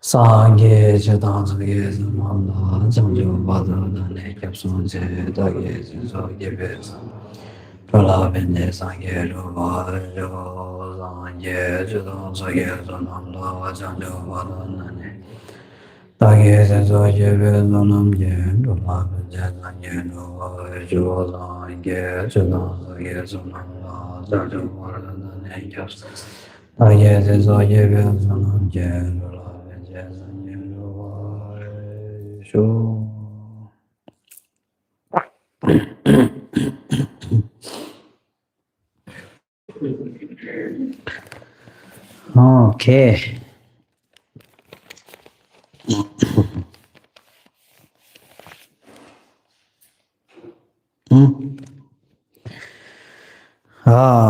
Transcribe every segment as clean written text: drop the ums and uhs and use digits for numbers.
Sangye Jadang Zage Zamanda Jamjo Bada Dane Kapson Je Dage Zo Gebe Pala Bende Sangye Ruba Jo Sangye Jadang Zage Zamanda Jamjo Bada Dane Dage Zo Gebe Zonam Je Pala Bende Sangye Ruba Jo Sangye Jadang Zage Zamanda Jamjo Bada Dane Kapson Dage Zo Gebe Zonam Je Okay.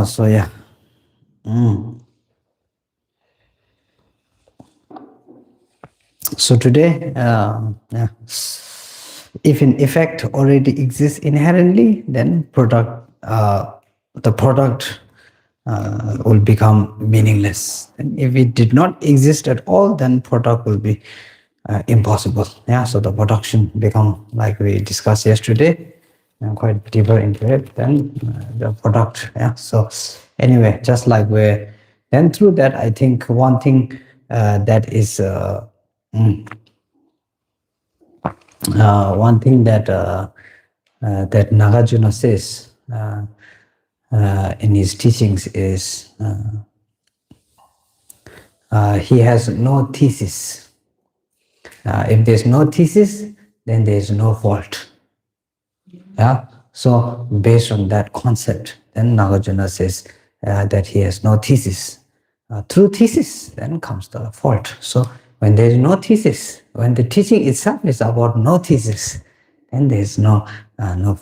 So yeah. So today, yeah. If an effect already exists inherently, then the product will become meaningless. And if it did not exist at all, then product will be impossible. Yeah. So the production become, like we discussed yesterday, and quite deeper into it than the product. Yeah. So anyway, just like we're then through that, I think one thing that is one thing that that Nagarjuna says in his teachings is he has no thesis. If there's no thesis, then there's no fault. Yeah. So based on that concept, then Nagarjuna says that he has no thesis. Through thesis, then comes the fault. So when there is no thesis, when the teaching itself is about no thesis, then there is no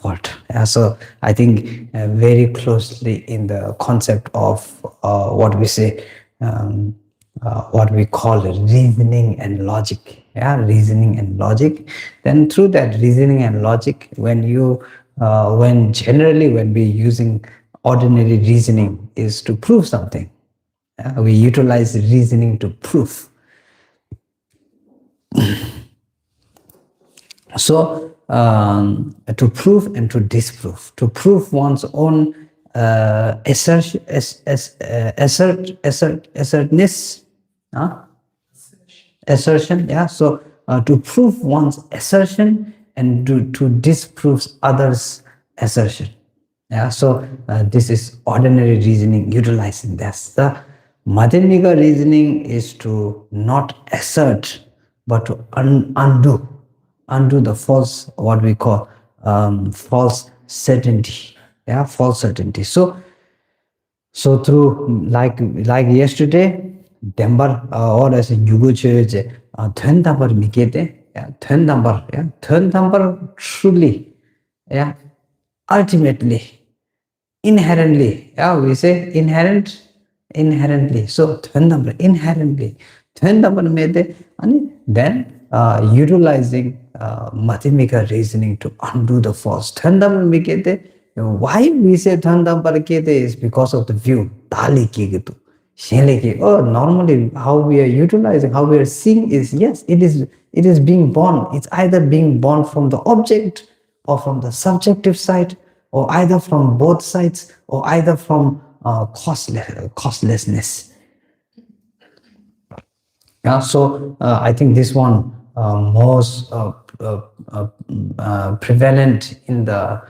fault. So I think very closely in the concept of what we say, what we call reasoning and logic. Yeah, reasoning and logic. Then through that reasoning and logic, when generally when we're using ordinary reasoning is to prove something. We utilize reasoning to prove. So to prove and to disprove, to prove one's own assertness, assertion. Yeah. So to prove one's assertion and to disprove others' assertion. Yeah. So this is ordinary reasoning utilizing this. The Madhyamaka reasoning is to not assert, but to undo the false, what we call false certainty. Yeah, false certainty. So through like yesterday, Dembar or as a Yugo church, third number mikete, yeah, third number truly, yeah, ultimately, inherently, yeah, we say inherently. So third number inherently, third number made, and then utilizing Madhyamaka reasoning to undo the false. Third number mikete. Why we say Thandam is because of the view. Oh, normally how we are utilizing, how we are seeing is, yes, it is being born. It's either being born from the object or from the subjective side, or either from both sides, or either from costlessness. Yeah, so I think this one most prevalent in the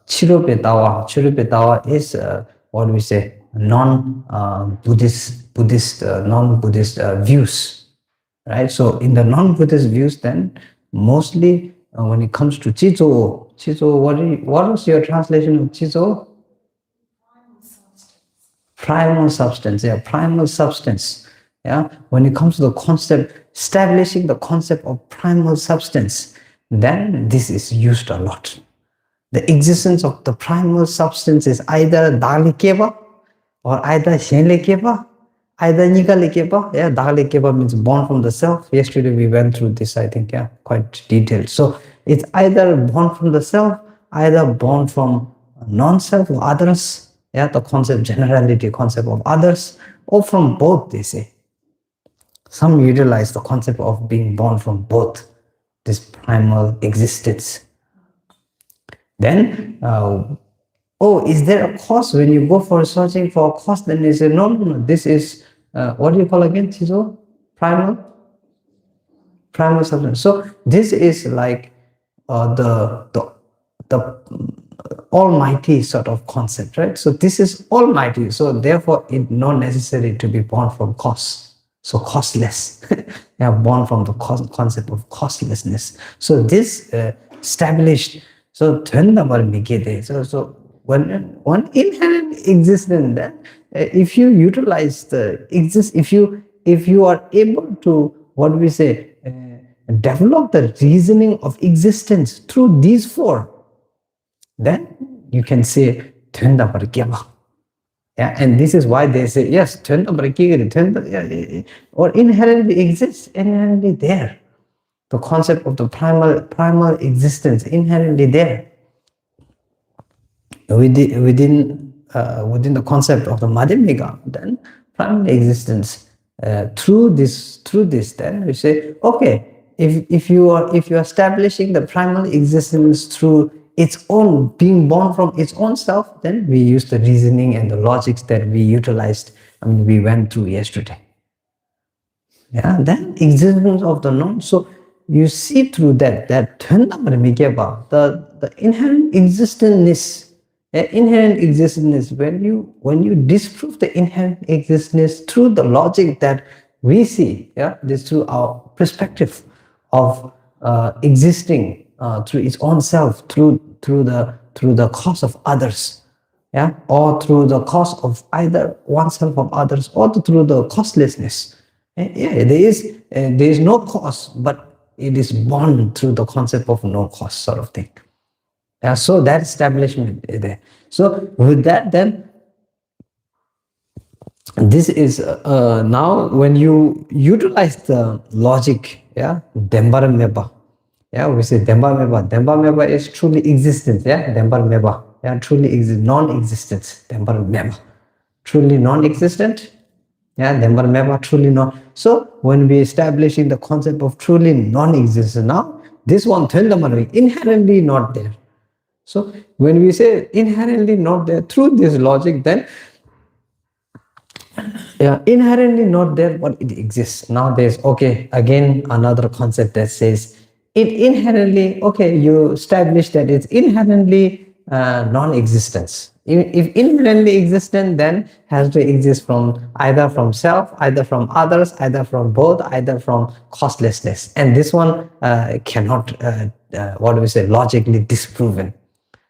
Chirupetawa is what we say non-Buddhist views, right? So in the non-Buddhist views, then mostly when it comes to Chizo, what was your translation of Chizo? Primal substance. Yeah, primal substance. Yeah, when it comes to the concept, establishing the concept of primal substance, then this is used a lot. The existence of the primal substance is either Dalikeva or either Shenlekeva, either Nigalekeva. Yeah, Dalikeva means born from the self. Yesterday we went through this, I think, yeah, quite detailed. So it's either born from the self, either born from non-self or others. Yeah, the concept, generality concept of others, or from both, they say. Some utilize the concept of being born from both, this primal existence. Then, oh, is there a cause? When you go for searching for a cause, then they say, no, no, no, this is, what do you call again, Chizo? Primal substance. So this is like the almighty sort of concept, right? So this is almighty. So therefore, it's not necessary to be born from cause. So causeless. They are born from the concept of causelessness. So this established. So so when one inherent existence, then if you utilize the exist, if you are able to, what we say, develop the reasoning of existence through these four, then you can say Tenda Parikya. Yeah, and this is why they say, yes, Tenda Parikya, or inherently exists, inherently there. The concept of the primal existence inherently there. Within the concept of the Madhyamaka, then primal existence through this, then we say, okay, if you are establishing the primal existence through its own being born from its own self, then we use the reasoning and the logics that we utilized, we went through yesterday. Yeah, then existence of the non. So you see through that the inherent existence. Inherent existence, when you disprove the inherent existence through the logic that we see, yeah, this through our perspective of existing through its own self, through the cause of others, yeah, or through the cause of either oneself or others, or through the causelessness. Yeah, there is no cause, but it is born through the concept of no cause sort of thing. Yeah, so that establishment is there. So with that, then this is now when you utilize the logic, yeah, Dembarameba. Yeah, we say Dembarameba. Dembarameba is truly existence. Yeah, Dembarameba. Yeah, truly non-existence. Dembarameba. Truly non-existent. Yeah, Dembarameba, truly non. So when we establishing the concept of truly non-existence, now this one inherently not there. So when we say inherently not there through this logic, then yeah, inherently not there, but it exists. Now there's, okay, again another concept that says it inherently, okay, you establish that it's inherently non-existence. If inherently existent, then has to exist from either from self, either from others, either from both, either from causelessness. And this one cannot, what do we say, logically disproven.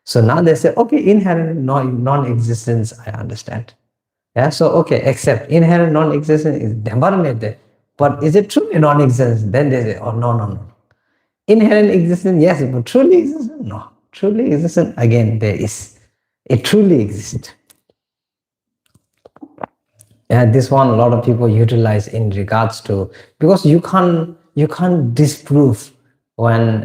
So now they say, okay, inherent non-existence, I understand. Yeah, so okay, except inherent non-existence is Dembaramete, but is it truly non-existence? Then they say, oh, no. Inherent existence, yes, but truly existence? No. Truly existence, again, there is. It truly exists. Yeah, this one a lot of people utilize in regards to, because you can't disprove when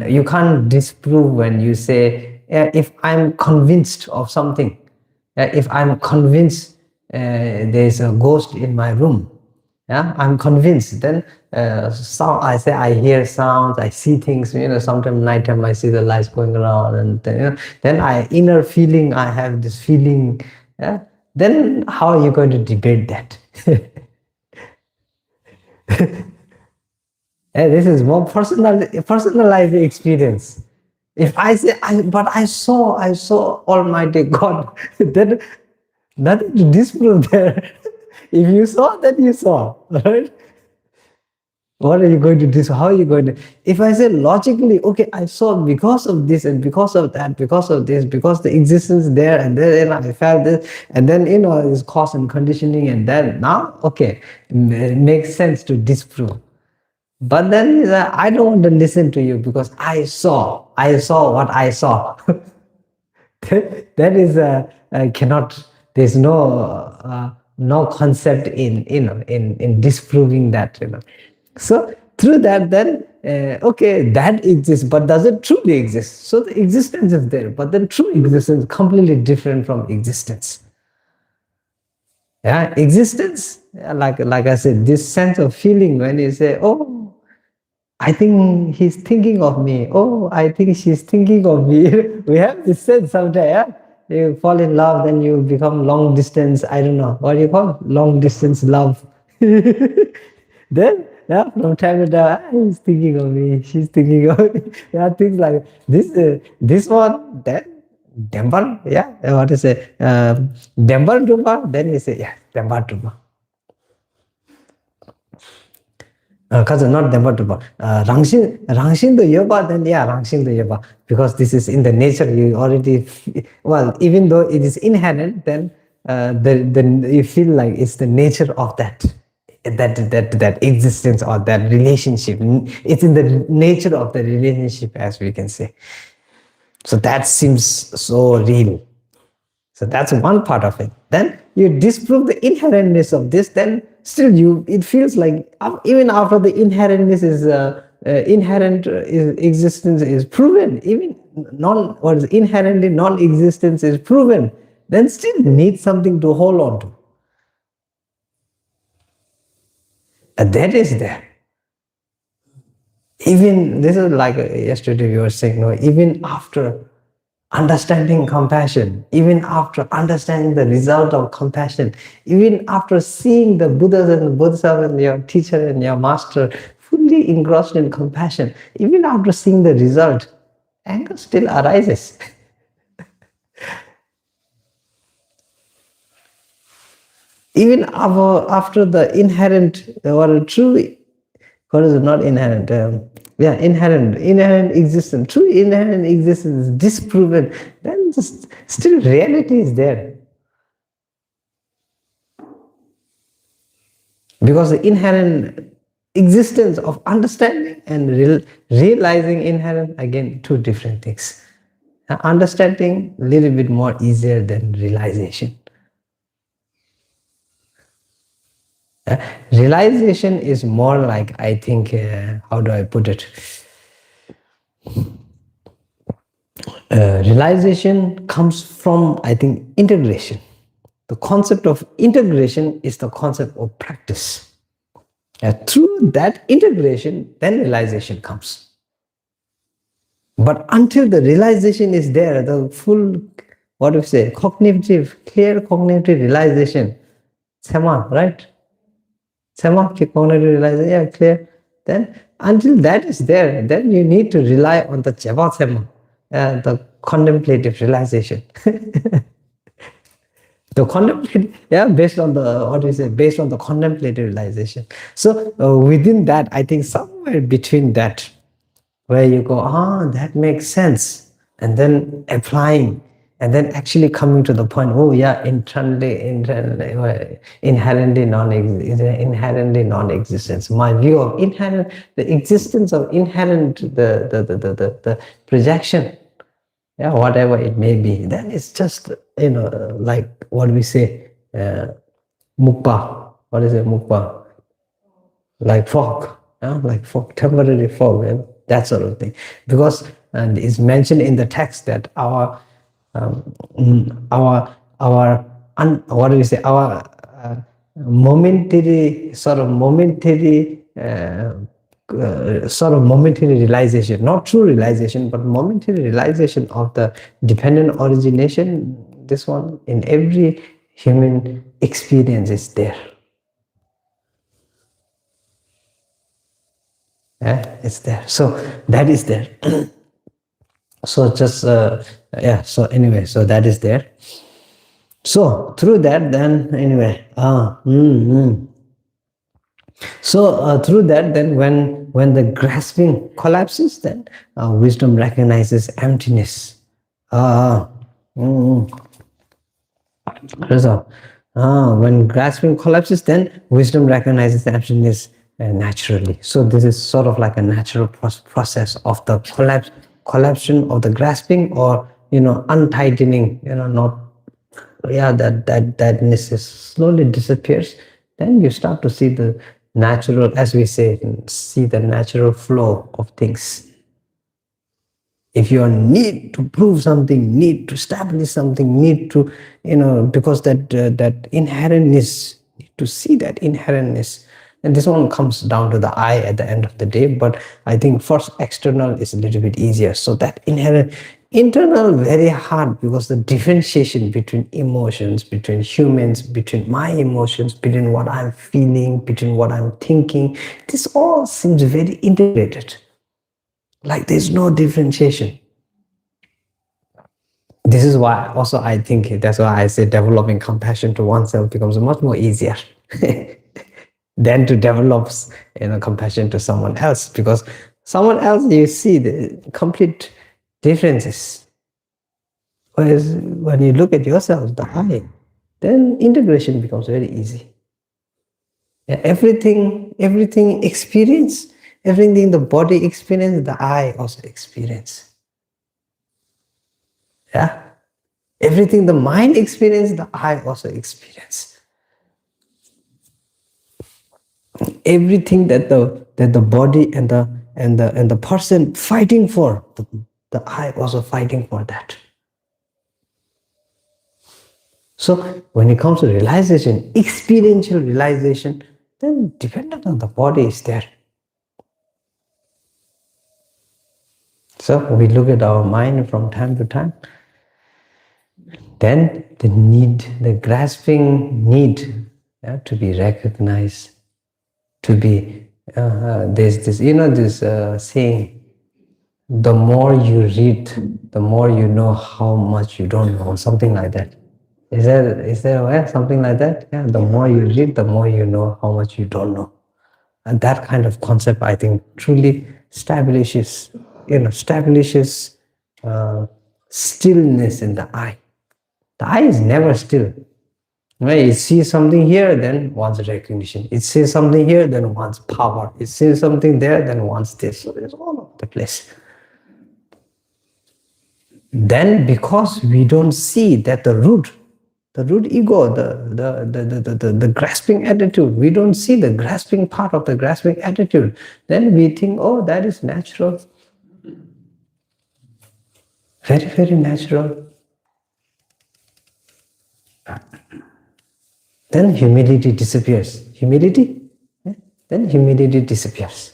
you say, if I'm convinced of something, if I'm convinced there's a ghost in my room, yeah, I'm convinced, then I say I hear sounds, I see things, sometimes nighttime I see the lights going around, and then I inner feeling, I have this feeling, yeah, then how are you going to debate that? This is more personalized experience. If I say, I saw Almighty God, then nothing to disprove there. If you saw, then you saw, right? What are you going to do? How are you going to? If I say logically, okay, I saw because of this and because of that, because of this, because the existence there, and then I felt this, and then it's cause and conditioning, and then now, okay, it makes sense to disprove. But then I don't want to listen to you because I saw what I saw. That is cannot. There's no concept in disproving that. So through that, then okay, that exists, but does it truly exist? So the existence is there, but then true existence is completely different from existence. Yeah, existence like I said, this sense of feeling when you say, oh, I think he's thinking of me. Oh, I think she's thinking of me. We have this sense sometimes. Yeah? You fall in love, then you become long distance. I don't know what do you call it? Long distance love. Then, yeah, from time to time, he's thinking of me. She's thinking of me. Yeah, things like this. This one, that Dembar. Yeah, what is it? Dembar Duba. Then you say, yeah, Dembar Duba. Because not Demba Tuba. Rangshin the Yoba, then yeah, Rangshin the Yoba. Because this is in the nature, you already, well, even though it is inherent, then then you feel like it's the nature of that existence or that relationship. It's in the nature of the relationship, as we can say. So that seems so real. So that's one part of it. Then you disprove the inherentness of this, then still it feels like even after the inherentness is inherent existence is proven, even what is inherently non-existence is proven, then still need something to hold on to. And that is there. Even this is like yesterday we were saying, no, even after understanding compassion, even after understanding the result of compassion, even after seeing the Buddhas and the Bodhisattvas and your teacher and your master fully engrossed in compassion, even after seeing the result, anger still arises. Even after the inherent or true, what is it, not inherent? Inherent existence, true inherent existence is disproven, then still reality is there. Because the inherent existence of understanding and realizing inherent, again, two different things. Understanding a little bit more easier than realization. Realization is more like, I think, how do I put it? Realization comes from, I think, integration. The concept of integration is the concept of practice. Through that integration, then realization comes. But until the realization is there, the full, what do you say, clear cognitive realization, Sema, right? Sema, cognitive realization, yeah, clear. Then until that is there, then you need to rely on the Java Sema, the contemplative realization. The contemplative, yeah, based on the, what do you say, based on the contemplative realization. So within that, I think somewhere between that, where you go, that makes sense, and then applying, and then actually coming to the point, oh yeah, inherently non-existence. My view of inherent, the existence of inherent, the projection, yeah, whatever it may be, then it's just, like what we say, mukpa. What is it, mukpa? Like fog, like fog, temporary fog, that sort of thing. Because and it's mentioned in the text that our what do we say, our momentary realization, not true realization, but momentary realization of the dependent origination, this one in every human experience is there. It's there. So that is there. So just, so anyway, so that is there. So through that, then anyway, so through that, then when the grasping collapses, then wisdom recognizes emptiness. When grasping collapses, then wisdom recognizes emptiness naturally. So this is sort of like a natural process of the collapsion of the grasping, or untightening. That slowly disappears. Then you start to see the natural, as we say, see the natural flow of things. If you need to prove something, need to establish something, need to, because that inherentness to see that inherentness. And this one comes down to the I at the end of the day, but I think first external is a little bit easier. So that inherent, internal, very hard, because the differentiation between emotions, between humans, between my emotions, between what I'm feeling, between what I'm thinking, this all seems very integrated. Like there's no differentiation. This is why also I think that's why I say developing compassion to oneself becomes much more easier than to develop compassion to someone else, because someone else you see the complete differences. Whereas when you look at yourself, the I, then integration becomes very easy. Yeah, everything experience, everything the body experience, the I also experience. Yeah, everything the mind experience, the I also experience. Everything that the body and the person fighting for, the I also fighting for that. So when it comes to realization, experiential realization, then dependent on the body is there. So we look at our mind from time to time. Then the need, the grasping need, to be recognized, to be, there's this, this saying, the more you read, the more you know how much you don't know, something like that. Is there something like that? Yeah, the more you read, the more you know how much you don't know. And that kind of concept, I think, truly establishes stillness in the I. The I is never still. When it sees something here, then wants recognition. It sees something here, then wants power. It sees something there, then wants this. So it's all over the place. Then because we don't see that the root ego, the grasping attitude, we don't see the grasping part of the grasping attitude, then we think, oh, that is natural. Very, very natural. Then humility disappears. Humility? Then humility disappears.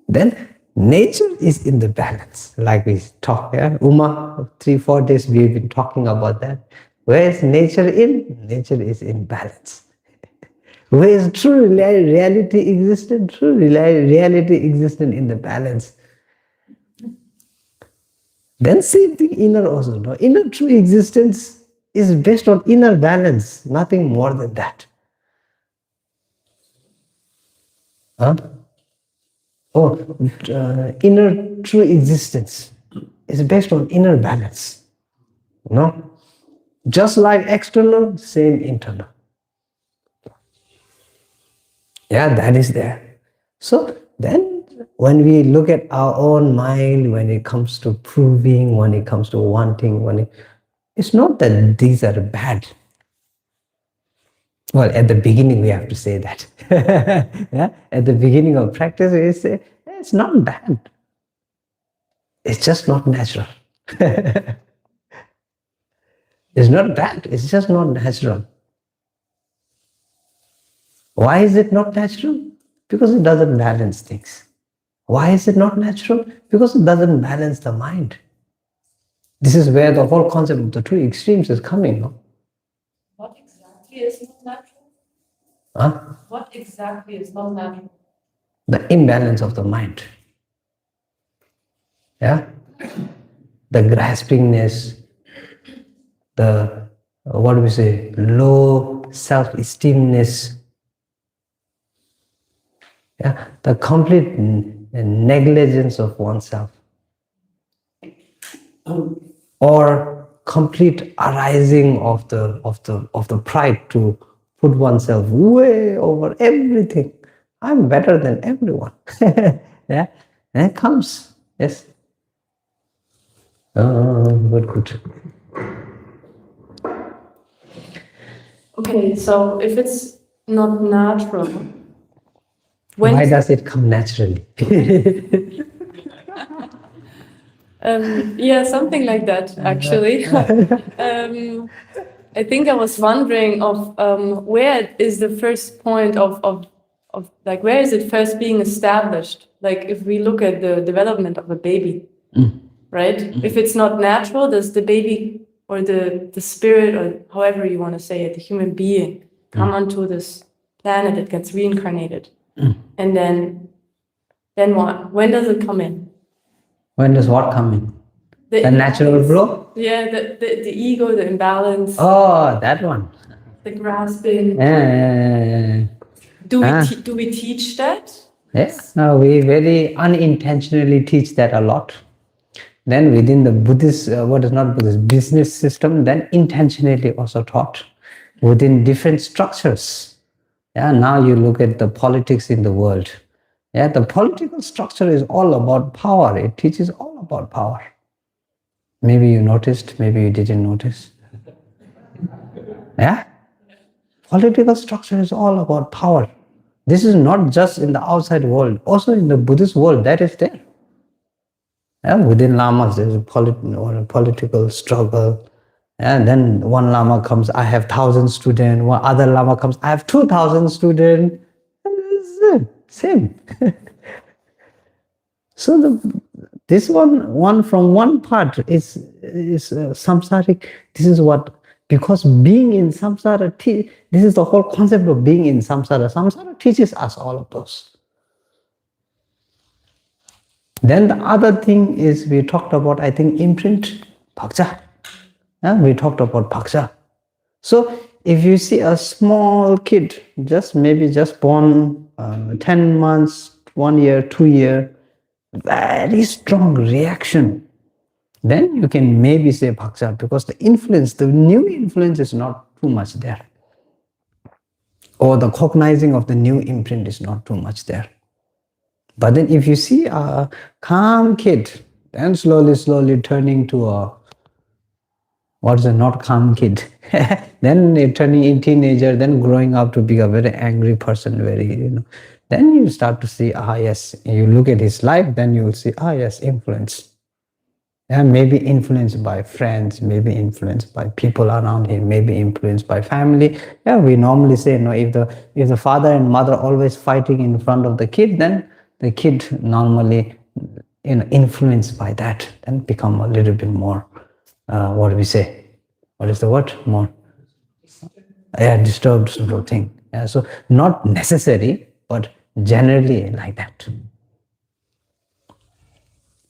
Then nature is in the balance, like we talk. Yeah? 3-4 days we've been talking about that. Where is nature in? Nature is in balance. Where is true reality existent? True reality existent in the balance. Then same thing inner also. No? Inner true existence is based on inner balance, nothing more than that. Huh? Inner true existence is based on inner balance. No? Just like external, same internal. Yeah, that is there. So then when we look at our own mind, when it comes to proving, when it comes to wanting, it's not that these are bad. Well, at the beginning we have to say that. Yeah? At the beginning of practice we say, it's not bad. It's just not natural. It's not bad, it's just not natural. Why is it not natural? Because it doesn't balance things. Why is it not natural? Because it doesn't balance the mind. This is where the whole concept of the two extremes is coming. No? What exactly is not natural? Huh? What exactly is not natural? The imbalance of the mind. Yeah? The graspingness, the, what do we say, low self-esteemness, yeah? The complete negligence of oneself, or complete arising of the pride to put oneself way over everything. I'm better than everyone. Yeah, and it comes. Yes. Good. Okay, so if it's not natural, why does it come naturally? Yeah, something like that, actually. I think I was wondering of where is the first point of like where is it first being established? Like if we look at the development of a baby, right? If it's not natural, does the baby or the spirit or however you want to say it, the human being, come onto this planet, it gets reincarnated, and then what? When does it come in? When does what come in? The natural imbalance. flow? Yeah, the ego, the imbalance, Oh, that one. the grasping. Yeah. Do we teach that? Yes. No, we very unintentionally teach that a lot. Then within the Buddhist, what is not Buddhist, business system, then intentionally also taught within different structures. Yeah, now you look at the politics in the world. Yeah, the political structure is all about power. It teaches all about power. Maybe you noticed, maybe you didn't notice. Yeah? Political structure is all about power. This is not just in the outside world, also in the Buddhist world, that is there. Yeah, within lamas, there's a political struggle. And then one lama comes, I have 1,000 students. One other lama comes, I have 2,000 students. And it's same. So this one from one part is samsaric. This is what, because being in samsara, this is the whole concept of being in samsara. Samsara teaches us all of those. Then the other thing is we talked about, I think, imprint, bhakja. Yeah, we talked about bhakja. So if you see a small kid, maybe just born 10 months, 1 year, 2 years, very strong reaction, then you can maybe say bhakja, because the influence, the new influence is not too much there. Or the cognizing of the new imprint is not too much there. But then if you see a calm kid, then slowly turning to a, what's a not calm kid? Then they're turning a teenager, then growing up to be a very angry person, then you start to see, yes, you look at his life, then you will see, yes, influence. Yeah, maybe influenced by friends, maybe influenced by people around him, maybe influenced by family. Yeah, we normally say, if the father and mother always fighting in front of the kid, then the kid normally, influenced by that, then become a little bit more, what do we say? What is the word? More, disturbed sort of thing. Yeah, so not necessary, but generally like that.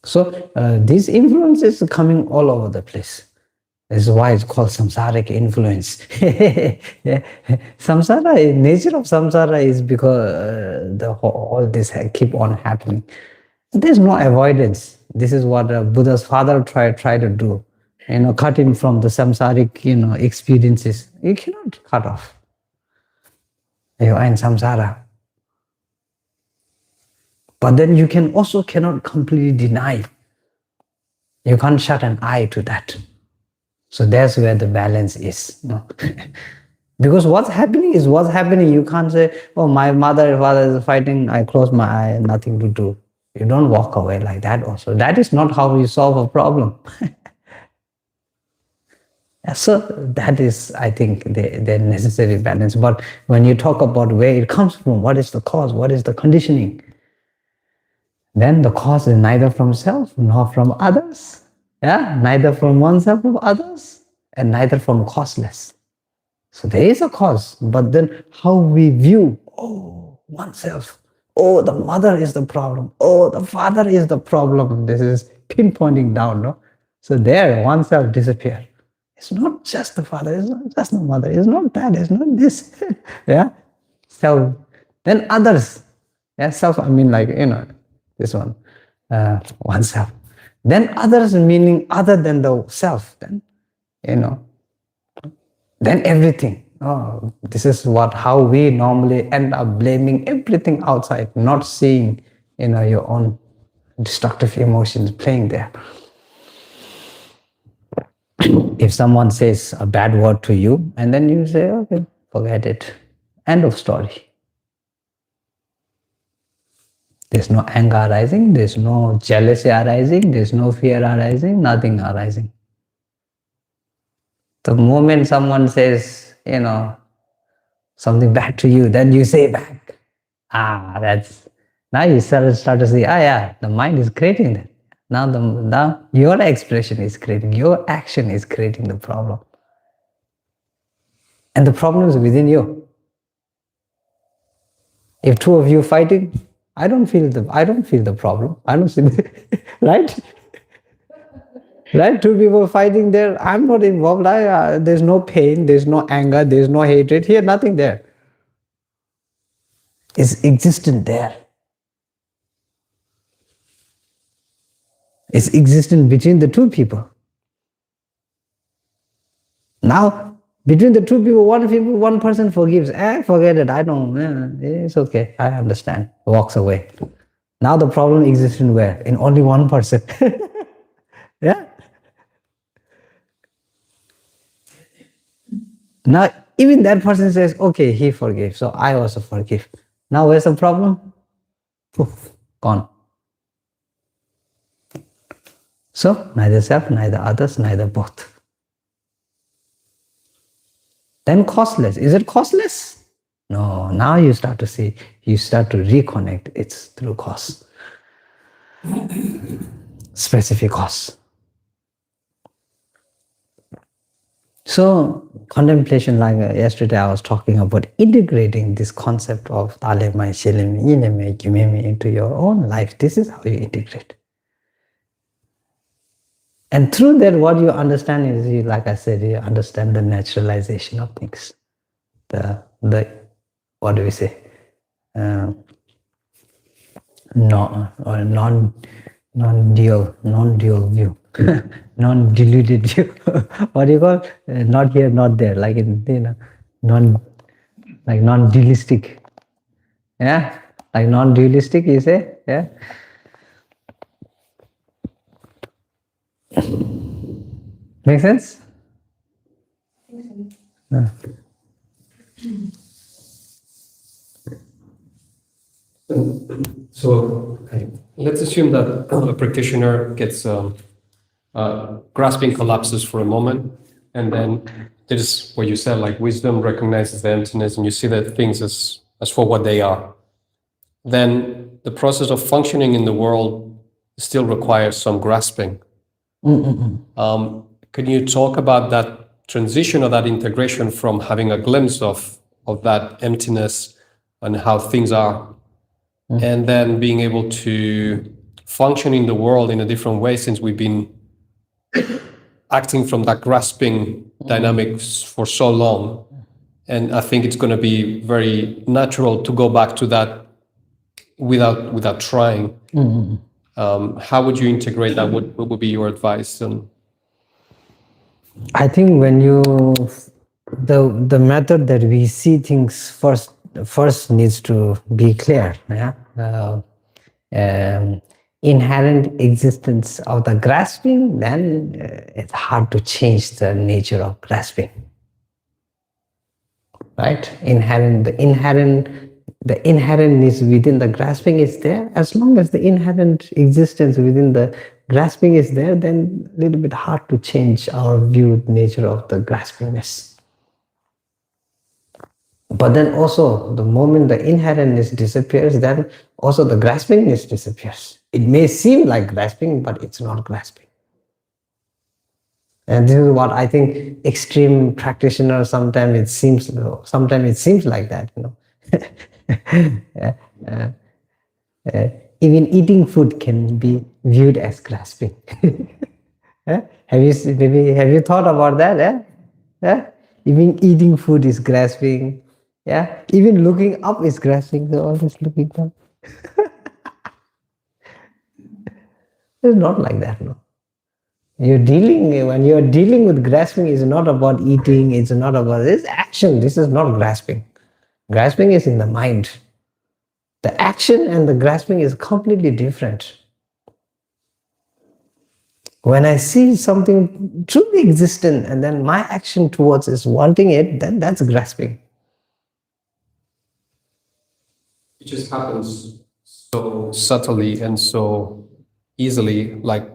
So these influences are coming all over the place. This is why it's called samsaric influence. Samsara, nature of samsara is because all this keep on happening. There's no avoidance. This is what Buddha's father tried to do. Cut him from the samsaric, experiences. You cannot cut off. You are in samsara. But then you cannot completely deny. You can't shut an eye to that. So that's where the balance is. Because what's happening is what's happening. You can't say, my mother and father is fighting, I close my eye, nothing to do. You don't walk away like that also. That is not how you solve a problem. So that is, I think, the necessary balance. But when you talk about where it comes from, what is the cause, what is the conditioning, then the cause is neither from self nor from others. Yeah, neither from oneself or others, and neither from causeless. So there is a cause, but then how we view, oneself, the mother is the problem, the father is the problem. This is pinpointing down, no? So there, oneself disappears. It's not just the father, it's not just the mother, it's not that, it's not this. Yeah, self. Then others. Yeah, self, I mean this one, oneself. Then others, meaning other than the self, then, then everything. This is how we normally end up blaming everything outside, not seeing, your own destructive emotions playing there. If someone says a bad word to you, and then you say, okay, forget it. End of story. There's no anger arising, there's no jealousy arising, there's no fear arising, nothing arising. The moment someone says, something bad to you, then you say back. Now you start to see, the mind is creating that. Now your expression is creating, your action is creating the problem. And the problem is within you. If two of you fighting, I don't feel the problem. I don't see right? Right? Two people fighting there, I'm not involved. There's no pain, there's no anger, there's no hatred. Here, nothing there. It's existent there. It's existent between the two people. Now, between the two people, one person forgives. Forget it. It's okay. I understand. Walks away. Now the problem exists in where? In only one person. Yeah. Now, even that person says, okay, he forgave, so I also forgive. Now, where's the problem? Poof, gone. So, neither self, neither others, neither both. Then costless. Is it costless? No, now you start to see, you start to reconnect. It's through cause. Specific cause. So, contemplation, like yesterday I was talking about integrating this concept of Talema, Shileme, Ineme, Kimeme into your own life. This is how you integrate. And through that, what you understand is, like I said, you understand the naturalization of things. The what do we say? Non-dual view, non-deluded view. What do you call? Not here, not there. Like in non-dualistic. Yeah, like non-dualistic. You say, yeah. Make sense? Yeah. So let's assume that a practitioner gets grasping collapses for a moment, and then there's what you said, like wisdom recognizes the emptiness, and you see that things as for what they are. Then the process of functioning in the world still requires some grasping. Can you talk about that transition or that integration from having a glimpse of that emptiness and how things are, and then being able to function in the world in a different way, since we've been acting from that grasping dynamics for so long? And I think it's going to be very natural to go back to that without trying. How would you integrate that? What would be your advice? I think when the method that we see things first needs to be clear. Yeah, inherent existence of the grasping, then it's hard to change the nature of grasping. Right? The inherentness within the grasping is there. As long as the inherent existence within the grasping is there, then a little bit hard to change our viewed nature of the graspingness. But then also, the moment the inherentness disappears, then also the graspingness disappears. It may seem like grasping, but it's not grasping. And this is what I think extreme practitioners, sometimes it seems like that, even eating food can be viewed as grasping. Have you thought about that? Even eating food is grasping. Yeah, even looking up is grasping. So always looking up. It's not like that, no. When you're dealing with grasping, it's not about eating. It's not about this action. This is not grasping. Grasping is in the mind. The action and the grasping is completely different. When I see something truly existent and then my action towards is wanting it, then that's grasping. It just happens so subtly and so easily. Like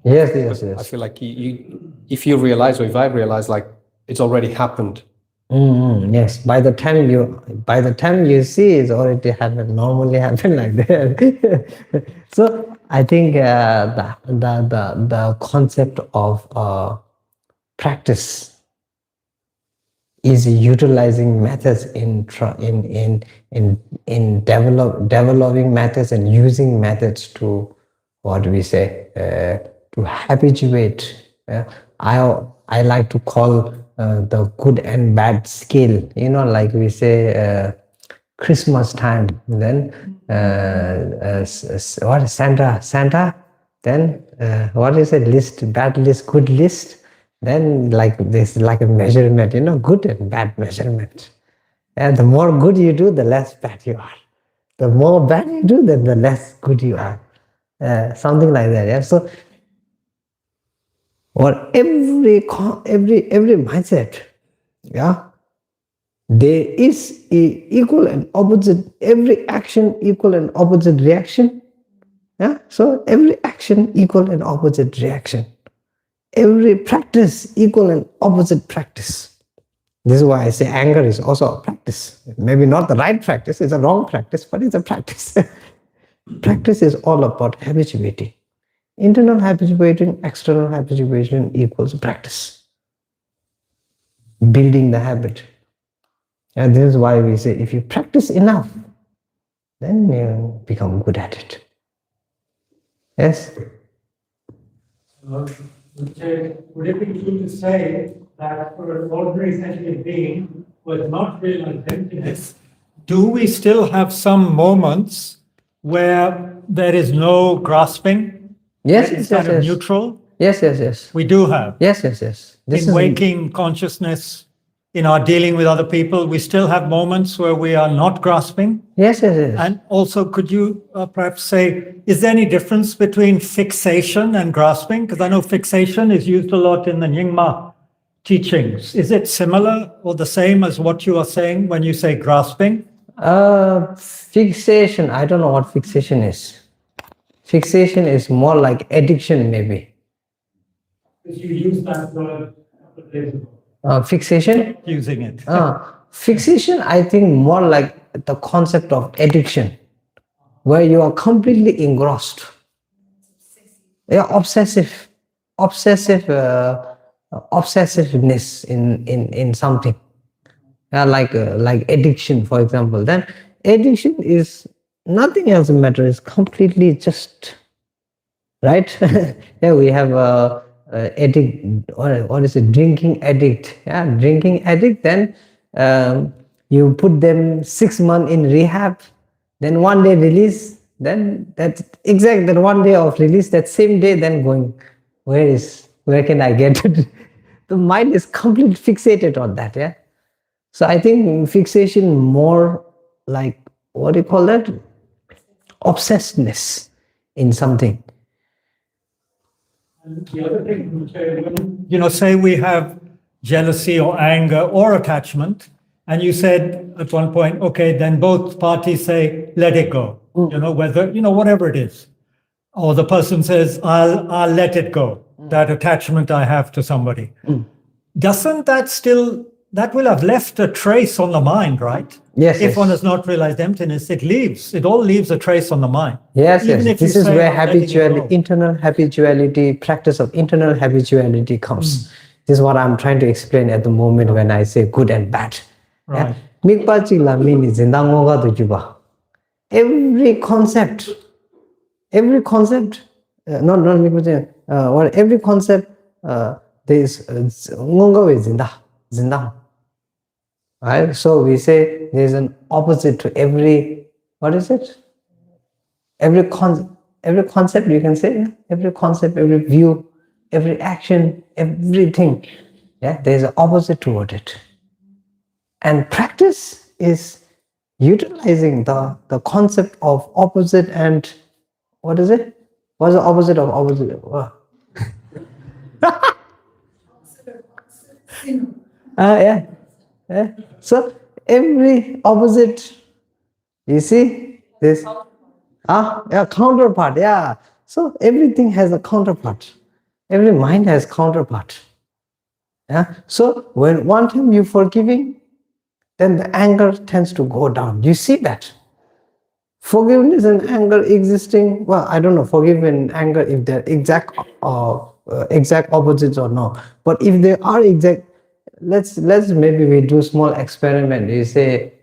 yes. I feel like you if you realize, or if I realize, like it's already happened. Yes, by the time you see, it's already happened. Normally happen like that. So I think the concept of practice is utilizing methods in developing methods and using methods to, what do we say, to habituate. I like to call the good and bad scale, like we say Christmas time, then what is Santa, then what is it, list, bad list, good list, then like this, like a measurement, good and bad measurement. And the more good you do, the less bad you are. The more bad you do, then the less good you are. Something like that. Yeah. So, or every mindset, yeah, there is equal and opposite. Every action equal and opposite reaction. Yeah. So every action equal and opposite reaction. Every practice equal and opposite practice. This is why I say anger is also a practice. Maybe not the right practice, it's a wrong practice, but it's a practice. Practice is all about habituating. Internal habituating, external habituation equals practice. Building the habit. And this is why we say if you practice enough, then you become good at it. Yes? Would it be true to say that for an ordinary sentient being who has not realized emptiness, do we still have some moments where there is no grasping? Yes, It's yes, kind of yes. neutral? Yes. We do have. Yes. This In waking consciousness, in our dealing with other people, we still have moments where we are not grasping. Yes. And also, could you perhaps say, is there any difference between fixation and grasping? Because I know fixation is used a lot in the Nyingma teachings. Is it similar or the same as what you are saying when you say grasping? Fixation, I don't know what fixation is. Fixation is more like addiction, maybe. Because you use that word a couple of days ago. Fixation? Using it. Fixation, I think more like the concept of addiction, where you are completely engrossed. Yeah, obsessiveness in something. Like addiction, for example. Then addiction is nothing else matter. It's completely just, right? Yeah, we have addict, what is it? Drinking addict. Yeah, drinking addict. Then you put them 6 months in rehab. Then one day release. Then that one day of release. That same day, then going, where can I get it? The mind is completely fixated on that. Yeah. So I think fixation more like, what do you call that? Obsessedness in something. And the other thing, say we have jealousy or anger or attachment, and you said at one point, okay, then both parties say, let it go, whether, whatever it is. Or the person says, I'll let it go, that attachment I have to somebody. Doesn't that will have left a trace on the mind, right? Yes. If one has not realized emptiness, it all leaves a trace on the mind. Yes. If This is where internal habituality, practice of internal habituality comes. This is what I'm trying to explain at the moment when I say good and bad. Right. Every concept, every concept, there is zinda. Right? So we say there is an opposite to every, what is it? Every concept, you can say, every concept, every view, every action, everything. Yeah, there is an opposite toward it. And practice is utilizing the concept of opposite and, what is it? What's the opposite of opposite? Yeah. So every opposite, you see this, counterpart. Yeah. So everything has a counterpart. Every mind has counterpart. Yeah. So when one time you forgiving, then the anger tends to go down. You see that? Forgiveness and anger existing, well, I don't know, forgiveness and anger, if they're exact opposites or no. But if they are exact, let's maybe we do small experiment. You say,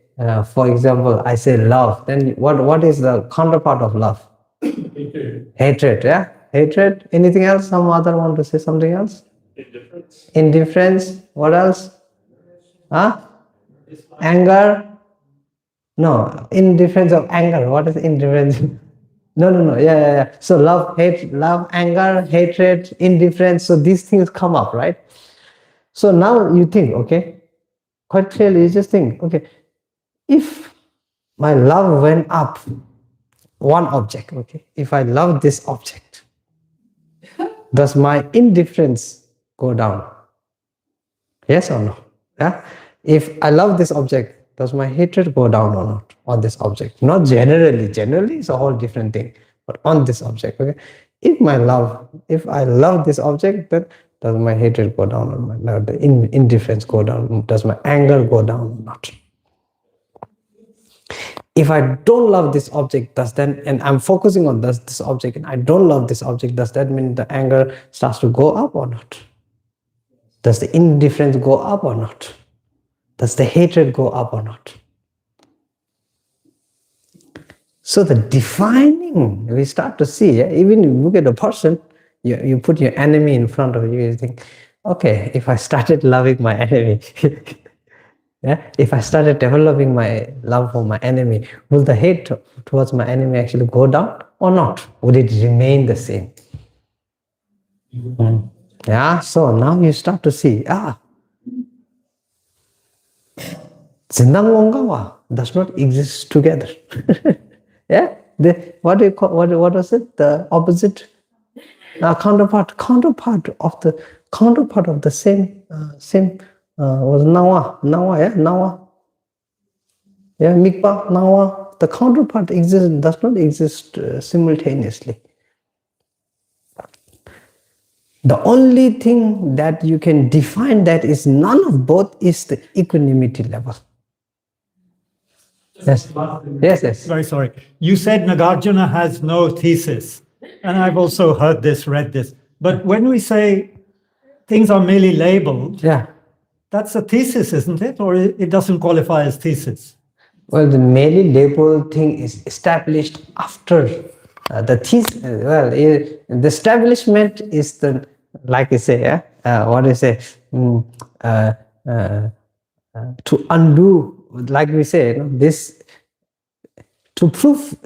for example, I say love. Then what is the counterpart of love? Hatred. Yeah, hatred. Anything else? Some other want to say something else? Indifference. What else? Anger. No, indifference of anger. What is indifference? No. Yeah. So love, anger, hatred, indifference. So these things come up, right? So now you think, okay, quite clearly, you just think, okay, if my love went up, one object, okay, if I love this object, does my indifference go down? Yes or no? Yeah. If I love this object, does my hatred go down or not on this object? Not generally. Generally, it's a whole different thing. But on this object, okay. If I love this object, then does my hatred go down or not? The indifference go down? Does my anger go down or not? If I don't love this object, does then, and I'm focusing on this object, and I don't love this object, does that mean the anger starts to go up or not? Does the indifference go up or not? Does the hatred go up or not? So the defining, we start to see, even if you look at a person, you put your enemy in front of you, you think, okay, if I started loving my enemy, if I started developing my love for my enemy, will the hate towards my enemy actually go down or not? Would it remain the same? Yeah, so now you start to see, Zindangongawa does not exist together. Yeah, what do you call, what was it? The opposite, counterpart of the same was Nawa. Yeah, Mikpa, Nawa. The counterpart does not exist simultaneously. The only thing that you can define that is none of both is the equanimity level. Yes. Very sorry. You said Nagarjuna has no thesis. And I've also heard this, read this. But when we say things are merely labeled, that's a thesis, isn't it? Or it doesn't qualify as thesis? Well, the merely labeled thing is established after the thesis. Well, the establishment is the, like you say, what you say, to undo, like we say, this, to prove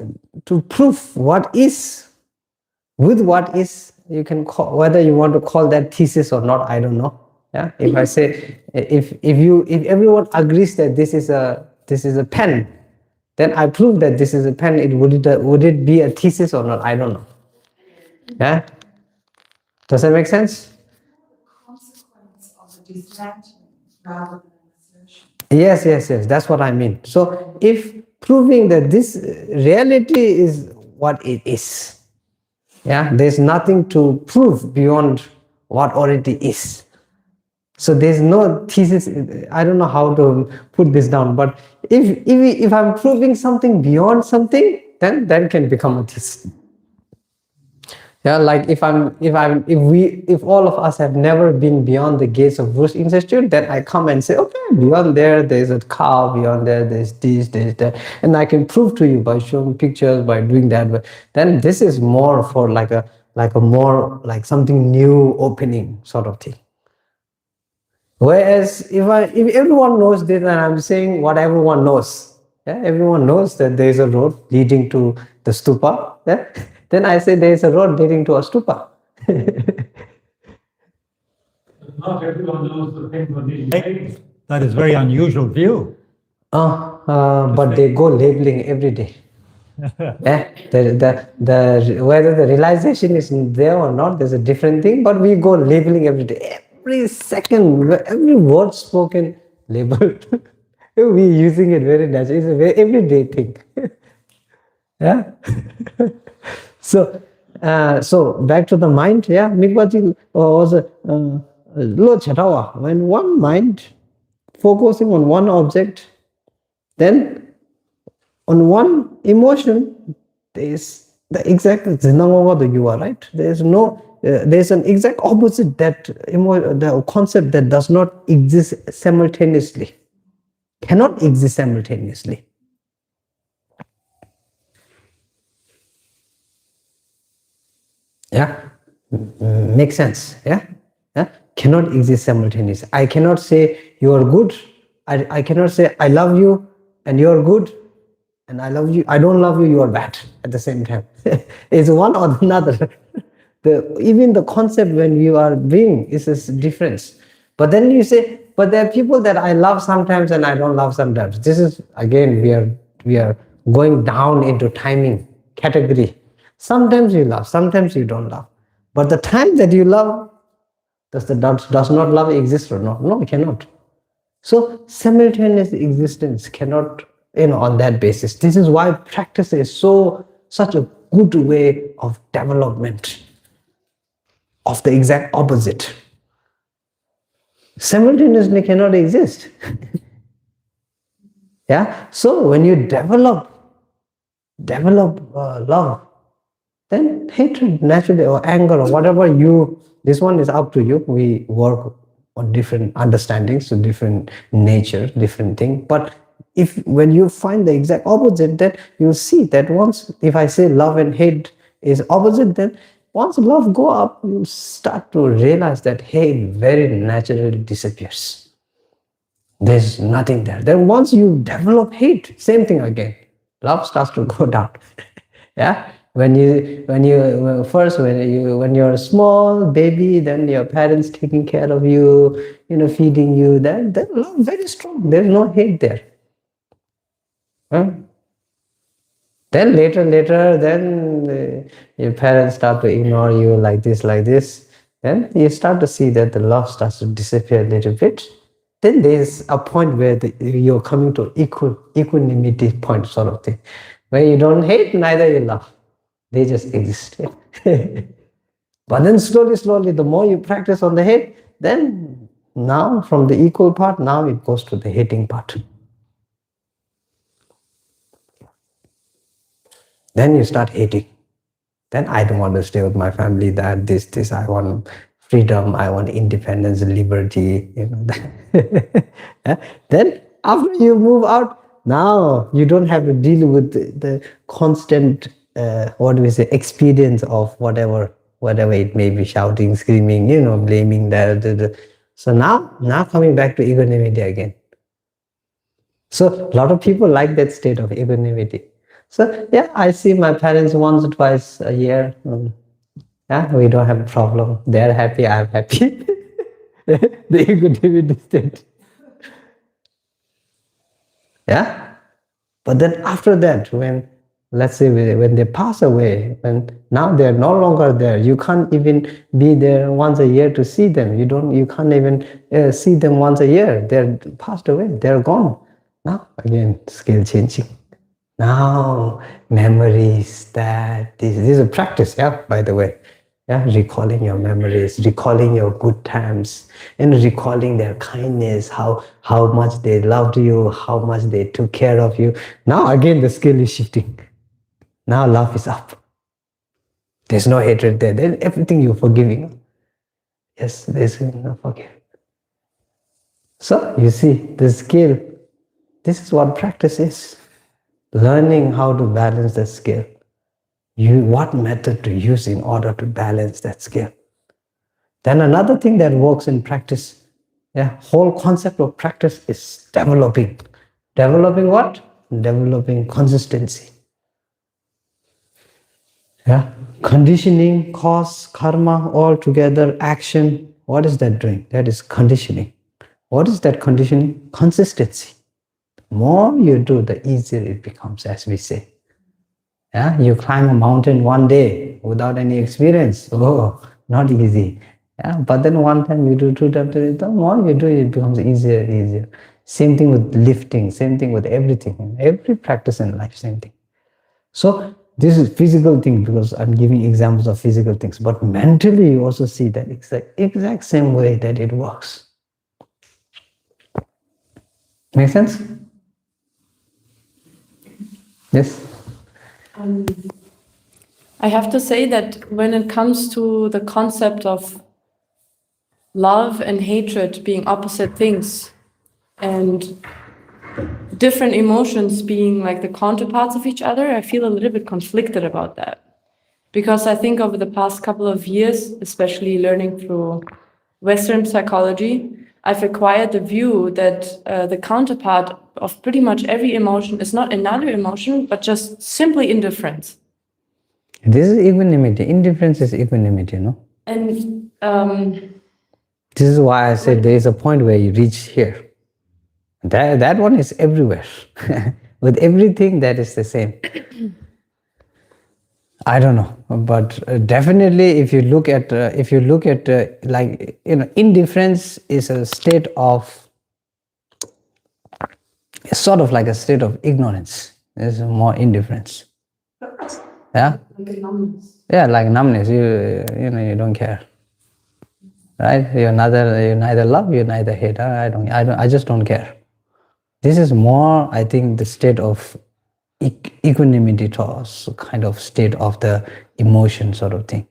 what is with what is, you can call, whether you want to call that thesis or not, I don't know. Yeah, if I say, if everyone agrees that this is a pen, then I prove that this is a pen. Would it be a thesis or not? I don't know. Yeah, does that make sense? Consequence of the dismantling rather than assertion. Yes. That's what I mean. So if proving that this reality is what it is, there's nothing to prove beyond what already is. So there's no thesis. I don't know how to put this down, but if I'm proving something beyond something, then that can become a thesis. Yeah, like if all of us have never been beyond the gates of Buddhist Institute, then I come and say, okay, beyond there's a cow, beyond there's this, there's that, and I can prove to you by showing pictures, by doing that. But then this is more for like a more like something new opening sort of thing. Whereas if everyone knows this, and I'm saying what everyone knows, everyone knows that there is a road leading to the stupa. Then I say there is a road leading to a stupa. Not everyone knows the thing for these labels. That is very unusual view. But they go labeling every day. Whether the realization is there or not, there's a different thing, but we go labeling every day. Every second, every word spoken, labeled. We're using it very naturally. It's a very everyday thing. Yeah. So back to the mind. Yeah, Mikbaji was when one mind focusing on one object, then on one emotion, there is the exact you are right. There's an exact opposite that the concept that does not exist simultaneously, cannot exist simultaneously. Yeah, makes sense. Yeah, cannot exist simultaneously. I cannot say you are good. I cannot say I love you and you are good, and I love you. I don't love you. You are bad at the same time. It's one or another. Even the concept when you are being is a difference. But then you say, but there are people that I love sometimes and I don't love sometimes. This is again we are going down into timing category. Sometimes you love, sometimes you don't love. But the time that you love, does not love exist or not? No, it cannot. So simultaneous existence cannot, on that basis. This is why practice is such a good way of development of the exact opposite. Simultaneously cannot exist. Yeah. So when you develop love, then hatred naturally, or anger, or whatever this one is up to you. We work on different understandings, so different nature, different thing. But when you find the exact opposite, then you see that once, if I say love and hate is opposite, then once love go up, you start to realize that hate very naturally disappears. There's nothing there. Then once you develop hate, same thing again. Love starts to go down. Yeah. When you're a small baby, then your parents taking care of you, feeding you, then love very strong. There's no hate there. Huh? Then later, then your parents start to ignore you like this. Then you start to see that the love starts to disappear a little bit. Then there's a point where you're coming to equanimity point sort of thing, where you don't hate, neither you love. They just exist. But then slowly, the more you practice on the hate, then now from the equal part, now it goes to the hating part. Then you start hating. Then I don't want to stay with my family, this, I want freedom, I want independence, liberty, Then after you move out, now you don't have to deal with the constant, experience of whatever it may be, shouting, screaming, blaming that. So now coming back to equanimity again. So a lot of people like that state of equanimity. So yeah, I see my parents once or twice a year. Yeah, we don't have a problem. They're happy, I'm happy. The equanimity state. Yeah. But then after that, let's say when they pass away, when now they're no longer there, you can't even be there once a year to see them. You can't even see them once a year. They're passed away. They're gone. Now again, scale changing. Now memories, this is a practice. Yeah, by the way. Yeah, recalling your memories, recalling your good times, and recalling their kindness, how much they loved you, how much they took care of you. Now again, the scale is shifting. Now love is up. There's no hatred there. Then everything you're forgiving. Yes, there's no forgive. So you see, the scale, this is what practice is. Learning how to balance the scale. What method to use in order to balance that scale. Then another thing that works in practice, whole concept of practice is developing. Developing what? Developing consistency. Yeah, conditioning, cause, karma, all together, action. What is that doing? That is conditioning. What is that conditioning? Consistency. The more you do, the easier it becomes, as we say. Yeah, you climb a mountain one day without any experience. Oh, not easy. Yeah, but then one time you do, 2 times, the more you do, it becomes easier and easier. Same thing with lifting, same thing with everything. Every practice in life, same thing. So This is physical thing because I'm giving examples of physical things, but mentally you also see that it's the exact same way that it works. Make sense? Yes? I have to say that when it comes to the concept of love and hatred being opposite things and different emotions being like the counterparts of each other, I feel a little bit conflicted about that. Because I think over the past couple of years, especially learning through Western psychology, I've acquired the view that the counterpart of pretty much every emotion is not another emotion, but just simply indifference. This is equanimity. Indifference is equanimity, no? And This is why I said there is a point where you reach here. That one is everywhere. With everything that is the same. I don't know, but definitely if you look at like, you know, indifference is a state of, it's sort of like a state of ignorance. There's more indifference. Yeah? like a numbness. Yeah, like numbness. You know, you don't care. Right? You neither love, you neither hate. I just don't care. This is more, I think, the state of equanimity, kind of state of the emotion sort of thing.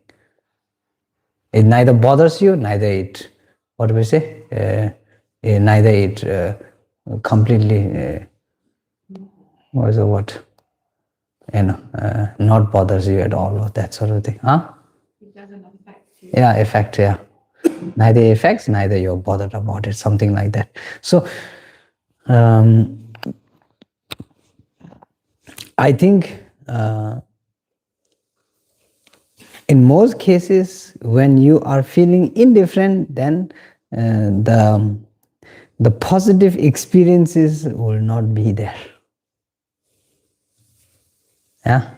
It neither bothers you, neither it, what do we say? Neither it completely, what is the word? You know, not bothers you at all, or that sort of thing. Huh? It doesn't affect you. Yeah, effect, yeah. Neither affects, neither you're bothered about it, something like that. So, I think in most cases, when you are feeling indifferent, then the positive experiences will not be there. Yeah,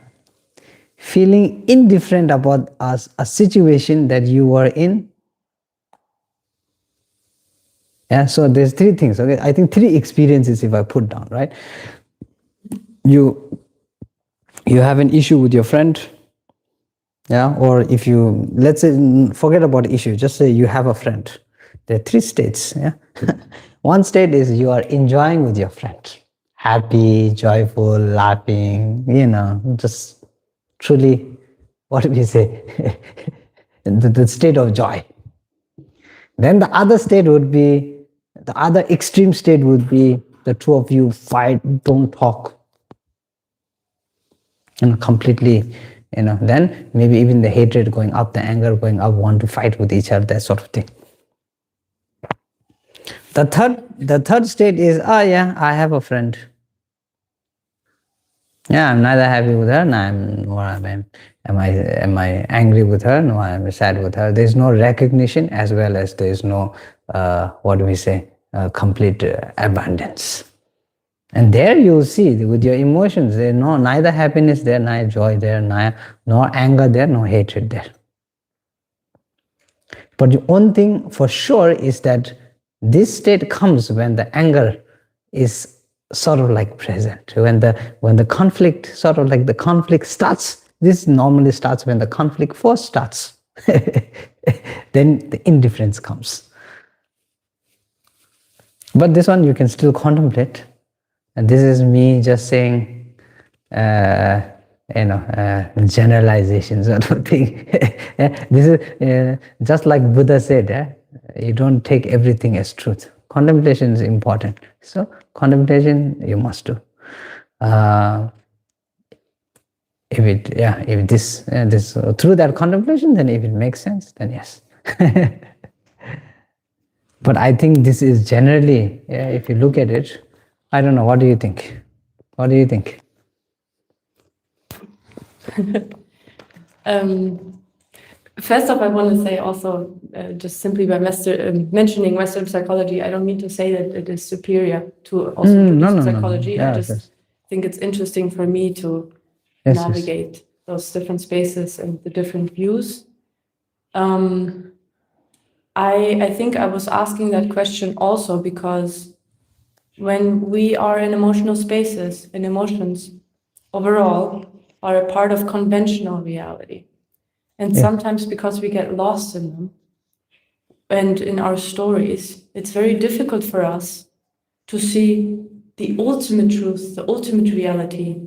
feeling indifferent about a situation that you were in. Yeah, so there's three things. Okay, I think three experiences if I put down, right? You have an issue with your friend, yeah, or if you, let's say, forget about issue, just say you have a friend. There are three states, yeah. One state is you are enjoying with your friend, happy, joyful, laughing, you know, just truly, what do we say, the state of joy. Then the other state would be, the other extreme state would be the two of you fight, don't talk, and completely, you know, then maybe even the hatred going up, the anger going up, want to fight with each other, that sort of thing. The third state is, oh yeah, I have a friend. Yeah, I'm neither happy with her, nor am I angry with her, no, I'm sad with her. There's no recognition, as well as there's no, what do we say, complete abundance. And there you'll see with your emotions, there's neither happiness there, neither joy there, nor anger there, nor hatred there. But the one thing for sure is that this state comes when the anger is sort of like present. When the conflict, sort of like the conflict starts, this normally starts when the conflict first starts. Then the indifference comes. But this one you can still contemplate. And this is me just saying, generalizations sort of thing. This is just like Buddha said, you don't take everything as truth. Contemplation is important. So contemplation you must do. If this through that contemplation, then if it makes sense, then yes. But I think this is generally, if you look at it, I don't know. What do you think? What do you think? First off, I want to say also, just simply by mentioning Western psychology, I don't mean to say that it is superior to also Buddhist psychology. Yeah, I just think it's interesting for me to navigate those different spaces and the different views. I think I was asking that question also because when we are in emotional spaces, in emotions overall, are a part of conventional reality. And sometimes because we get lost in them and in our stories, it's very difficult for us to see the ultimate truth, the ultimate reality,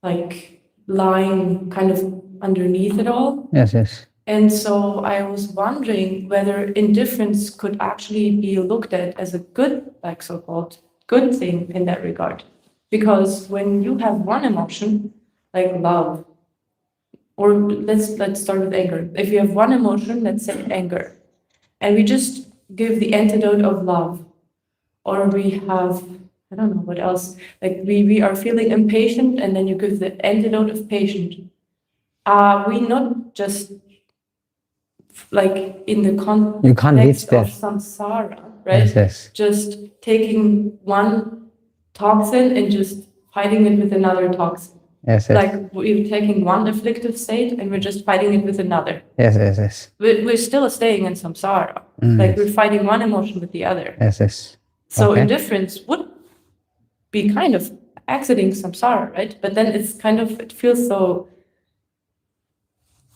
like lying kind of underneath it all. Yes. And so I was wondering whether indifference could actually be looked at as a good, like so-called good thing in that regard. Because when you have one emotion, like love, or let's start with anger. If you have one emotion, let's say anger, and we just give the antidote of love, or we have, I don't know what else, like we are feeling impatient, and then you give the antidote of patience. Are we not just like in the You can't reach context there. of samsara, right? Yes. Just taking one toxin and just fighting it with another toxin. Yes. Like we're taking one afflictive state and we're just fighting it with another. Yes. We're still staying in samsara. Like we're fighting one emotion with the other. Yes. So Okay. indifference would be kind of exiting samsara, right? But then it's kind of, it feels so,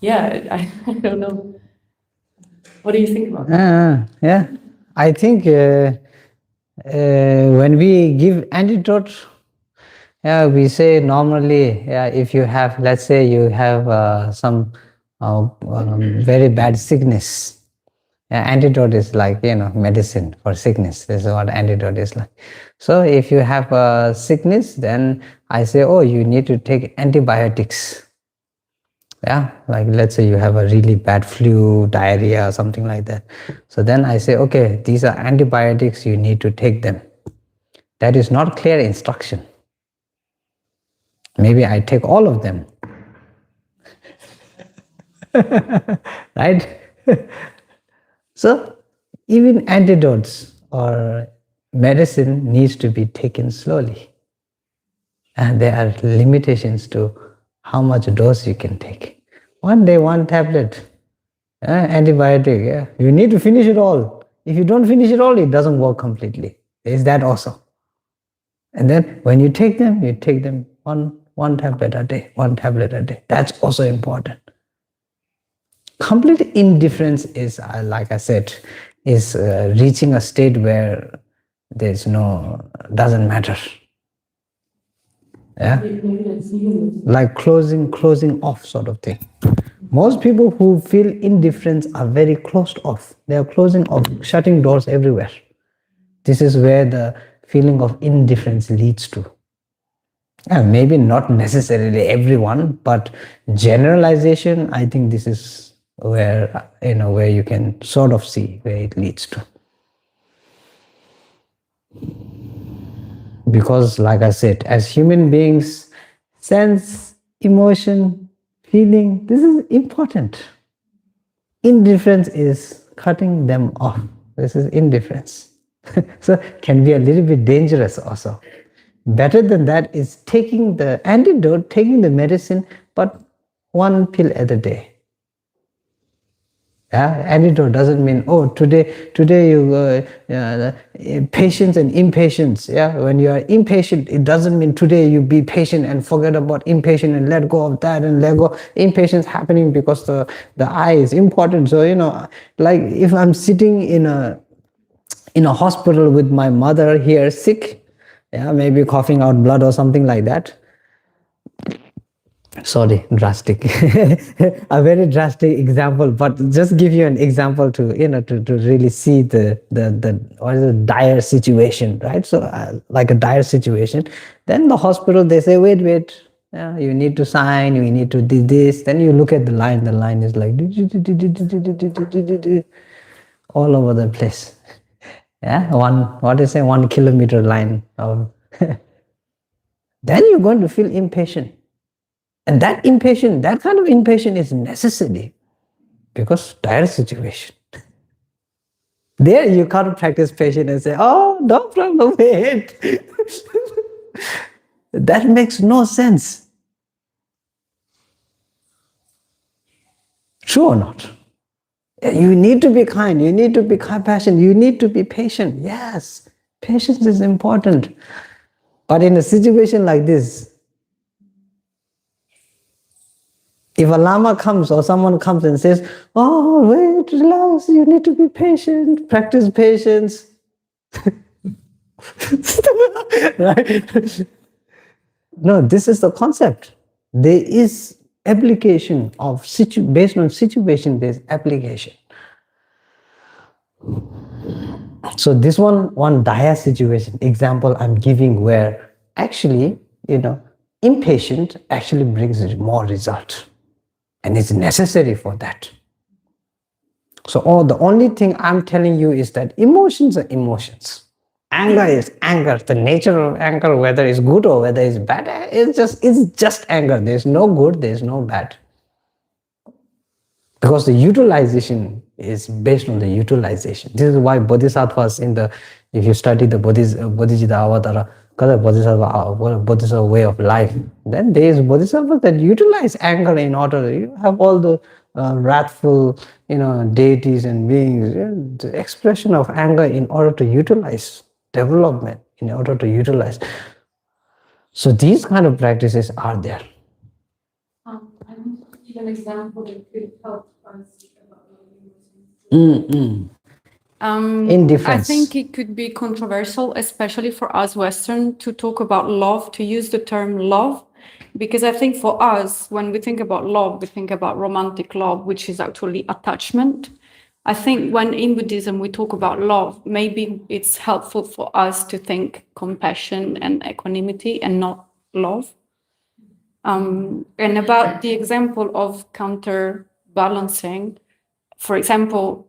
I don't know. What do you think about that? Yeah. I think when we give antidote, we say normally, if you have, let's say you have some very bad sickness, antidote is like, medicine for sickness. This is what antidote is like. So if you have a sickness, then I say, oh, you need to take antibiotics. Yeah, like let's say you have a really bad flu, diarrhea, or something like that. So then I say, okay, these are antibiotics, you need to take them. That is not clear instruction. Maybe I take all of them. Right? So even antidotes or medicine needs to be taken slowly. And there are limitations to how much dose you can take. One day, one tablet, antibiotic, you need to finish it all. If you don't finish it all, it doesn't work completely. Is that also? And then when you take them one tablet a day, one tablet a day. That's also important. Complete indifference is, like I said, is reaching a state where there's doesn't matter. Yeah, like closing off sort of thing. Most people who feel indifference are very closed off. They are closing off, shutting doors everywhere. This is where the feeling of indifference leads to. And maybe not necessarily everyone, but generalization, I think this is where you can sort of see where it leads to. Because like I said, as human beings, sense, emotion, feeling, this is important. Indifference is cutting them off. This is indifference. So can be a little bit dangerous also. Better than that is taking the antidote, taking the medicine, but one pill at a day. Antidote doesn't mean, today you patience and impatience. When you are impatient, it doesn't mean today you be patient and forget about impatient and let go of that and let go. Impatience happening because the eye is important. So like if I'm sitting in a hospital with my mother here sick, maybe coughing out blood or something like that. Sorry, drastic. A very drastic example, but just give you an example to really see the what is it, dire situation, right? So like a dire situation, then the hospital, they say, wait, you need to sign, you need to do this. Then you look at the line is like all over the place. 1 kilometer line of then you're going to feel impatient. And that kind of impatience is necessary because dire situation. There you can't practice patience and say, oh, no problem, wait. That makes no sense. True or not? You need to be kind, you need to be compassionate, you need to be patient. Yes, patience is important. But in a situation like this, If a lama comes or someone comes and says, "Oh, wait, relax, you need to be patient, practice patience," right? No, this is the concept. There is application of based on situation. There's application. So this one dire situation example I'm giving, where actually, impatient actually brings more result, and it's necessary for that. So the only thing I'm telling you is that emotions are emotions. Anger is anger. The nature of anger, whether it's good or whether it's bad, it's just anger. There's no good, there's no bad. Because the utilization is based on the utilization. This is why bodhisattvas if you study the Bodhicitta Avatara, Bodhisattva way of life, then there is bodhisattvas that utilize anger in order, you have all the wrathful, deities and beings, the expression of anger in order to utilize development, in order to utilize. So these kind of practices are there. Give an example that could help us about Indifference. I think it could be controversial, especially for us Western, to talk about love, to use the term love, because I think for us, when we think about love, we think about romantic love, which is actually attachment. I think when in Buddhism we talk about love, maybe it's helpful for us to think compassion and equanimity and not love. And about the example of counterbalancing, for example,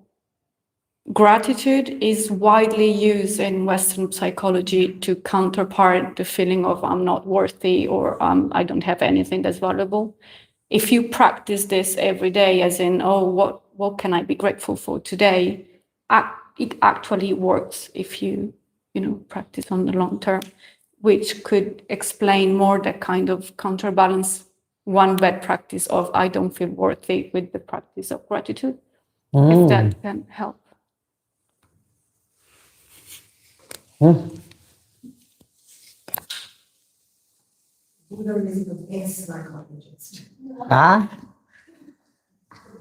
gratitude is widely used in Western psychology to counterpart the feeling of I'm not worthy or I don't have anything that's valuable. If you practice this every day, as in, what can I be grateful for today? It actually works if you practice on the long term, which could explain more that kind of counterbalance one bad practice of I don't feel worthy with the practice of gratitude, if that can help. Buddha is the best psychologist.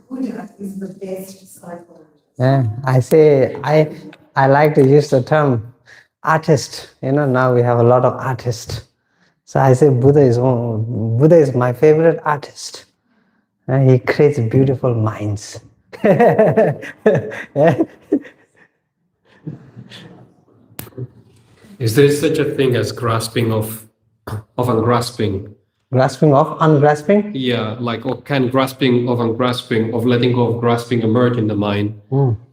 Buddha is the best psychologist. Yeah, I say I like to use the term artist. Now we have a lot of artists. So I say Buddha is my favorite artist. He creates beautiful minds. Yeah. Is there such a thing as grasping of ungrasping? Grasping of ungrasping? Yeah, or can grasping of ungrasping, of letting go of grasping emerge in the mind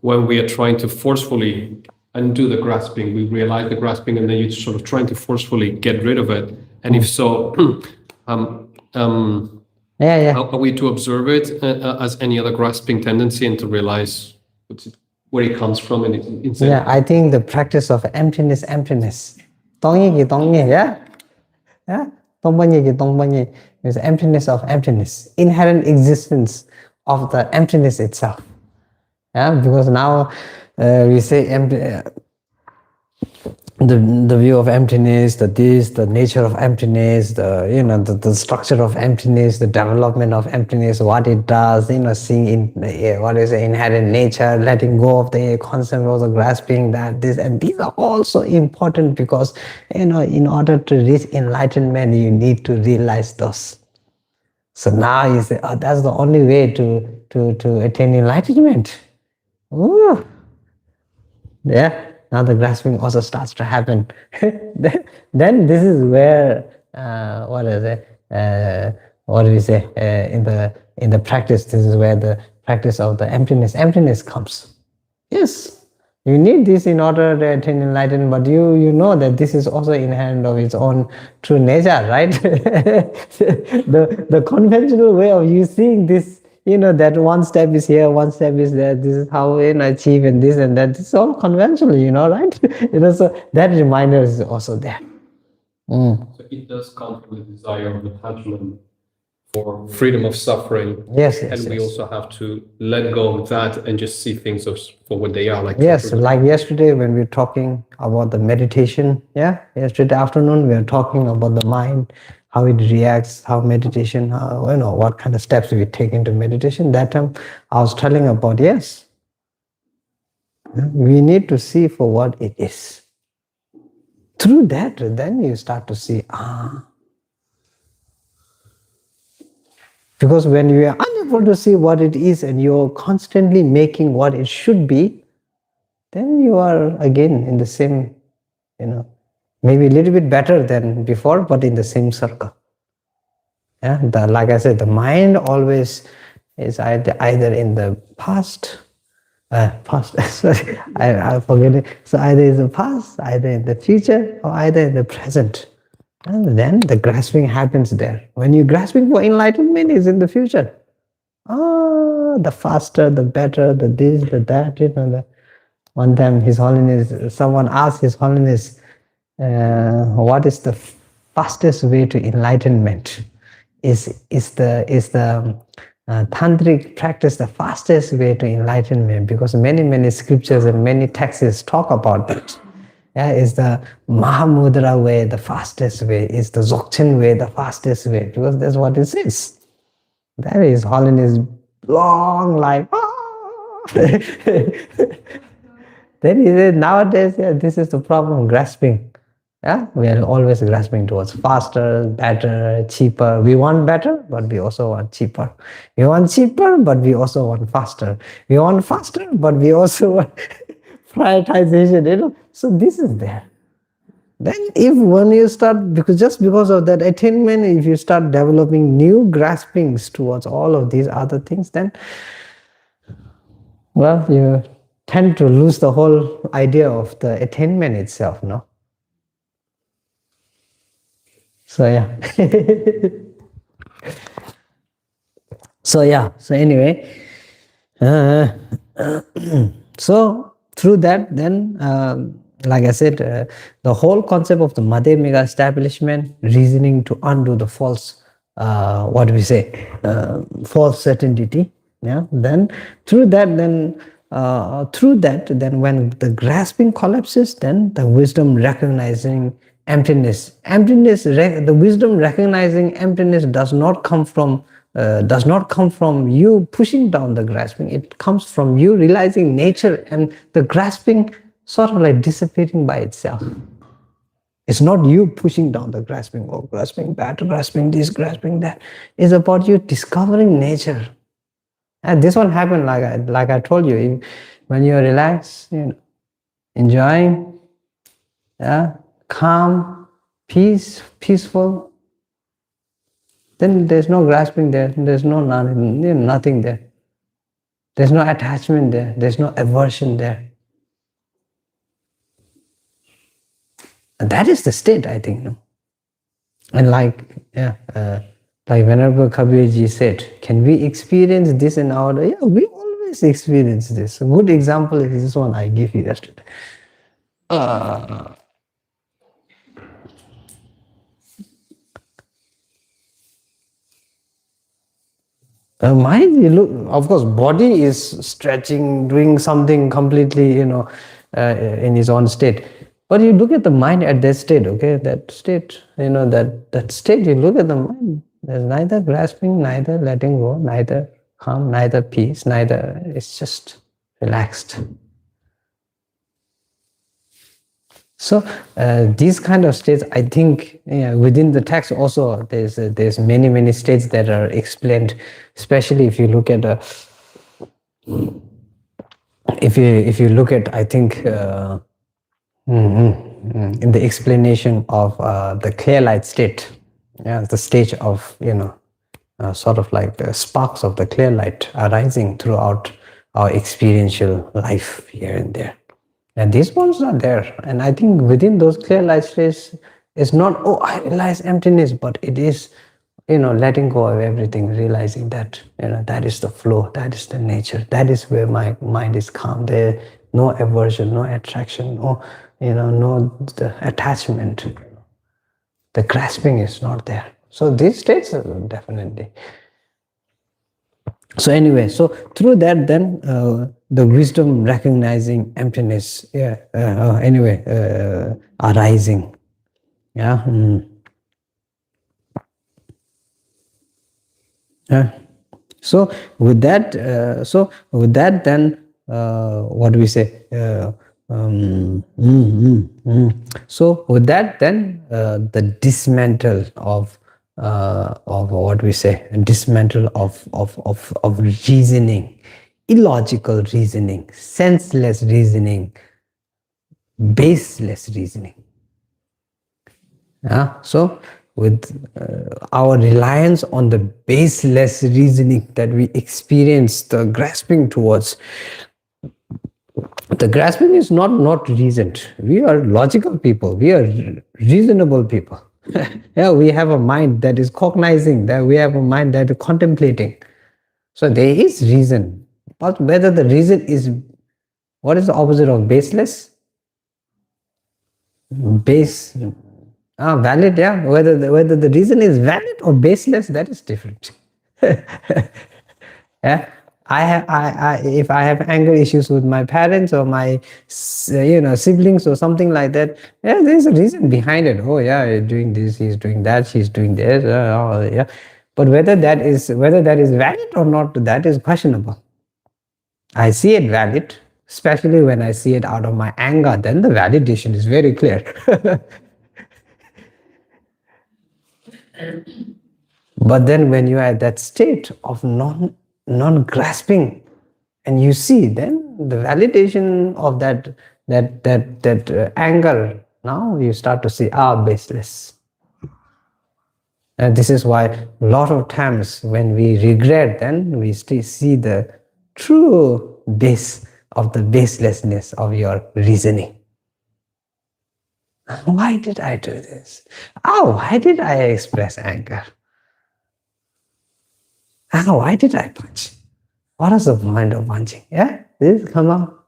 when we are trying to forcefully undo the grasping? We realize the grasping and then you're sort of trying to forcefully get rid of it. And if so, how are we to observe it as any other grasping tendency and to realize where it comes from? Yeah, I think the practice of emptiness. Yeah? Is emptiness of emptiness, inherent existence of the emptiness itself. Yeah, because now we say the view of emptiness, the nature of emptiness, the structure of emptiness, the development of emptiness, what it does, seeing in what is the inherent nature, letting go of the concept of the grasping, and these are also important because in order to reach enlightenment, you need to realize those. So now you say, that's the only way to attain enlightenment. Ooh. Yeah. Now the grasping also starts to happen. Then this is where what do we say in the practice? This is where the practice of the emptiness comes. Yes, you need this in order to attain enlightenment, but you know that this is also inherent of its own true nature, right? the conventional way of you seeing this, that one step is here, one step is there, this is how we achieve and this and that. It's all conventional, right? So that reminder is also there. So it does come from the desire of attachment for freedom of suffering. Yes. And we also have to let go of that and just see things for what they are. Like yesterday when we were talking about the meditation, yesterday afternoon we were talking about the mind, how it reacts, how meditation, how, what kind of steps we take into meditation. That time I was telling about, yes, we need to see for what it is. Through that, then you start to see, because when you are unable to see what it is and you're constantly making what it should be, then you are again in the same, maybe a little bit better than before, but in the same circle. Yeah, like I said, the mind always is either in the past, sorry, I forget it. So either in the past, either in the future, or either in the present. And then the grasping happens there. When you're grasping for enlightenment, is in the future. The faster, the better, the this, the that. One time, His Holiness, someone asked His Holiness, what is the fastest way to enlightenment? Is the tantric practice the fastest way to enlightenment? Because many scriptures and many texts talk about that. Yeah, is the Mahamudra way the fastest way? Is the Dzogchen way the fastest way? Because that's what it says. That is Holiness long life. Then he said, nowadays, this is the problem, grasping. Yeah, we are always grasping towards faster, better, cheaper. We want better, but we also want cheaper. We want cheaper, but we also want faster. We want faster, but we also want prioritization, So this is there. Then when you start, because of that attainment, if you start developing new graspings towards all of these other things, then, well, you tend to lose the whole idea of the attainment itself, no? So yeah. So anyway, so through that, then, like I said, the whole concept of the Madhyamaka establishment, reasoning to undo the false, false certainty. Yeah. Then through that, then when the grasping collapses, then the wisdom recognizing emptiness. The wisdom recognizing emptiness does not come from you pushing down the grasping. It comes from you realizing nature and the grasping sort of like dissipating by itself. It's not you pushing down the grasping, grasping that, grasping this, grasping that. It's about you discovering nature. And this one happened like I told you, when you're relaxed, enjoying, calm, peaceful, then there's no grasping there, there's nothing there. There's no attachment there, there's no aversion there. And that is the state, I think. And like Venerable Kabirji said, can we experience this in our life? Yeah, we always experience this. A good example is this one I gave you yesterday. Mind, you look, of course, body is stretching, doing something completely, in its own state. But you look at the mind at that state, okay? That state, that state, you look at the mind. There's neither grasping, neither letting go, neither calm, neither peace, neither, it's just relaxed. So these kind of states, I think, within the text also, there's many states that are explained, especially if you look at if you look at, I think, in the explanation of the clear light state, the stage of, sort of like the sparks of the clear light arising throughout our experiential life here and there. And these ones are there. And I think within those clear light states, it's not, I realize emptiness, but it is, letting go of everything, realizing that, that is the flow, that is the nature, that is where my mind is calm. There, no aversion, no attraction, no the attachment. The grasping is not there. So these states are definitely. So anyway, so through that, then the wisdom recognizing emptiness, arising, Yeah. So with that, then what do we say? So with that, then the dismantle of what we say, dismantle of reasoning, illogical reasoning, senseless reasoning, baseless reasoning. Yeah. So with our reliance on the baseless reasoning that we experience, the grasping towards, the grasping is not reasoned. We are logical people. We are reasonable people. Yeah, we have a mind that is cognizing, that we have a mind that is contemplating. So there is reason. But whether the reason is, what is the opposite of baseless? Base. Valid, yeah. Whether the reason is valid or baseless, that is different. Yeah, if I have anger issues with my parents or my siblings or something like that, yeah, there's a reason behind it. Oh yeah, he's doing this, he's doing that, she's doing this. Yeah, but whether that is valid or not, that is questionable. I see it valid, especially when I see it out of my anger. Then the validation is very clear. But then when you are at that state of non-grasping, and you see, then the validation of that anger, now you start to see, baseless. And this is why a lot of times when we regret, then we still see the true base of the baselessness of your reasoning. Why did I do this? Why did I express anger? Why did I punch? What is the point of punching? Yeah, this come out.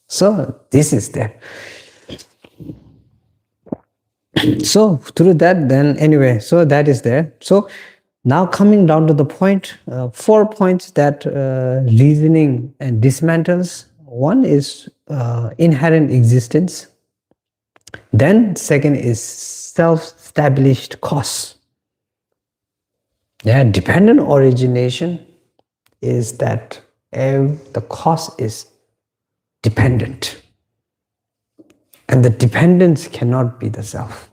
So this is there. So through that, then anyway, so that is there. So now coming down to the point, 4 points that reasoning and dismantles. One is inherent existence. Then second is self-established cause. Yeah, dependent origination is that the cause is dependent. And the dependence cannot be the self.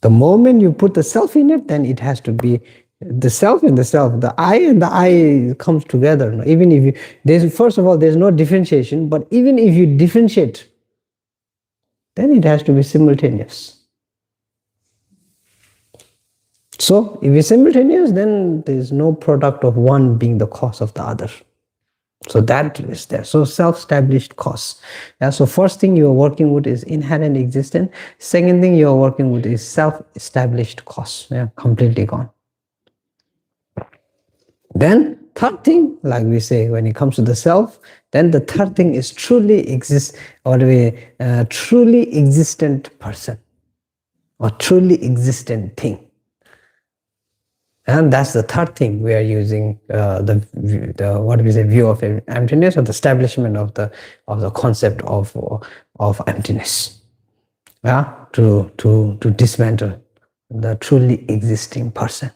The moment you put the self in it, then it has to be the self and the self. The I and the I comes together. Even if first of all, there's no differentiation, but even if you differentiate, then it has to be simultaneous. So if it's simultaneous, then there's no product of one being the cause of the other. So that is there. So self-established cause. Yeah, so first thing you're working with is inherent existence. Second thing you're working with is self-established cause. Yeah, completely gone. Then third thing, like we say, when it comes to the self, then the third thing is truly truly existent person or truly existent thing. And that's the third thing we are using the what we say view of emptiness, or the establishment of the concept of emptiness. Yeah, to dismantle the truly existing person.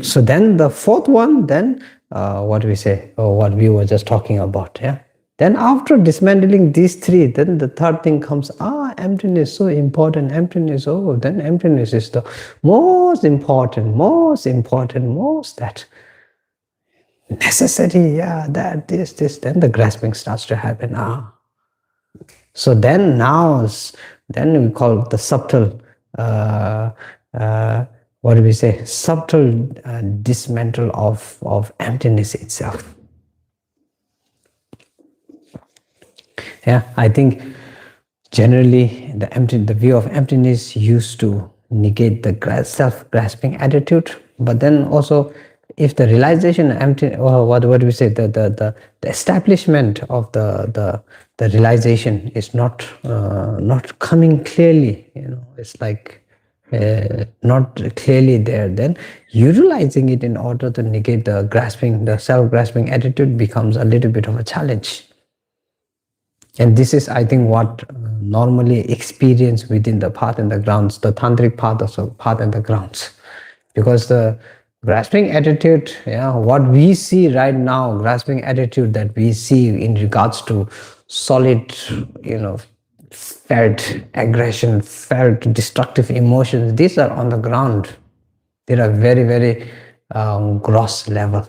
So then the fourth one, then what we say, or what we were just talking about, yeah. Then after dismantling these three, then the third thing comes, emptiness, so important, emptiness, then emptiness is the most important, most that necessity, yeah, that, this, then the grasping starts to happen. So then then we call it the subtle, what do we say, subtle dismantle of emptiness itself. Yeah, I think generally the view of emptiness used to negate the self-grasping attitude, but then also if the realization empty, or what do we say, the establishment of the realization is not coming clearly, it's like not clearly there, then utilizing it in order to negate the self-grasping attitude becomes a little bit of a challenge. And this is, I think, what normally experienced within the path and the grounds, the tantric path of the path and the grounds. Because the grasping attitude, yeah, what we see right now, grasping attitude that we see in regards to solid, felt aggression, felt destructive emotions, these are on the ground. They are very, very gross level.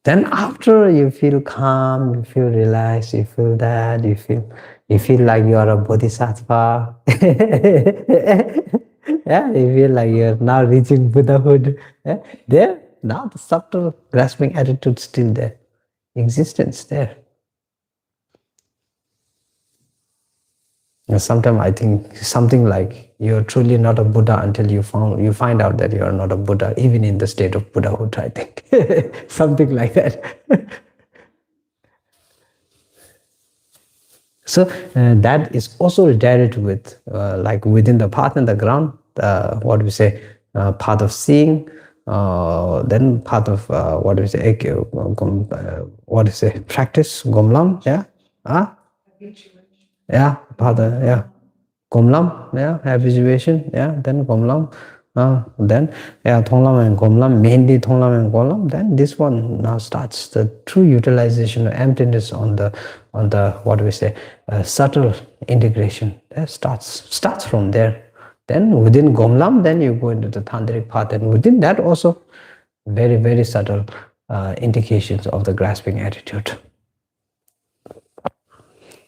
Then after you feel calm, you feel relaxed, you feel that, you feel like you are a bodhisattva. Yeah, you feel like you're now reaching Buddhahood. Yeah, there, now the subtle grasping attitude still there, existence there. Sometimes I think something like you're truly not a Buddha until you find out that you are not a Buddha, even in the state of Buddhahood, I think. Something like that. So that is also redirected with, like within the path and the ground, what we say, path of seeing, then path of what we say, what is it, practice, gomlam, yeah, yeah, path, yeah, gomlam, yeah, habituation, yeah, then gomlam, then yeah, thonglam and gomlam, mainly thonglam and gomlam. Then this one now starts the true utilization of emptiness on the what do we say, subtle integration. That starts from there. Then within gomlam, then you go into the tantric path, and within that also very, very subtle indications of the grasping attitude.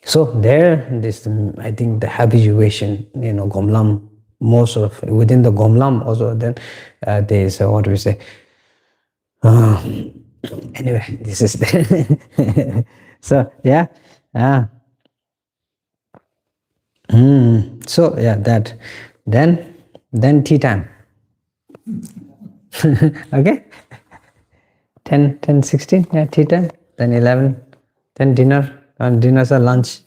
So there, this, I think, the habituation, gomlam, most of within the gomlam also, then there is what do we say, anyway, this is there. So yeah, so yeah, that, then tea time. Okay, 10:16, yeah, tea time, then 11, then dinner, and dinner's a lunch.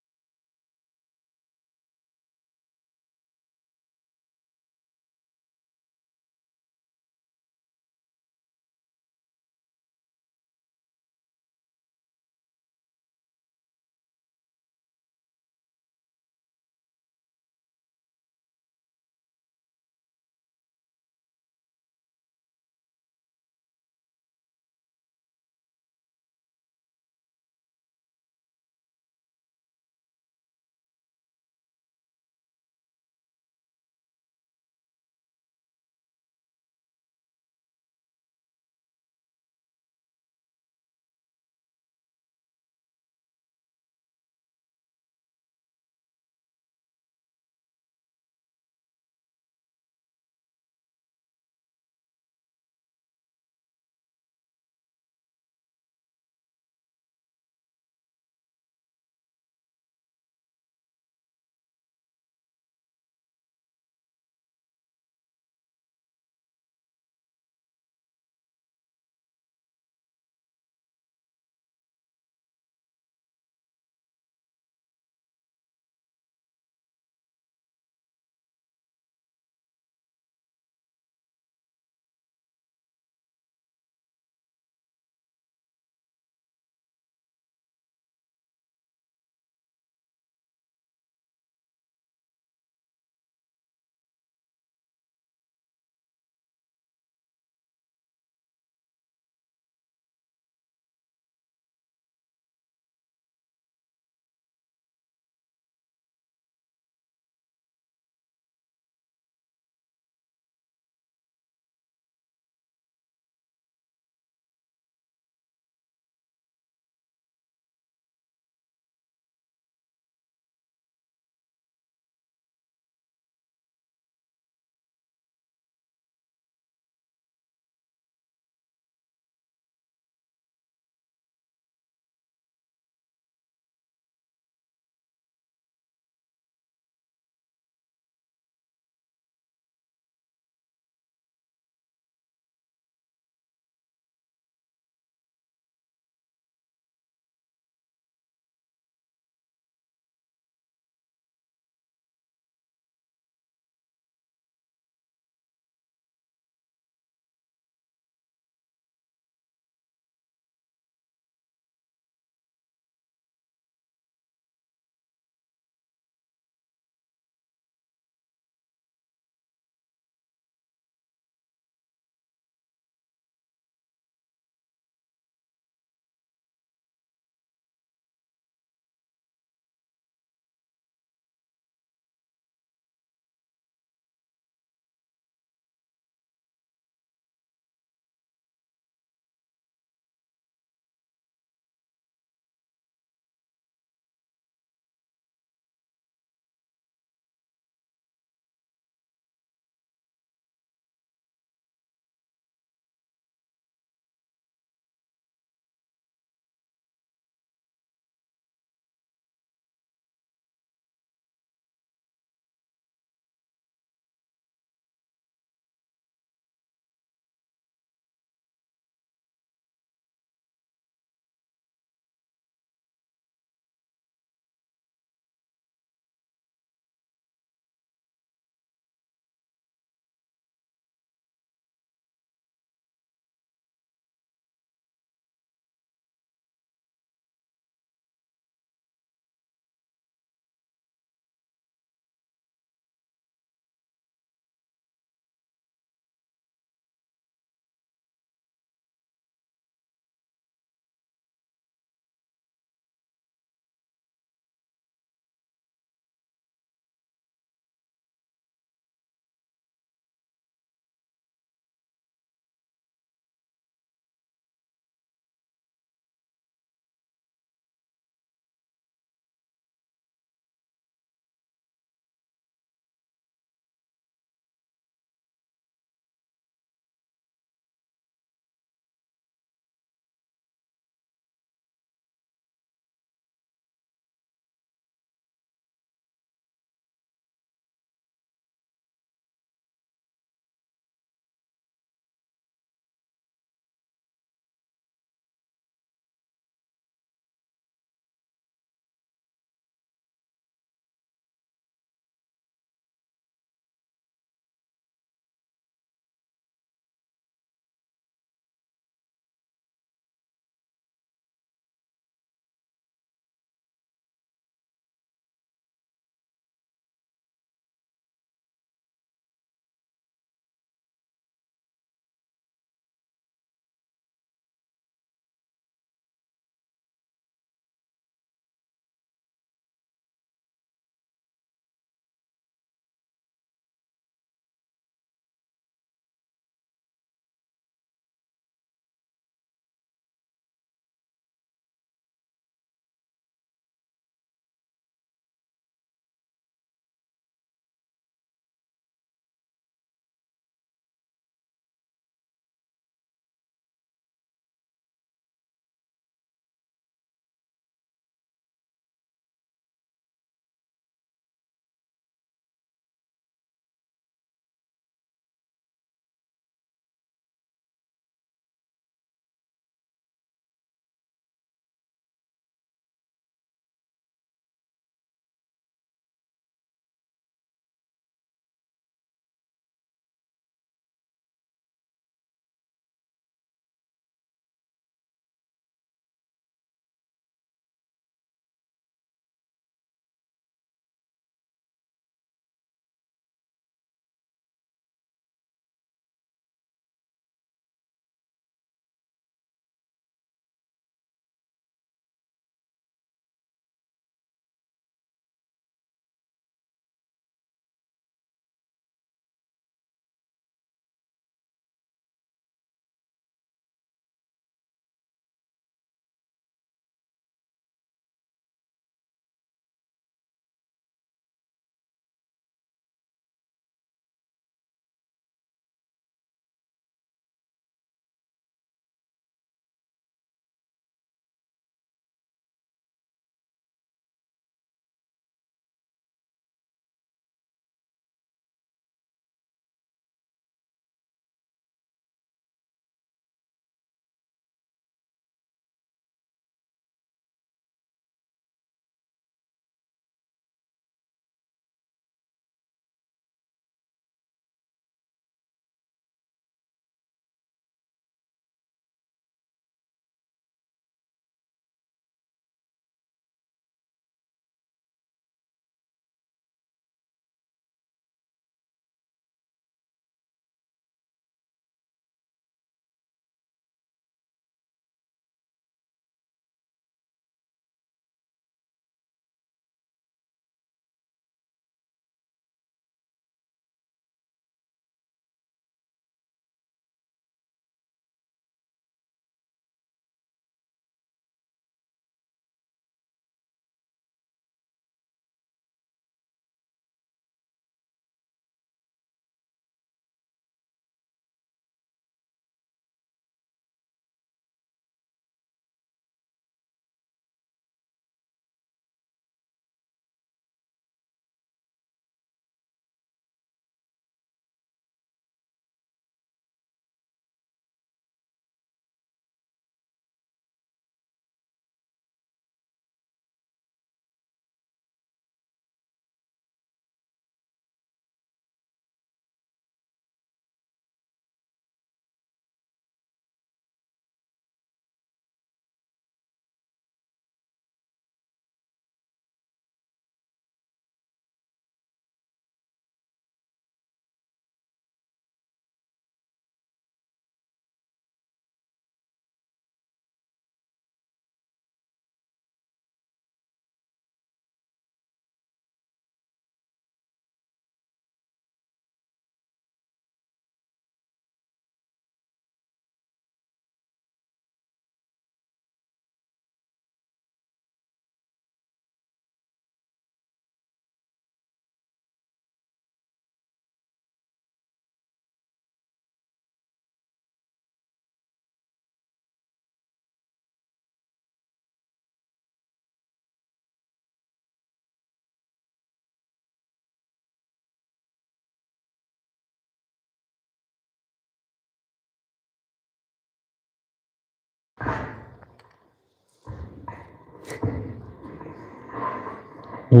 You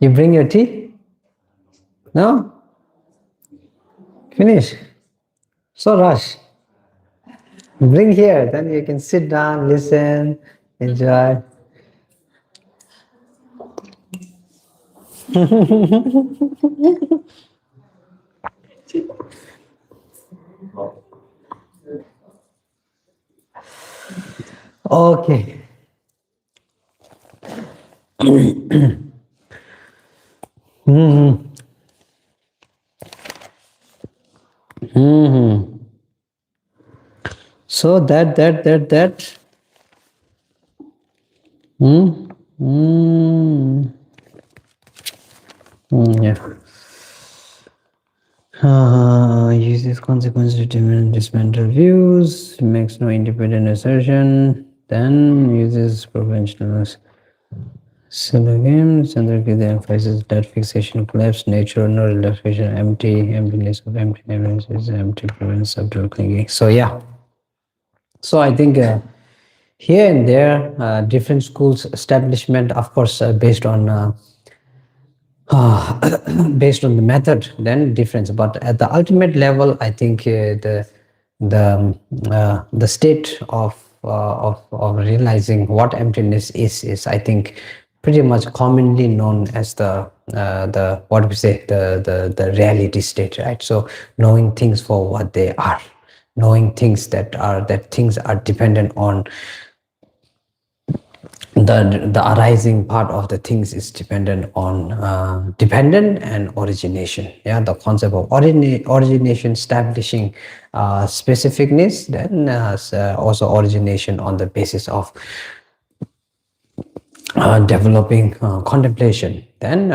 bring your tea? No? Finish. So rush. Bring here, then you can sit down, listen, enjoy. Okay. So that. Yeah. Uses consequences to determine dismantle views, makes no independent assertion, then uses provincials. Games and the emphasizes that fixation, collapse, nature, no relaxation, emptiness of emptiness is empty, prevents subtle clinging. So yeah. So I think here and there, different schools establishment, of course, based on based on the method, then difference. But at the ultimate level, I think the state of realizing what emptiness is I think pretty much commonly known as the what we say the reality state, right? So knowing things for what they are, knowing things that things are dependent on the arising part of the things is dependent on dependent and origination. Yeah, the concept of origination establishing specificness, then also origination on the basis of developing contemplation, then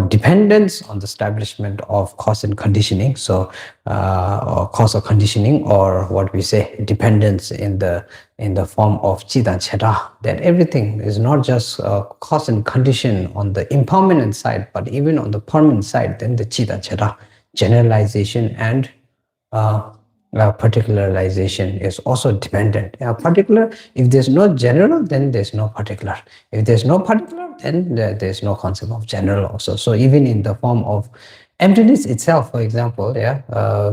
dependence on the establishment of cause and conditioning. So or cause or conditioning, or what we say dependence in the form of Chita Cheta, that everything is not just cause and condition on the impermanent side, but even on the permanent side, then the Chita Cheta, generalization and particularization is also dependent. Particular, if there's no general, then there's no particular. If there's no particular, then there's no concept of general also. So even in the form of emptiness itself, for example,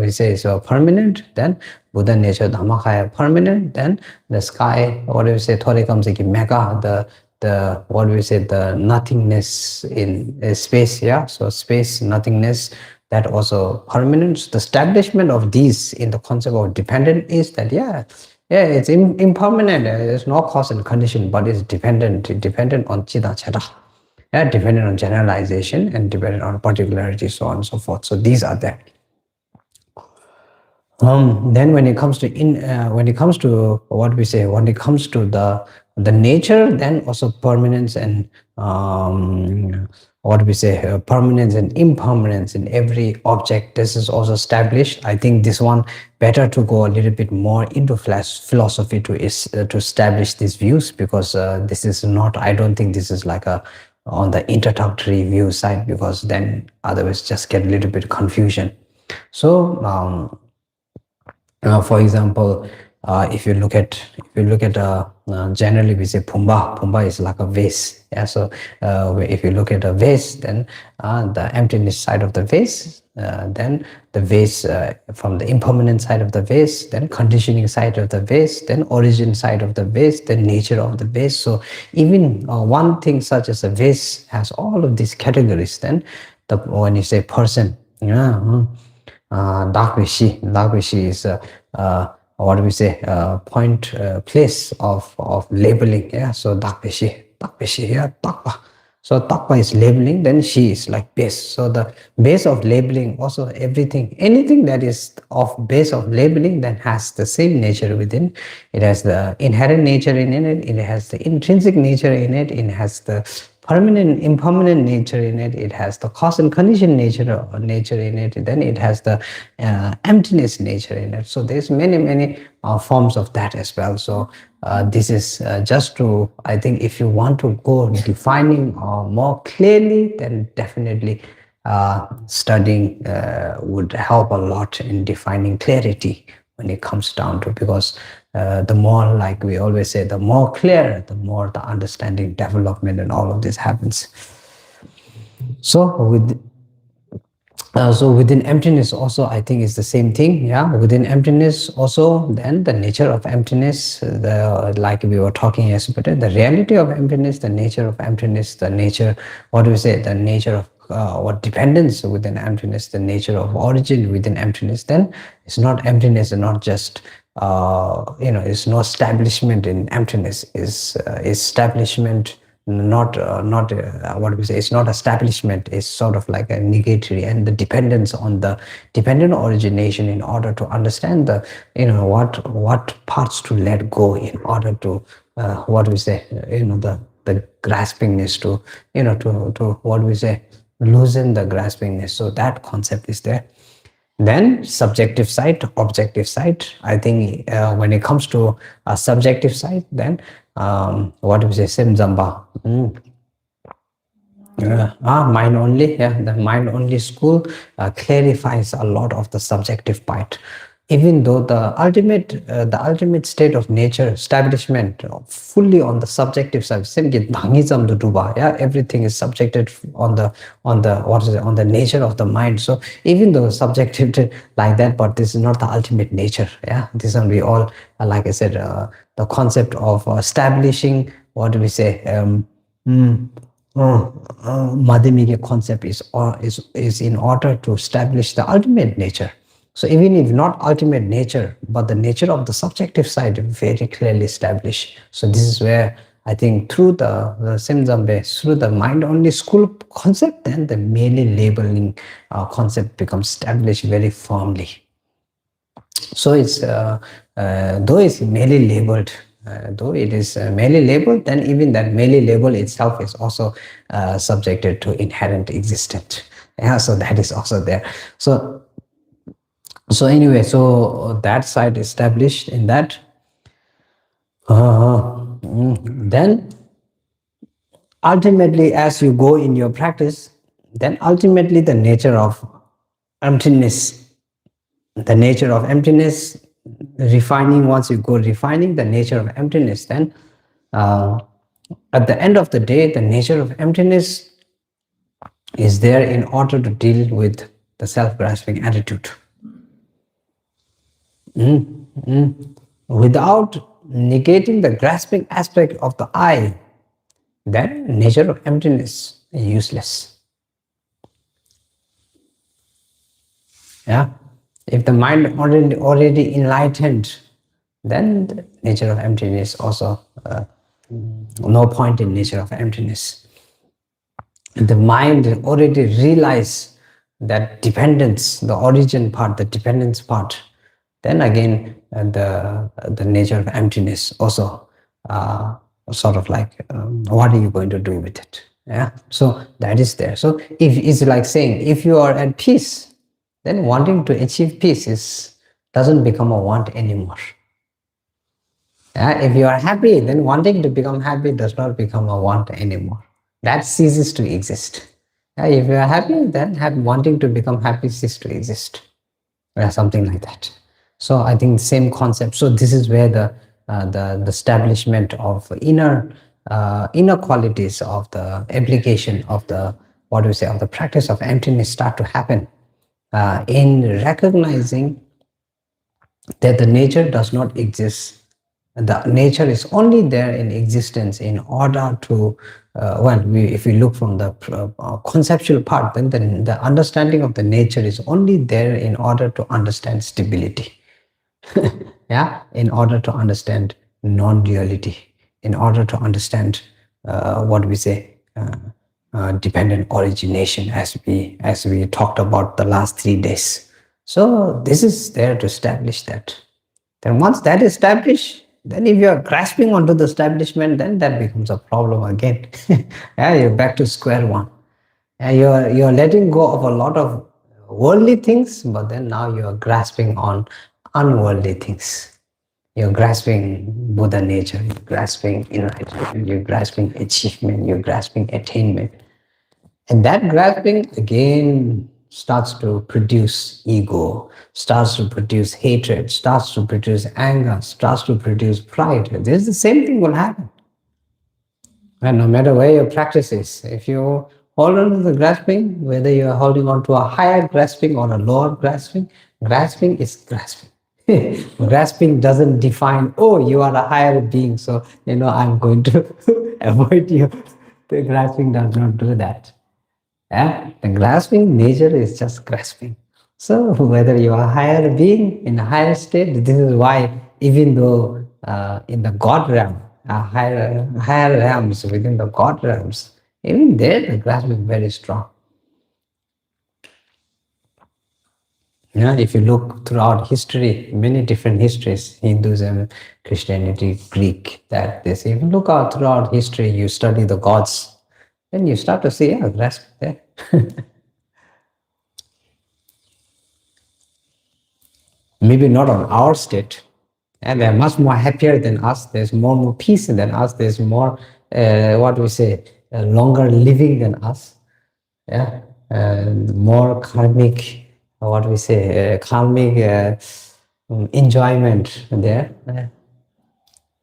we say so permanent, then Buddha nature Dhammakaya permanent, then the sky, what do we say, Thore comes like mega, the what do we say, the nothingness in space, so space, nothingness, that also permanent. The establishment of these in the concept of dependent is that it's impermanent. There's no cause and condition, but it's dependent on Chitta Cheta, dependent on generalization and dependent on particularity, so on and so forth. So these are there. Then when it comes to what we say, when it comes to the nature, then also permanence and what we say, permanence and impermanence in every object, this is also established. I think this one better to go a little bit more into philosophy to establish these views, because this is not, I don't think this is like on the introductory view side, because then otherwise just get a little bit confusion. So for example, if you look at generally we say Pumba is like a vase. So if you look at a vase, then the emptiness side of the vase, then the vase from the impermanent side of the vase, then conditioning side of the vase, then origin side of the vase, then nature of the vase. So even one thing such as a vase has all of these categories. Then when you say person, Dakvishi is what do we say, point place of labeling. So Dakvishi, Takpa. So Takpa is labeling, then she is like base. So the base of labeling, also anything that is of base of labeling, then has the same nature within. It has the inherent nature in it, it has the intrinsic nature in it, it has the permanent, impermanent nature in it, it has the cause and condition nature in it, then it has the emptiness nature in it. So there's many forms of that as well. So This is just to, I think if you want to go defining more clearly, then definitely studying would help a lot in defining clarity when it comes down to, because the more, like we always say, the more clear, the more the understanding, development, and all of this happens. So within emptiness also, I think it's the same thing. Yeah, within emptiness also, then the nature of emptiness, like we were talking yesterday, the reality of emptiness, the nature of emptiness, the nature, what do we say, the nature of what dependence within emptiness, the nature of origin within emptiness. Then it's not emptiness, and not just it's no establishment in emptiness. Is establishment not what do we say, it's not establishment, it's sort of like a negatory, and the dependence on the dependent origination in order to understand the what parts to let go in order to what do we say, the graspingness to to what do we say, loosen the graspingness. So that concept is there. Then subjective side, objective side. I think when it comes to a subjective side, then what do we say, Simzamba. Mind only, the mind only school clarifies a lot of the subjective part. Even though the ultimate state of nature, establishment fully on the subjective side, everything is subjected on the on the nature of the mind. So even though subjective like that, but this is not the ultimate nature. This one we all, like I said, the concept of establishing, what do we say, Madhyamaka concept is in order to establish the ultimate nature. So even if not ultimate nature, but the nature of the subjective side very clearly established. So this is where I think through the Simzambe, through the mind-only school concept, then the merely labeling concept becomes established very firmly. So it's though it's merely labeled, then even that merely label itself is also subjected to inherent existence. So that is also there. So anyway, so that side established in that. Then ultimately, as you go in your practice, then ultimately the nature of emptiness, refining, once you go refining the nature of emptiness, then at the end of the day, the nature of emptiness is there in order to deal with the self-grasping attitude. Without negating the grasping aspect of the I, then nature of emptiness is useless. If the mind already enlightened, then the nature of emptiness also no point in nature of emptiness. The mind already realized that dependence, the origin part, the dependence part, then again the nature of emptiness also sort of like what are you going to do with it? So that is there. So if it's like saying, if you are at peace, then wanting to achieve peace doesn't become a want anymore. If you are happy, then wanting to become happy does not become a want anymore. That ceases to exist. If you are happy, then wanting to become happy ceases to exist. Something like that. So I think the same concept. So this is where the establishment of inner qualities of the application of the, what do we say, of the practice of emptiness start to happen in recognizing that the nature does not exist. The nature is only there in existence in order to, if we look from the conceptual part, then the understanding of the nature is only there in order to understand stability. In order to understand non-duality, in order to understand what we say, dependent origination, as we talked about the last 3 days. So this is there to establish that. Then once that is established, then if you are grasping onto the establishment, then that becomes a problem again. You're back to square one. You're letting go of a lot of worldly things, but then now you're grasping on unworldly things. You're grasping Buddha nature, you're grasping enlightenment, you're grasping achievement, you're grasping attainment. And that grasping again starts to produce ego, starts to produce hatred, starts to produce anger, starts to produce pride. This is the same thing will happen. And no matter where your practice is, if you hold on to the grasping, whether you are holding on to a higher grasping or a lower grasping, grasping is grasping. Grasping doesn't define, oh, you are a higher being, so I'm going to avoid you. The grasping does not do that. Yeah? The grasping nature is just grasping. So whether you are a higher being in a higher state, this is why even though in the God realm, higher realms within the God realms, even there the grasping is very strong. If you look throughout history, many different histories, Hinduism, Christianity, Greek, that this. If you look out throughout history, you study the gods, then you start to see, grasp there. Maybe not on our state, and they're much more happier than us. There's more peace than us. There's more, longer living than us. Yeah, more karmic, karmic enjoyment there.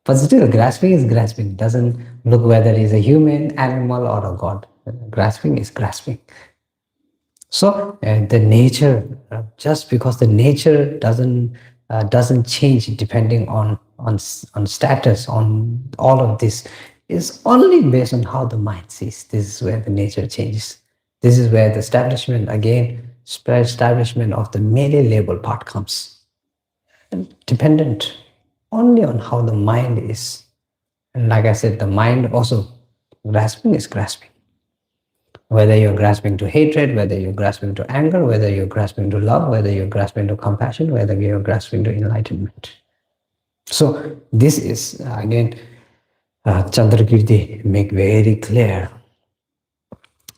But still, grasping is grasping. It doesn't look whether it's a human, animal, or a god. Grasping is grasping. So the nature, just because the nature doesn't change depending on status, on all of this, is only based on how the mind sees. This is where the nature changes. This is where the establishment of the merely label part comes. And dependent only on how the mind is. And like I said, the mind also, grasping is grasping. Whether you're grasping to hatred, whether you're grasping to anger, whether you're grasping to love, whether you're grasping to compassion, whether you're grasping to enlightenment. So this is, again, Chandrakirti make very clear.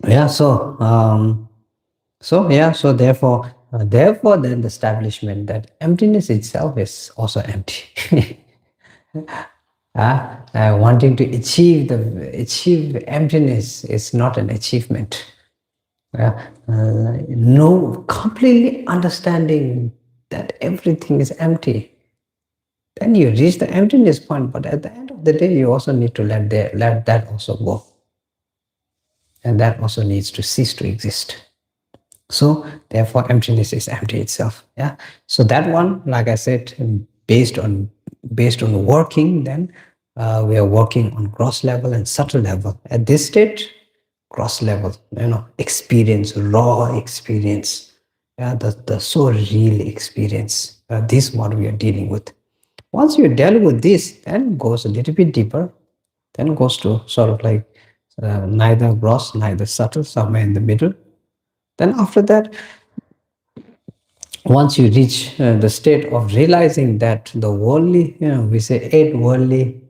Yeah, so therefore then the establishment that emptiness itself is also empty. Wanting to achieve emptiness is not an achievement. Completely understanding that everything is empty, then you reach the emptiness point. But at the end of the day, you also need to let that also go, and that also needs to cease to exist. So therefore, emptiness is empty itself. Yeah. So that one, like I said, based on working, then we are working on gross level and subtle level. At this stage, gross level, experience, raw experience, the so real experience. This is what we are dealing with. Once you deal with this, then goes a little bit deeper, then goes to sort of like neither gross, neither subtle, somewhere in the middle. Then after that, once you reach the state of realizing that the worldly, we say eight worldly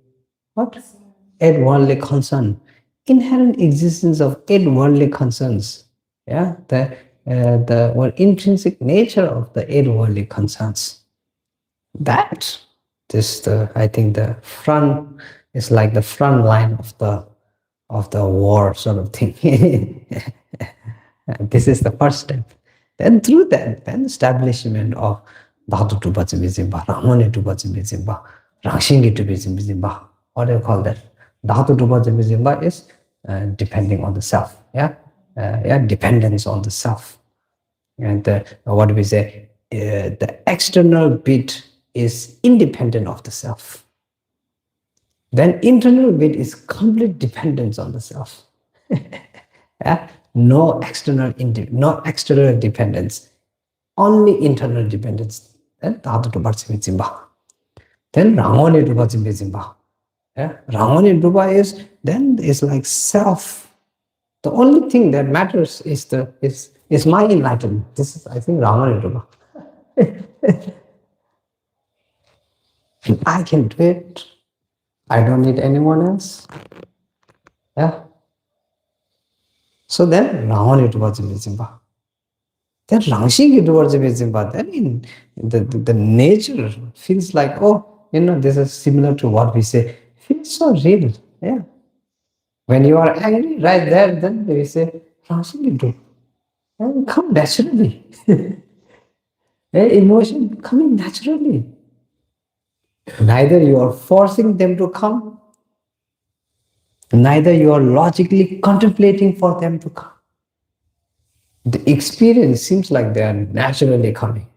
concern, inherent existence of eight worldly concerns, the intrinsic nature of the eight worldly concerns. I think the front is like the front line of the war sort of thing. This is the first step. Then through that, then establishment of Dhatu Tupa Chimbizimba, Ramone Tupa Chimbizimba, Rangshingi Tupa Chimbizimba. What do you call that? Dhatu Tupa Chimbizimba is depending on the self. Dependence on the self. And what do we say? The external bit is independent of the self. Then internal bit is complete dependence on the self. No external dependence, only internal dependence. Then Dhatu Tupa Chimbizimba. Then Ramone Tupa Chimbizimba. Ramone Tupa is like self. The only thing that matters is my enlightenment. This is, I think, Ramone Tupa. I can do it. I don't need anyone else. So then Ramone Tupa Chimbizimba. Then Rangshingi Tupa Chimbizimba. Then the nature feels like, oh, this is similar to what we say, feels so real. Yeah. When you are angry, right there, then we say, do. Come naturally. Emotion coming naturally. Neither you are forcing them to come, neither you are logically contemplating for them to come. The experience seems like they are naturally coming.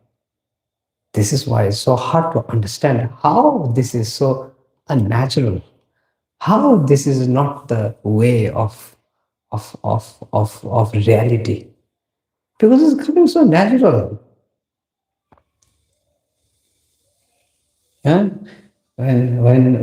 This is why it's so hard to understand how this is so unnatural, how this is not the way of reality, because it's coming so natural. Yeah? When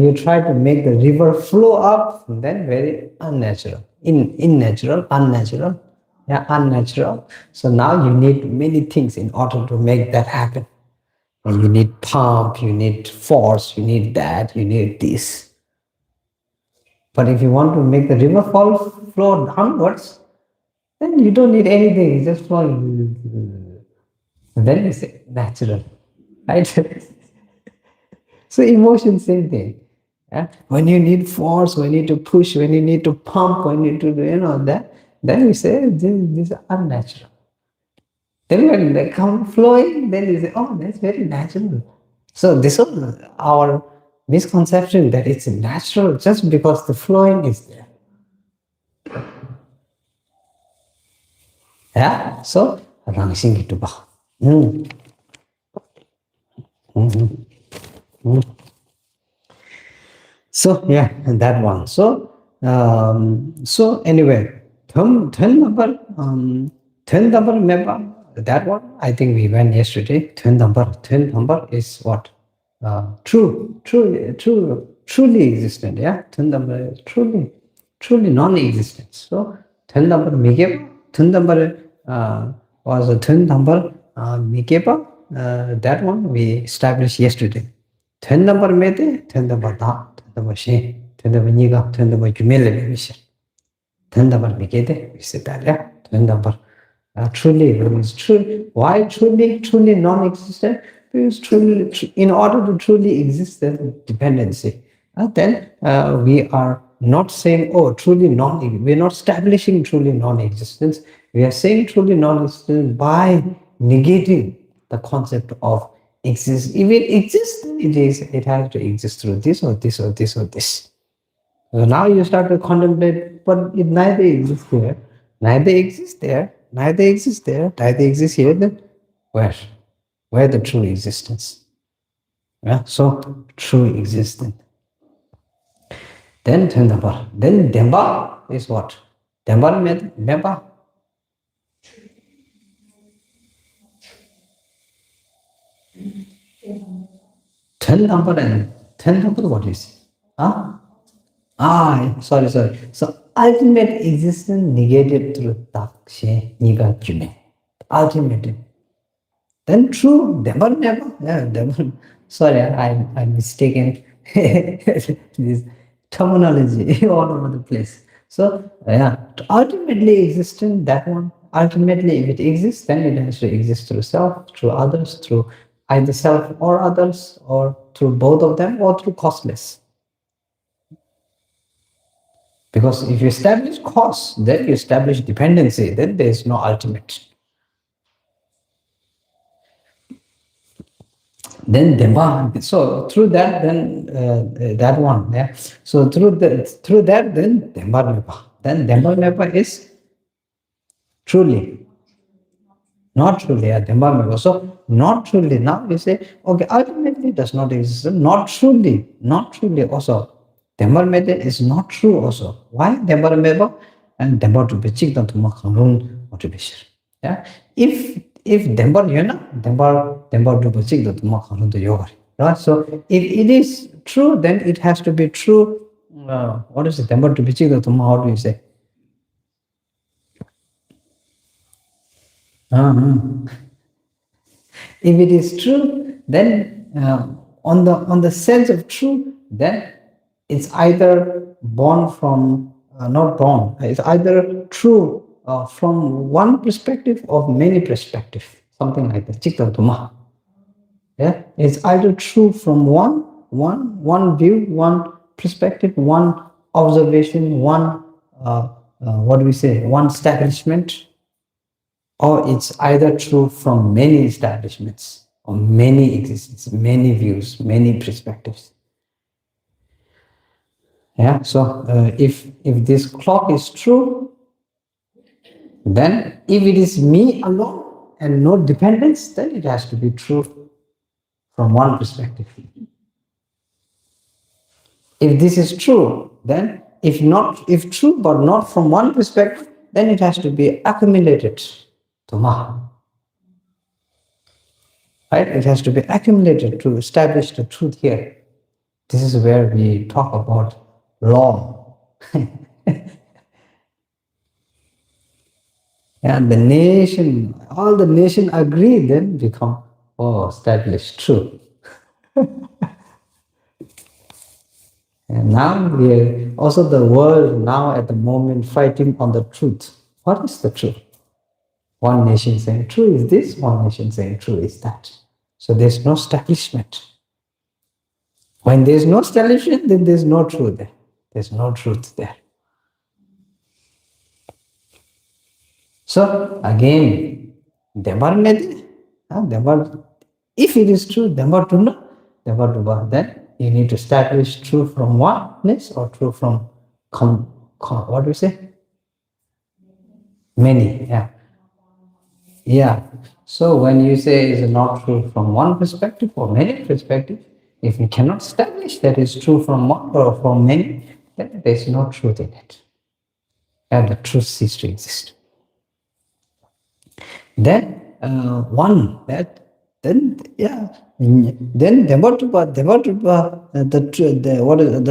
you try to make the river flow up, then very unnatural, unnatural. Yeah, unnatural. So now you need many things in order to make that happen. And you need pump, you need force, you need that, you need this. But if you want to make the river flow downwards, then you don't need anything, it's just flowing. Then you say natural, right? So emotion, same thing. Yeah? When you need force, when you need to push, when you need to pump, when you need to do that, then we say this is unnatural. Then when they come flowing, then you say, oh, that's very natural. So this is our misconception that it's natural just because the flowing is there. Yeah, so ranging itu bah. So yeah, that one. So anyway, ten number member, that one I think we went yesterday. Ten number is what? Truly existent. Yeah, ten number is truly non-existent. So ten number migeba, ten number was a ten number migeba. That one we established yesterday. Ten number mede, ten number da, ten number she, ten number niga, ten number jumele mission. Ten number migede, we said that. Yeah, ten number truly is true. Why truly non-existent? Because truly, in order to truly exist, there's dependency. Then we are not saying, oh, truly we're not establishing truly non-existence. We are saying truly non-existence by negating the concept of exist. If it exists, it has to exist through this or this or this or this. So now you start to contemplate, but it neither exists here, neither exists there, neither exists there, neither exists here, then where the true existence? Yeah, so true existence. Then Tendapa. Then Demba is what? Demba Memba. Ten number and ten number, what is? Sorry. So ultimate existence negated through Takshe Niga Jume. Ultimate. Then true Demba never. Yeah, Demba. Sorry, I'm mistaken this terminology all over the place. So yeah, ultimately existent, that one. Ultimately, if it exists, then it has to exist through self, through others, through either self or others, or through both of them, or through causeless. Because if you establish cause, then you establish dependency, then there is no ultimate. Then Demba, so through that, then that one, yeah. So through that, then Demba Mepa. Then Demba Mepa is truly. Not truly, yeah, Demba Mepa. So not truly. Now you say, okay, ultimately does not exist. Not truly also. Demba Mepa is not true also. Why Demba Mepa? And Demba to be chick down to Makarun motivation. Yeah. If Demba do bachik that Makarun to yoga. Right? So if it is true, then it has to be true. What is it? Demba to be chick that how do you say? If it is true, then on the sense of true, then it's either born from not born. It's either true from one perspective or many perspectives, something like that. Chikta Duma. Yeah, it's either true from one view, one perspective, one observation, one what do we say, one establishment, or it's either true from many establishments or many existences, many views, many perspectives. Yeah, so if this clock is true, then if it is me alone and no dependence, then it has to be true from one perspective. If this is true, then if true but not from one perspective, then it has to be accumulated to Ma. Right? It has to be accumulated to establish the truth here. This is where we talk about law. And the nation, all the nation agree, then become, established true. And now we are also the world now at the moment fighting on the truth. What is the truth? One nation saying true is this, one nation saying true is that. So there's no establishment. When there's no establishment, then there's no truth there. There's no truth there. So again, if it is true, then you need to establish true from oneness or true from what do we say? Many, yeah. Yeah. So when you say it's not true from one perspective or many perspectives, if you cannot establish that it's true from one or from many, then there is no truth in it. And the truth ceases to exist. Then the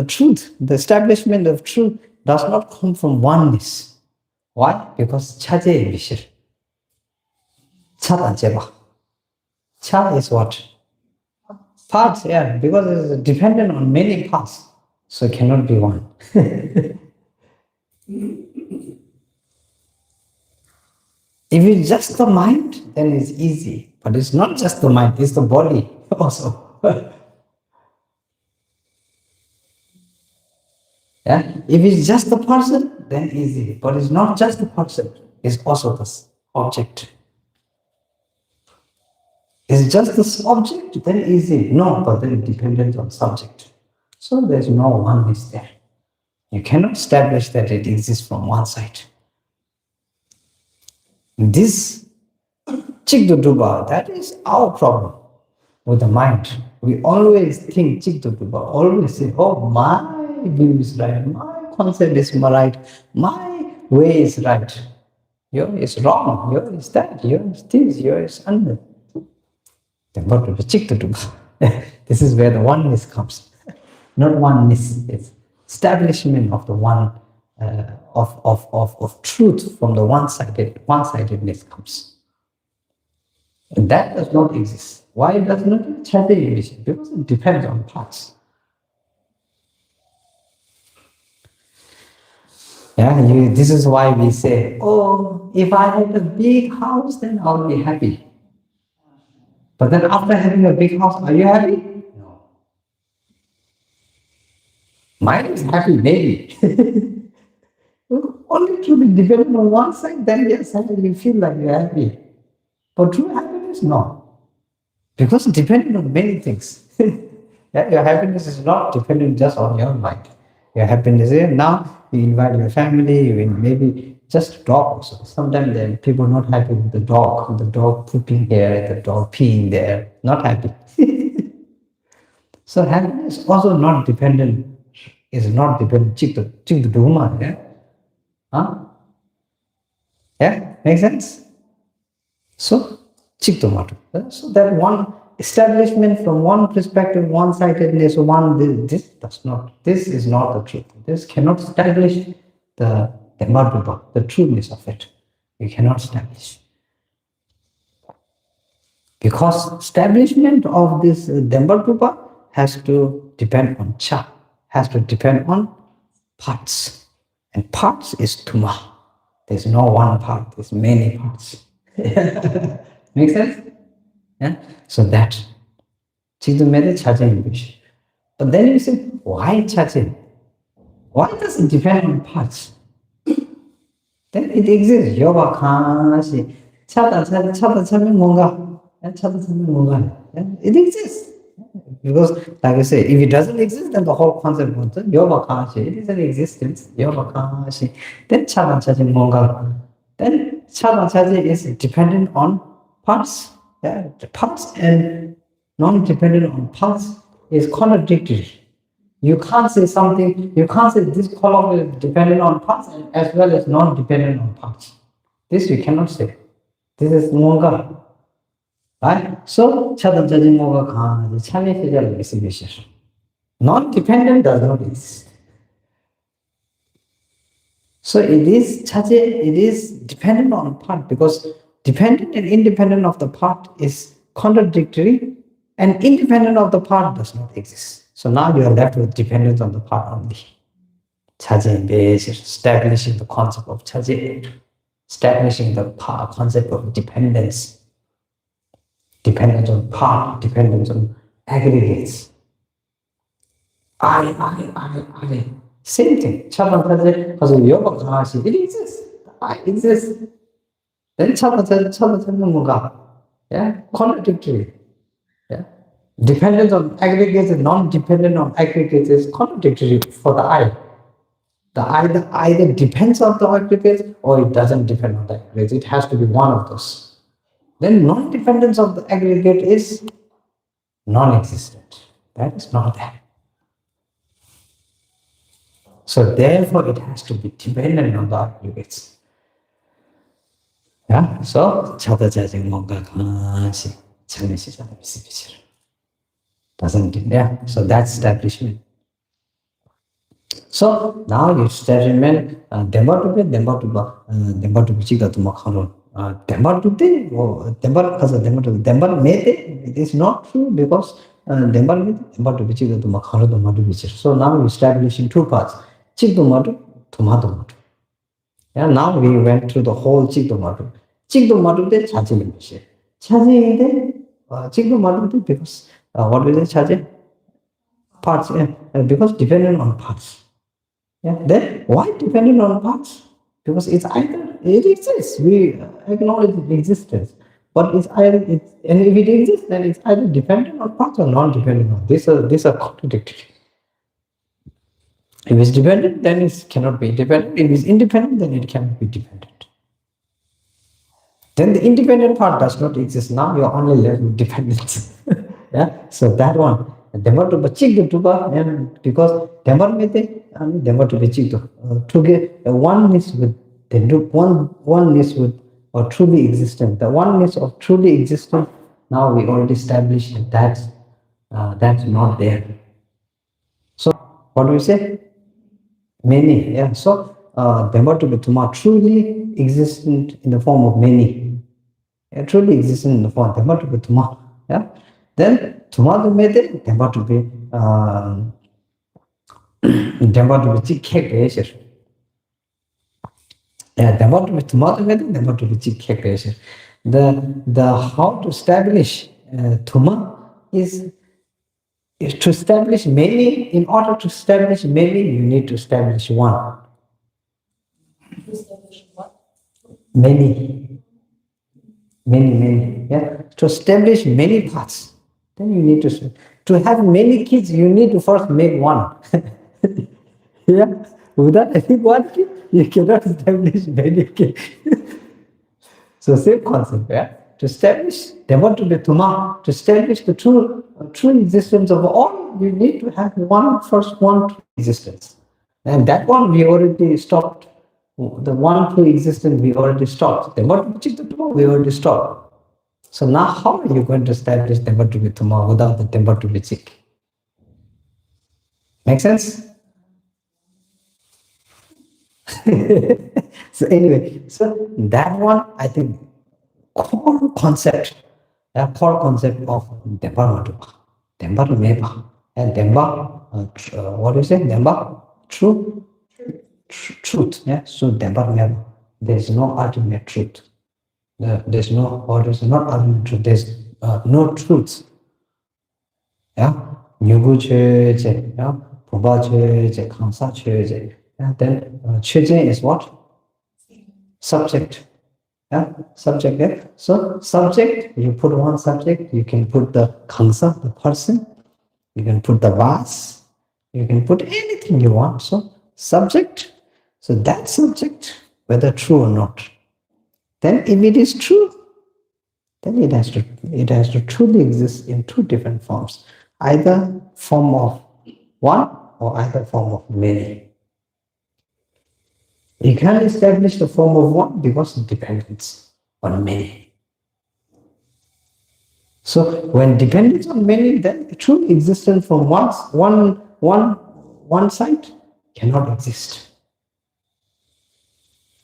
truth, the establishment of truth does not come from oneness. Why? Because chaje vishir. Cha is what? Parts, yeah, because it's dependent on many parts, so it cannot be one. If it's just the mind, then it's easy. But it's not just the mind, it's the body also. Yeah? If it's just the person, then easy. But it's not just the person, it's also the object. It's just the object, then easy. No, but then dependent on subject. So there's no oneness there. You cannot establish that it exists from one side. This Chikduduba, that is our problem with the mind. We always think Chikduduba, always say, my view is right, my concept is right, my way is right. Yours is wrong, yours is that, yours is this, yours is under. This is where the oneness comes. Not oneness, it's establishment of the one of truth from the one-sidedness comes. And that does not exist. Why it does not exist? Because it depends on parts. Yeah, this is why we say, if I had a big house, then I'll be happy. But then after having a big house, are you happy? No. Mine is happy, maybe. Only truly dependent on one side, then yes, you feel like you're happy. But true happiness, no. Because it's dependent on many things. Yeah, your happiness is not dependent just on your mind. Your happiness is now you invite your family, you maybe just a dog also. Sometimes there are people not happy with the dog pooping here, the dog peeing there, not happy. So happiness also not dependent, is not dependent. Chikduduma, yeah? Huh? Yeah, makes sense? So, Chikdumatu. So that one establishment from one perspective, one-sidedness, this is not the truth. This cannot establish the Madhyamaka, the trueness of it. You cannot establish. Because establishment of this Madhyamaka has to depend on cha, has to depend on parts. And parts is tuma. There's no one part, there's many parts. Make sense? Yeah? So that Chigdumede chaje Rinpoche. But then you say, why chaje? Why does it depend on parts? Then it exists. Yoga kanshi. Chada monga. It exists. Because, like I say, if it doesn't exist, then the whole concept of yoga kanshi, it is an existence. Yoga kanshi. Then chada chaje monga. Then chada chaje is dependent on parts. Yeah, the parts and non-dependent on parts is contradictory. You can't say something, you can't say this column is dependent on parts as well as non-dependent on parts. This you cannot say. This is monga. Right? So, chadam jajin monga khan, chane fijal exhibition. Non-dependent does not exist. So it is chaje, it is dependent on part, because dependent and independent of the part is contradictory, and independent of the part does not exist. So now you are left with dependence on the part only. Chaje base, establishing the concept of chaje, establishing the concept of dependence. Dependence on part, dependence on aggregates. I. Same thing. Chadam chaje, because yoga kanashi, it exists. I exist. Then chadam chaje munga. Yeah, contradictory. Yeah. Dependence on aggregates and non-dependent on aggregates is contradictory for the I. The I either depends on the aggregates or it doesn't depend on the aggregates. It has to be one of those. Then non-dependence of the aggregate is non-existent. That is not there. So therefore it has to be dependent on the aggregates. Yeah. So chada jajing monga kanshi chanishi jana visibichir. Doesn't it? Yeah. So that's establishment. So now you establishment demba to be chiga to makharon. Demba to be demba as a demba made it is not true because demba to be chiga to makharon to madu bichir. So now we establishing two parts. Chik to madu. Yeah, now we went through the whole chik to madu. Chik to madu de chaji limbishi. Chaji de chik to madu de because what will it chaji? Parts, because dependent on parts. Yeah, then why dependent on parts? Because it's either it exists, we acknowledge its existence, but it's either and if it exists, then it's either dependent on parts or non-dependent on. These are contradictory. If it's dependent, then it cannot be independent. If it's independent, then it cannot be dependent. Then the independent part does not exist. Now you're only left with dependence. Yeah, so that one. Demba to chik to tuba, and because demba mete, demba to chik to get oneness with the oneness with or truly existent. The oneness of truly existent. Now we already established that that's not there. So what do we say? Many. Yeah. So demba to be tuma truly existent in the form of many. Yeah, truly existent in the form of demba to be tuma. Yeah. Then tomorrow made it, demba to be chick. Yeah, demba to be tomorrow made it, demba to be chick. The how to establish tuma is to establish many. In order to establish many, you need to establish one. To establish what? Many. Yeah. To establish many parts. Then you need to have many kids, you need to first make one. Yeah, without having one kid, you cannot establish many kids. So same concept, yeah. To establish, they want to be tuma, to establish the true existence of all, you need to have one true existence. And that one we already stopped. The one true existence we already stopped. The what which is the tuma, we already stopped. So now how are you going to establish Demba to be Tuma without the Demba to be Chik? Make sense? So anyway, so that one I think core concept of Demba Matuma. Demba to Meba. And Demba, what do you say? Demba? Truth. Yeah. So Demba Meba. There is no ultimate truth. There's no, or there's not ultimate truth, there's no truth. Yeah, Nyugu Cheje, yeah, Puba Cheje, Kansa Cheje. Yeah, then Cheje is what? Subject. Yeah, subject. Yeah. So subject, you put one subject, you can put the Kansa, the person, you can put the vase, you can put anything you want. So subject. So that subject, whether true or not. Then if it is true, then it has to truly exist in two different forms, either form of one or either form of many. You can't establish the form of one because it depends on many. So when dependence on many, then the true existence from one side cannot exist.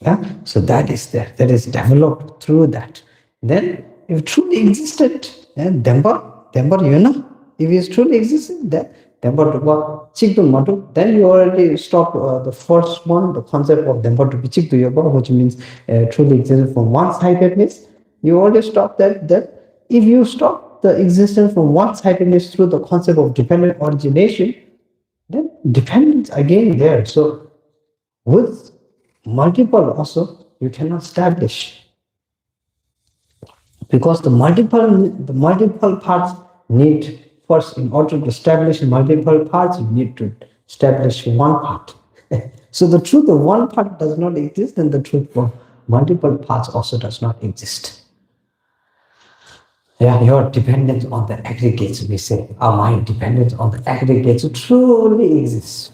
Yeah? So that is there. That is developed through that. Then if truly existed, then Demba, you know, if it truly existed, then Demba Duba, Chikdu Matu, then you already stop the first one, the concept of Demba to be Chikdu Yoga, which means truly existed from one-sidedness. You already stop that. That if you stop the existence from one-sidedness through the concept of dependent origination, then dependence again there. So with multiple also you cannot establish, because the multiple parts need first, in order to establish multiple parts, you need to establish one part. So the truth of one part does not exist, and the truth of multiple parts also does not exist. Yeah, your dependence on the aggregates, we say, our mind dependence on the aggregates truly exists.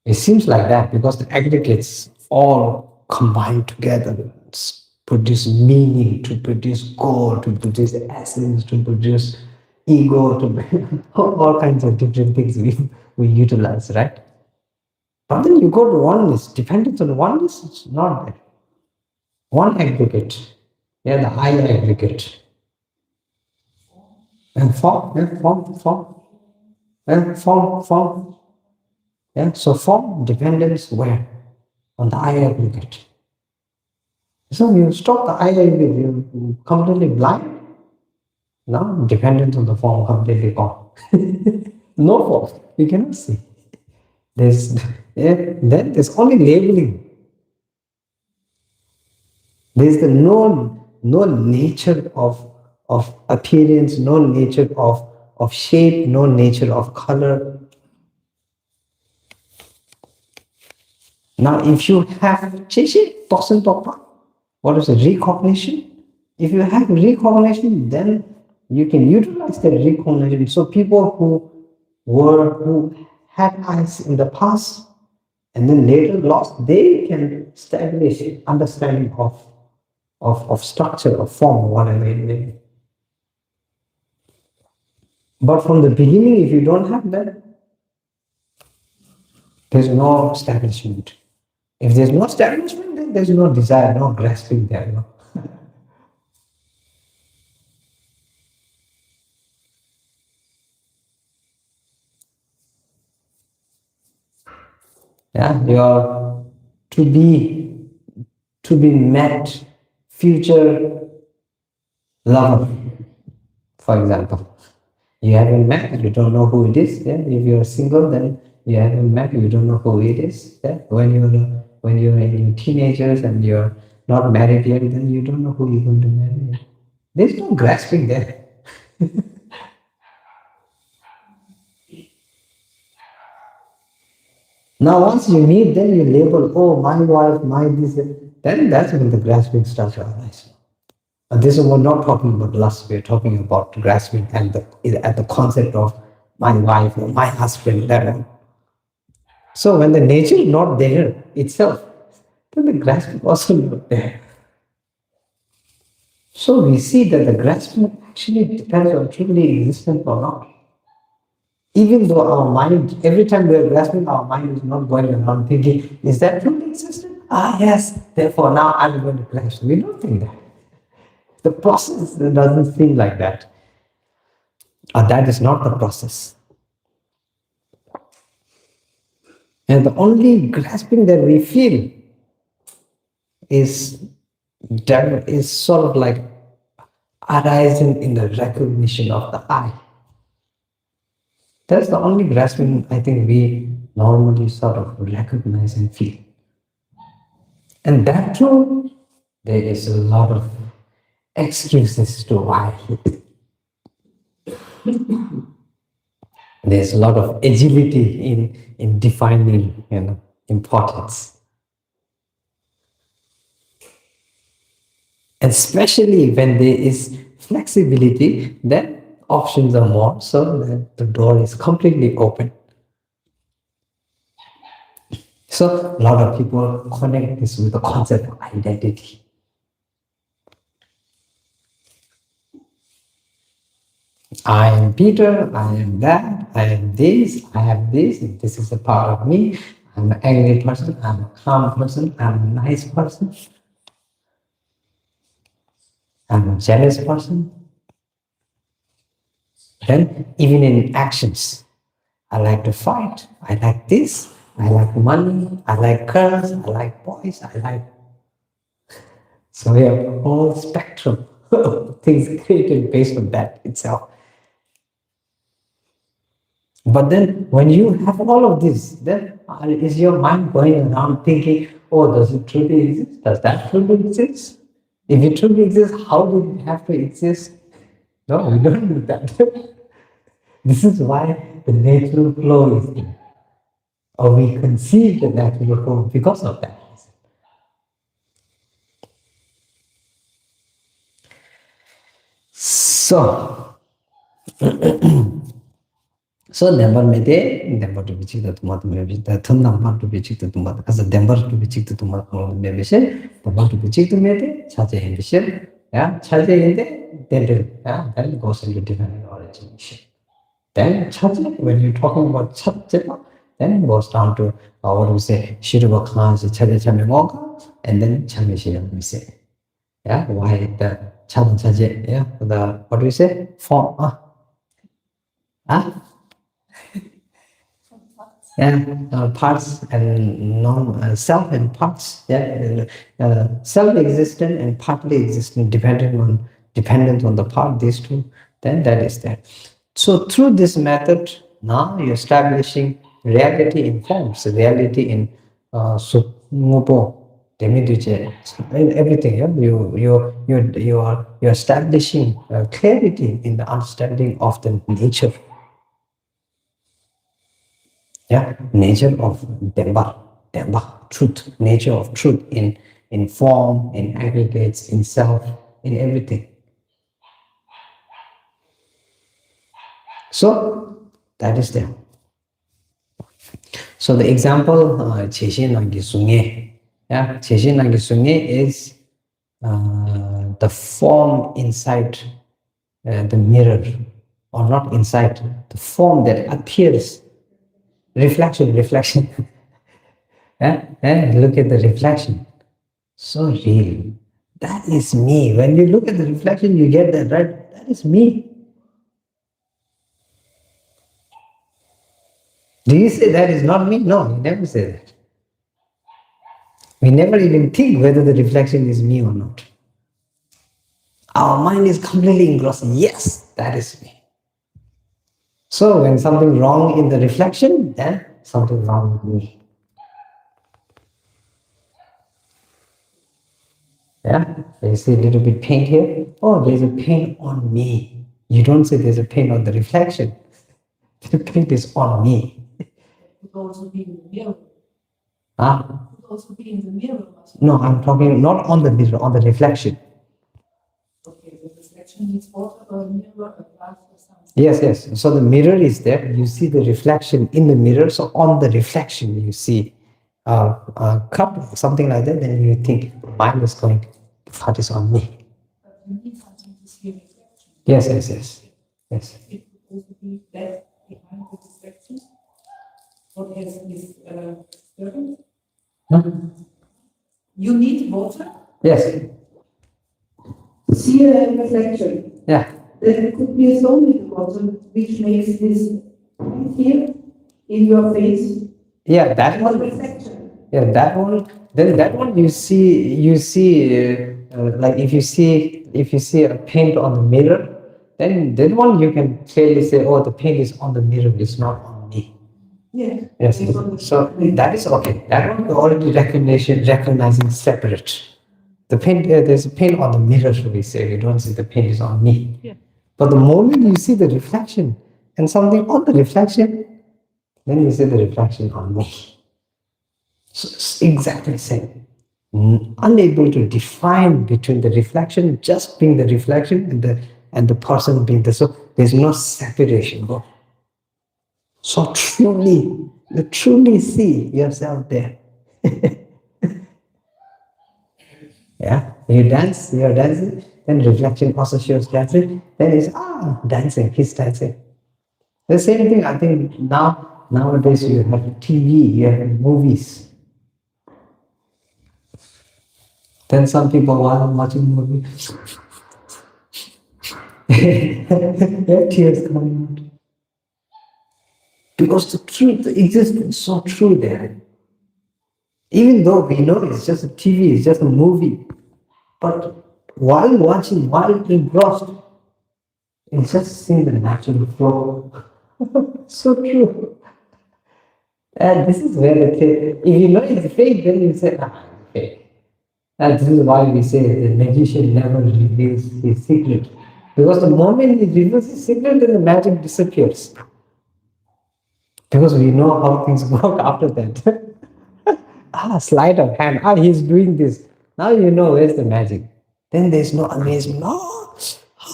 It seems like that because the aggregates all combine together, produce meaning, to produce goal, to produce essence, to produce ego, to all kinds of different things we utilize, right? But then you go to oneness, dependence on oneness, it's not there. One aggregate, yeah, the I aggregate. And form. Yeah, so form dependence where? On the I aggregate. So you stop the I aggregate, you're completely blind. Now dependence on the form completely gone. No form, you cannot see. Then there's only labeling. There's no nature of appearance, no nature of shape, no nature of color. Now, if you have what is it? Recognition. If you have recognition, then you can utilize that recognition. So people who had eyes in the past and then later lost, they can establish understanding of structure, of form, whatever it may be. But from the beginning, if you don't have that, there's no establishment. If there's no establishment, then there's no desire, no grasping there. No? Yeah, your to be met future lover, for example. You haven't met, you don't know who it is. Yeah? If you're single, then you haven't met, you don't know who it is. Yeah? When you're in teenagers and you're not married yet, then you don't know who you're going to marry. There's no grasping there. Now, once you meet, then you label, oh, my wife, my this, then that's when the grasping starts to arise. And this is, we're not talking about lust, we're talking about grasping at the concept of my wife or my husband. So when the nature is not there itself, then the grasping also not there. So we see that the grasping actually depends on truly existence or not. Even though our mind, every time we are grasping, our mind is not going around thinking, is that truly existent? Ah, yes, therefore now I'm going to grasp. We don't think that. The process doesn't seem like that. Or that is not the process. And the only grasping that we feel is sort of like arising in the recognition of the I. That's the only grasping I think we normally sort of recognize and feel. And that too, there is a lot of excuses to why. There's a lot of agility in defining, importance. Especially when there is flexibility, then options are more, so that the door is completely open. So a lot of people connect this with the concept of identity. I am Peter, I am that, I am this, I have this, and this is a part of me. I'm an angry person, I'm a calm person, I'm a nice person, I'm a jealous person. Then even in actions, I like to fight, I like this, I like money, I like girls, I like boys, I like... So we have a whole spectrum of things created based on that itself. But then when you have all of this, then is your mind going around thinking, oh, does it truly exist? Does that truly exist? If it truly exists, how did it have to exist? No, we don't do that. This is why the natural flow is in. Or we conceive the natural flow because of that. So, so number mede number to be checked to mat maybe the thun number to be checked to mat as a number to be checked to mat maybe say the number to be checked mede chaje ambition yeah chaje inde then goes into different origination. Then chaje, when you're talking about chaje, then it goes down to what do we say shiruba khan's chaje chame moga and then chame shiyam we say. Yeah, why the chaje, yeah, the what do we say form yeah, parts and self and parts. Yeah, self-existent and partly existent, dependent on the part. These two. Then that is there. So through this method, now you're establishing reality in forms, reality in sukmopo, demiduce, and everything. Yeah? You're establishing clarity in the understanding of the nature. Yeah, nature of Dhamma, truth, nature of truth in form, in aggregates, in self, in everything. So that is there. So the example, Cheshin Nangi Sungye. Yeah, Cheshin Nangi Sungye is the form inside the mirror, or not inside, the form that appears. Reflection. Yeah? Look at the reflection. So real. That is me. When you look at the reflection, you get that, right? That is me. Do you say that is not me? No, you never say that. We never even think whether the reflection is me or not. Our mind is completely engrossed. Yes, that is me. So when something wrong in the reflection, then something wrong with me. Yeah, you see a little bit paint here. Oh, there's a paint on me. You don't say there's a paint on the reflection. The paint is on me. It could also be in the mirror. Huh? It could also be in the mirror. No, I'm talking not on the mirror, on the reflection. Okay, the reflection needs water or a mirror, a glass or something. Yes. So the mirror is there. You see the reflection in the mirror. So on the reflection, you see a cup or something like that. Then you think, mine is going, what is on me? But you need something to see a reflection. Yes. It could also be that behind the reflection. What has this disturbance? You need water Yes. to see a reflection. Yeah. Then it could be a stone with water, which makes this point here in your face. Yeah, that One one. reflection. Yeah, that one. Then that one you see like if you see a paint on the mirror, then that one you can clearly say, oh, the pain is on the mirror, it's not on me. Yeah. Yes. So that is okay. That one we already recognizing separate. The pain, there's a pain on the mirror, we say. We don't say the pain is on me. Yeah. But the moment you see the reflection and something on the reflection, then you see the reflection on me. So it's exactly the same. Unable to define between the reflection just being the reflection and the person being the so there's no separation. So you truly see yourself there. Yeah, you're dancing, then reflection also shows dancing, then it's dancing, he's dancing. The same thing I think nowadays you have TV, you have movies. Then some people while watching movie, their tears coming out. Because the truth exists so true there. Even though we know it's just a TV, it's just a movie, but while watching, while engrossed, it's just seeing the natural flow. So true. And this is where if you know it's fake, then you say, it's fake. And this is why we say the magician never reveals his secret. Because the moment he reveals his secret, then the magic disappears. Because we know how things work after that. Sleight of hand. He's doing this. Now you know where's the magic. Then there's no amazement. No.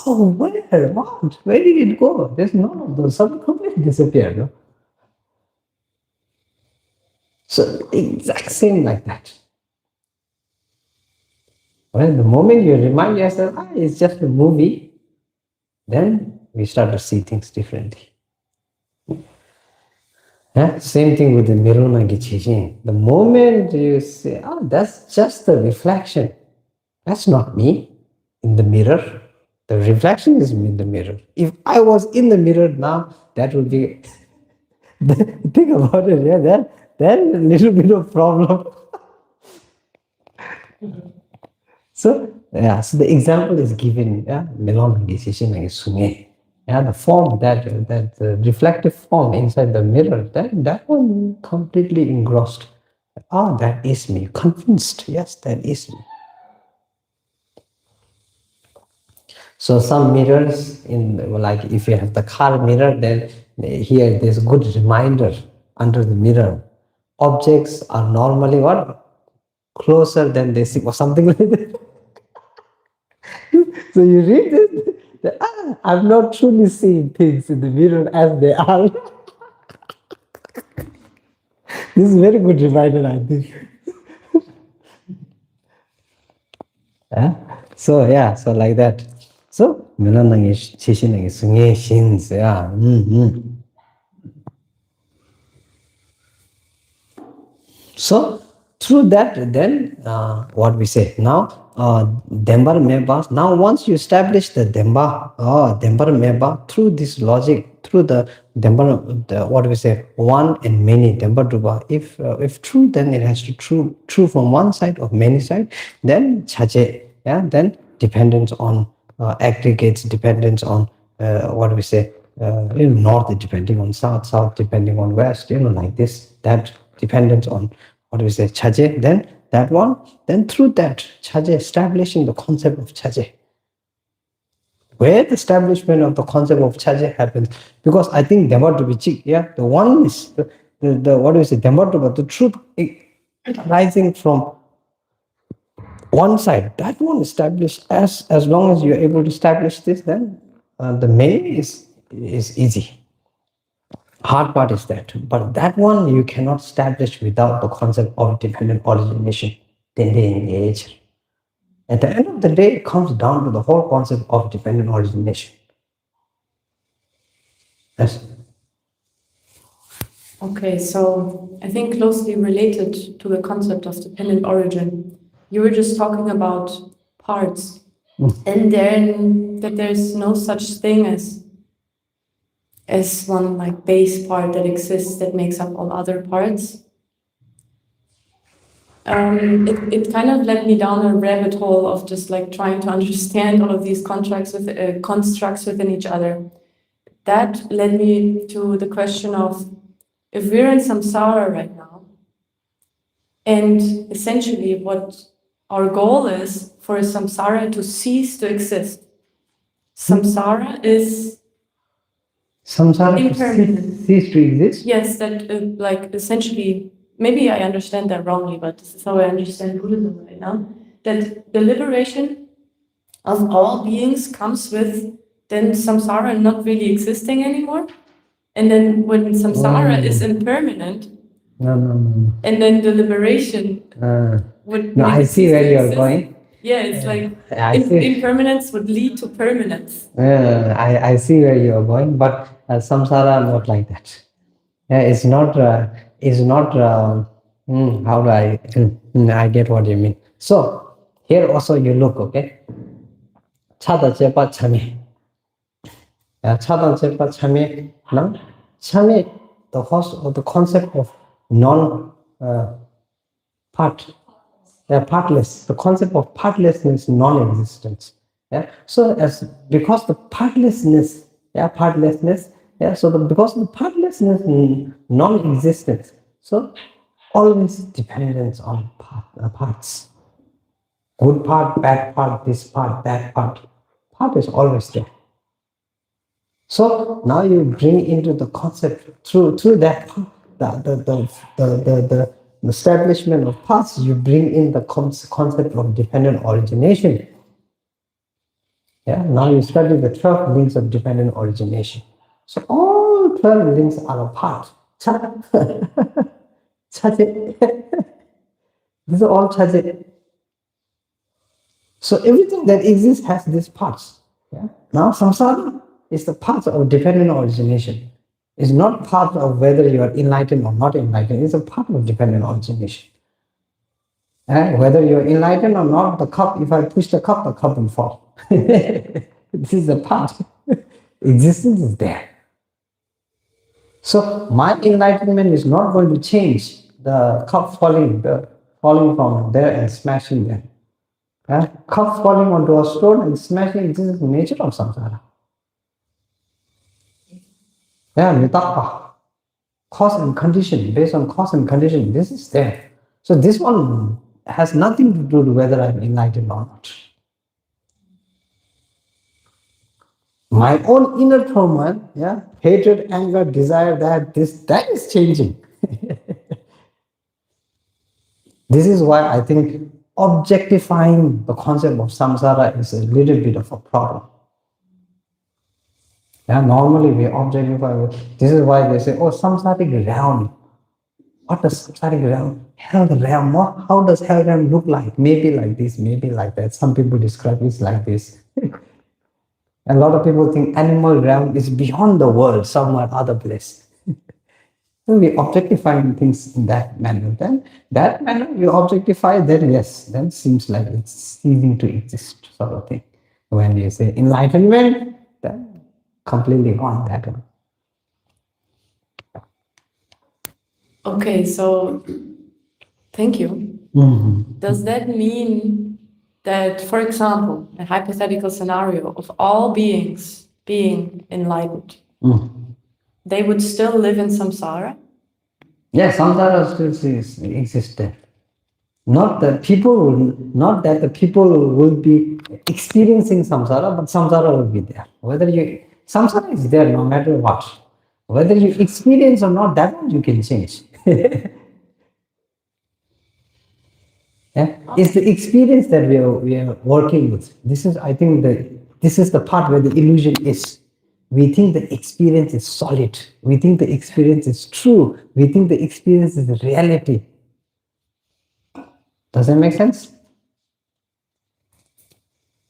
Oh, where? What? Where did it go? There's none of those. Something completely disappeared. No? So exact same like that. Well, the moment you remind yourself, it's just a movie, then we start to see things differently. Yeah? Same thing with the Mirona Gichijin. The moment you say, that's just a reflection. That's not me in the mirror. The reflection is me in the mirror. If I was in the mirror now, that would be, think about it, yeah, then a little bit of problem. So the example is given, Mirona Gichijin Sunge. Yeah, the form, that reflective form inside the mirror, that one completely engrossed. That is me. Convinced, yes, that is me. So some mirrors, like if you have the car mirror, then here there's good reminder under the mirror. Objects are normally what? Closer than they seem, or something like that. So you read this, I'm not truly seeing things in the mirror as they are. This is a very good reminder, I think. So like that. So So through that, then what we say now, Dembar Meba. Now once you establish the Dembar Meba through this logic, through the Dembar, what we say, one and many Dembar Duba. If true, then it has to true from one side or many side. Then Chaje, then dependence on aggregates, dependence on what we say, north depending on south, south depending on west, like this. That dependence on what we say, Chaje, then that one, then through that, Chaje, establishing the concept of Chaje. Where the establishment of the concept of Chaje happens, because I think the one is, the what do we say, the truth rising from one side, that one established, as long as you're able to establish this, then the many is easy. Hard part is that, but that one you cannot establish without the concept of dependent origination. At the end of the day, it comes down to the whole concept of dependent origination. Yes. Okay, so I think closely related to the concept of dependent origin, you were just talking about parts, and then that there's no such thing as one like base part that exists that makes up all other parts. it kind of led me down a rabbit hole of just like trying to understand all of these constructs within each other. That led me to the question of, if we're in samsara right now, and essentially what our goal is for samsara to cease to exist. Samsara is Samsara impermanent. cease to exist? Yes, that like essentially, maybe I understand that wrongly, but this is how I understand Buddhism right now, that the liberation of all beings comes with then samsara not really existing anymore. And then when samsara is impermanent, No. and then the liberation would No, make I it see cease where to you're exist. going. Yeah, it's like I see. impermanence would lead to permanence. I see where you're going, but samsara not like that. It's not. How do I? I get what you mean. So here also you look, okay. Chada chepa chame. Chada chepa chame. Now, chame, the host of the concept of non part. Partless. The concept of partlessness, non-existence. Yeah. So because the partlessness, partlessness. Yeah. So because the partlessness, non-existence. So always dependence on parts. Good part, bad part, this part, that part. Part is always there. So now you bring into the concept through that the establishment of parts, you bring in the concept of dependent origination. Yeah, now you study the 12 links of dependent origination. So all 12 links are a part. These are all chaje. So everything that exists has these parts. Yeah? Now samsara is the part of dependent origination. It's not part of whether you are enlightened or not enlightened. It's a part of dependent origination. Whether you're enlightened or not, the cup, if I push the cup will fall. This is the part. Existence is there. So my enlightenment is not going to change the cup falling from there and smashing there. Cup falling onto a stone and smashing, this is the nature of samsara. Mitapa. Cause and condition, based on cause and condition, this is there. So this one has nothing to do with whether I'm enlightened or not. My own inner turmoil, hatred, anger, desire, that is changing. This is why I think objectifying the concept of samsara is a little bit of a problem. Normally we objectify. This is why they say, oh, samsaric realm. What does samsaric realm? Hell realm. How does hell realm look like? Maybe like this, maybe like that. Some people describe it like this. A lot of people think animal realm is beyond the world, somewhere other place. When we objectifying things in that manner, then that manner you objectify, then yes, then seems like it's ceasing to exist, sort of thing. When you say enlightenment, then completely gone that one. Okay, so thank you. Does that mean that, for example, a hypothetical scenario of all beings being enlightened, they would still live in samsara? Yes, samsara still exists there. Not that the people will be experiencing samsara, but samsara will be there. Samsara is there no matter what. Whether you experience or not, that one you can change. It's the experience that we are working with. I think this is the part where the illusion is. We think the experience is solid. We think the experience is true. We think the experience is reality. Does that make sense?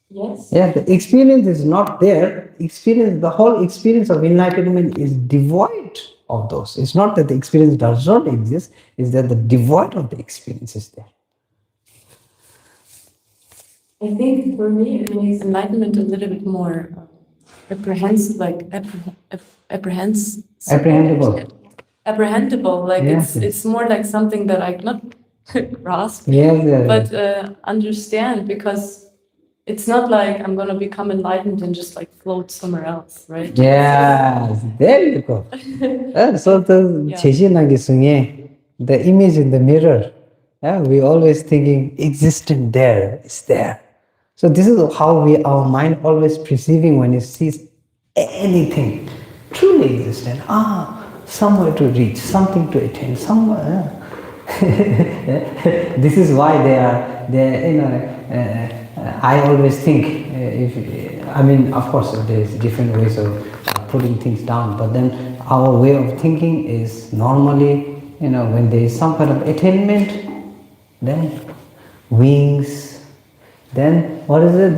Yes. Yeah, the experience is not there. The whole experience of enlightenment is devoid of those. It's not that the experience does not exist, it's that the devoid of the experience is there. I think for me it makes enlightenment a little bit more apprehendable. Apprehendable. Apprehendable, like Yes, it's more like something that I not grasp, Yes. but understand, because it's not like I'm going to become enlightened and just like float somewhere else, right? Yes, there you go. So the Yeah. Cheshinagi Sungye, the image in the mirror, we always thinking existent there, it's there. So this is how our mind always perceiving when it sees anything truly existent. Somewhere to reach, something to attain, somewhere. This is why I always think, of course, there's different ways of putting things down, but then our way of thinking is normally, when there is some kind of attainment, then wings, then what is it?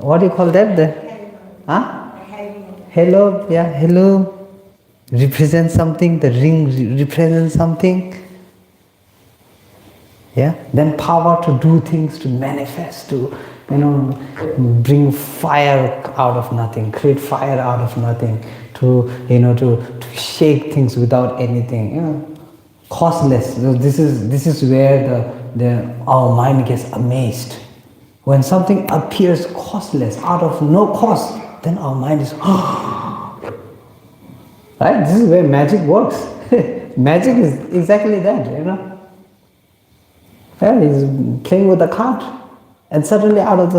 What do you call that? Halo, yeah, halo represents something, the ring represents something. Yeah, then power to do things, to manifest, to bring fire out of nothing, create fire out of nothing, to shake things without anything, costless. So this is where our mind gets amazed. When something appears costless, out of no cost, then our mind is right. This is where magic works. Magic is exactly that, Yeah, he's playing with the card, and suddenly out of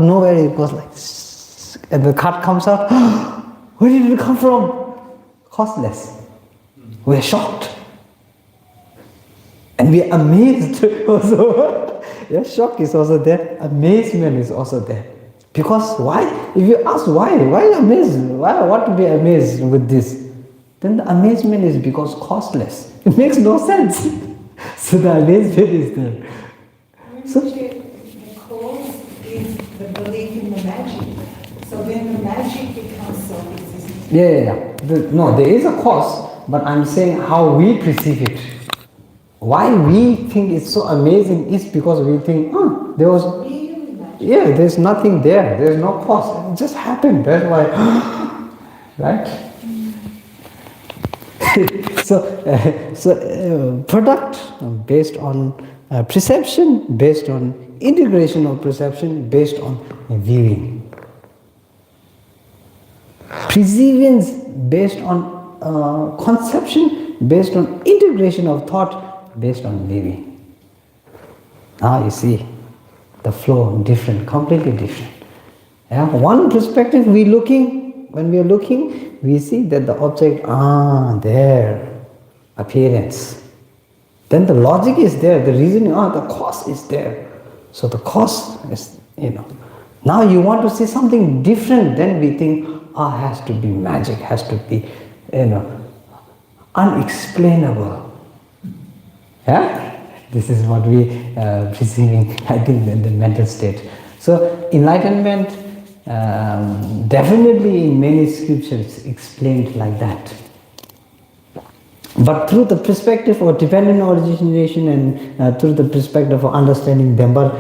nowhere it goes like, and the card comes out. Where did it come from? Costless. We're shocked, and we're amazed also. Yeah, shock is also there. Amazement is also there. Because why? If you ask why amazed? Why? What to be amazed with this? Then the amazement is because costless. It makes no sense. So the amazement is there. So, the cause is the belief in the magic. So then the magic becomes self-existent. yeah. No, there is a cause, but I'm saying how we perceive it. Why we think it's so amazing is because we think, there was, there's nothing there. There's no cause. It just happened. That's why, right? So product based on perception, based on integration of perception, based on viewing. Perceivance based on conception, based on integration of thought, based on viewing. Now you see the flow different, completely different. Yeah? One perspective when we are looking, we see that the object, there, appearance. Then the logic is there, the reasoning, the cause is there. So the cause is, Now you want to see something different, then we think, has to be magic, has to be, unexplainable. Yeah? This is what we perceiving, I think, in the mental state. So enlightenment, definitely in many scriptures explained like that. But through the perspective of dependent origination and through the perspective of understanding Dembar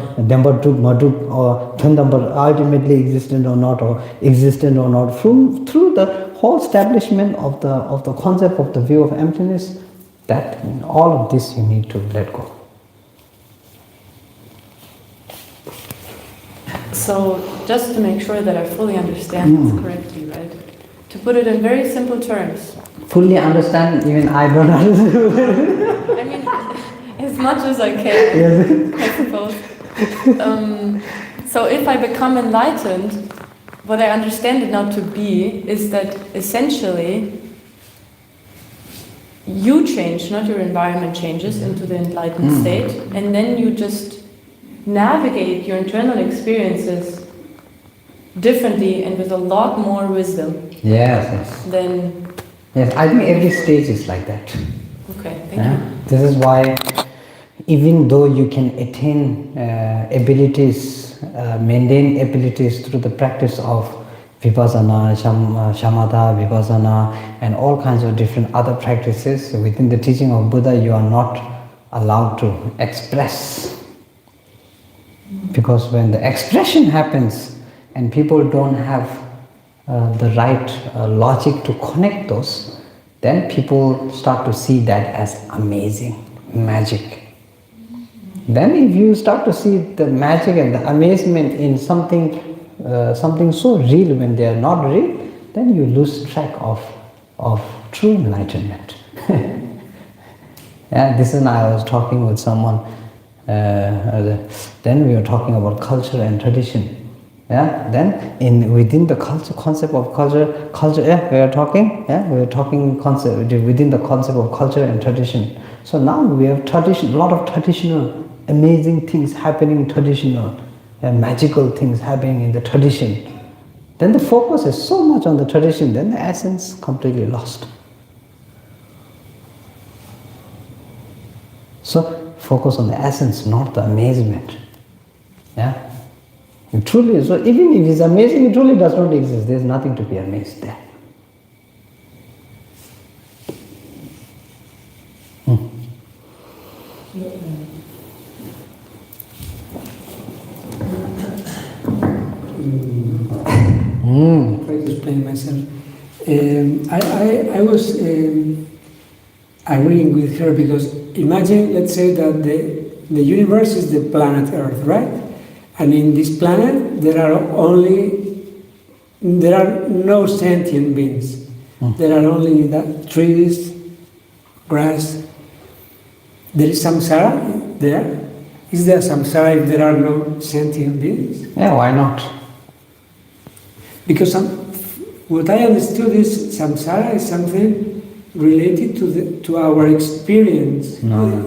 Duk, Maduk, or Thandambar ultimately existent or not, through the whole establishment of the concept of the view of emptiness, that all of this you need to let go. So just to make sure that I fully understand this correctly, right? To put it in very simple terms. Fully understand, even I don't understand. I mean, as much as I can, I suppose. So if I become enlightened, what I understand it now to be is that essentially you change, not your environment changes into the enlightened state, and then you just navigate your internal experiences differently and with a lot more wisdom. Yes. Than. Yes, I think every stage is like that. Okay, thank you. This is why, even though you can attain abilities, mundane abilities through the practice of vipassana, shamatha, vipassana, and all kinds of different other practices, within the teaching of Buddha, you are not allowed to express. Because when the expression happens and people don't have the right logic to connect those, then people start to see that as amazing, magic. Then if you start to see the magic and the amazement in something so real when they are not real, then you lose track of true enlightenment. Yeah, this is I was talking with someone, then we were talking about culture and tradition. Yeah, then within the concept of culture, yeah, we were talking concept within the concept of culture and tradition. So now we have a lot of traditional, amazing things happening in traditional, magical things happening in the tradition. Then the focus is so much on the tradition, then the essence completely lost. So focus on the essence, not the amazement. Yeah. It truly, so even if it's amazing, it truly does not exist. There's nothing to be amazed there. Try to explain myself. I was agreeing with her because imagine, let's say that the universe is the planet Earth, right? And in this planet there are no sentient beings. There are only trees, grass. There is samsara there. Is there samsara if there are no sentient beings? Yeah, why not? Because what I understood is samsara is something related to our experience. No.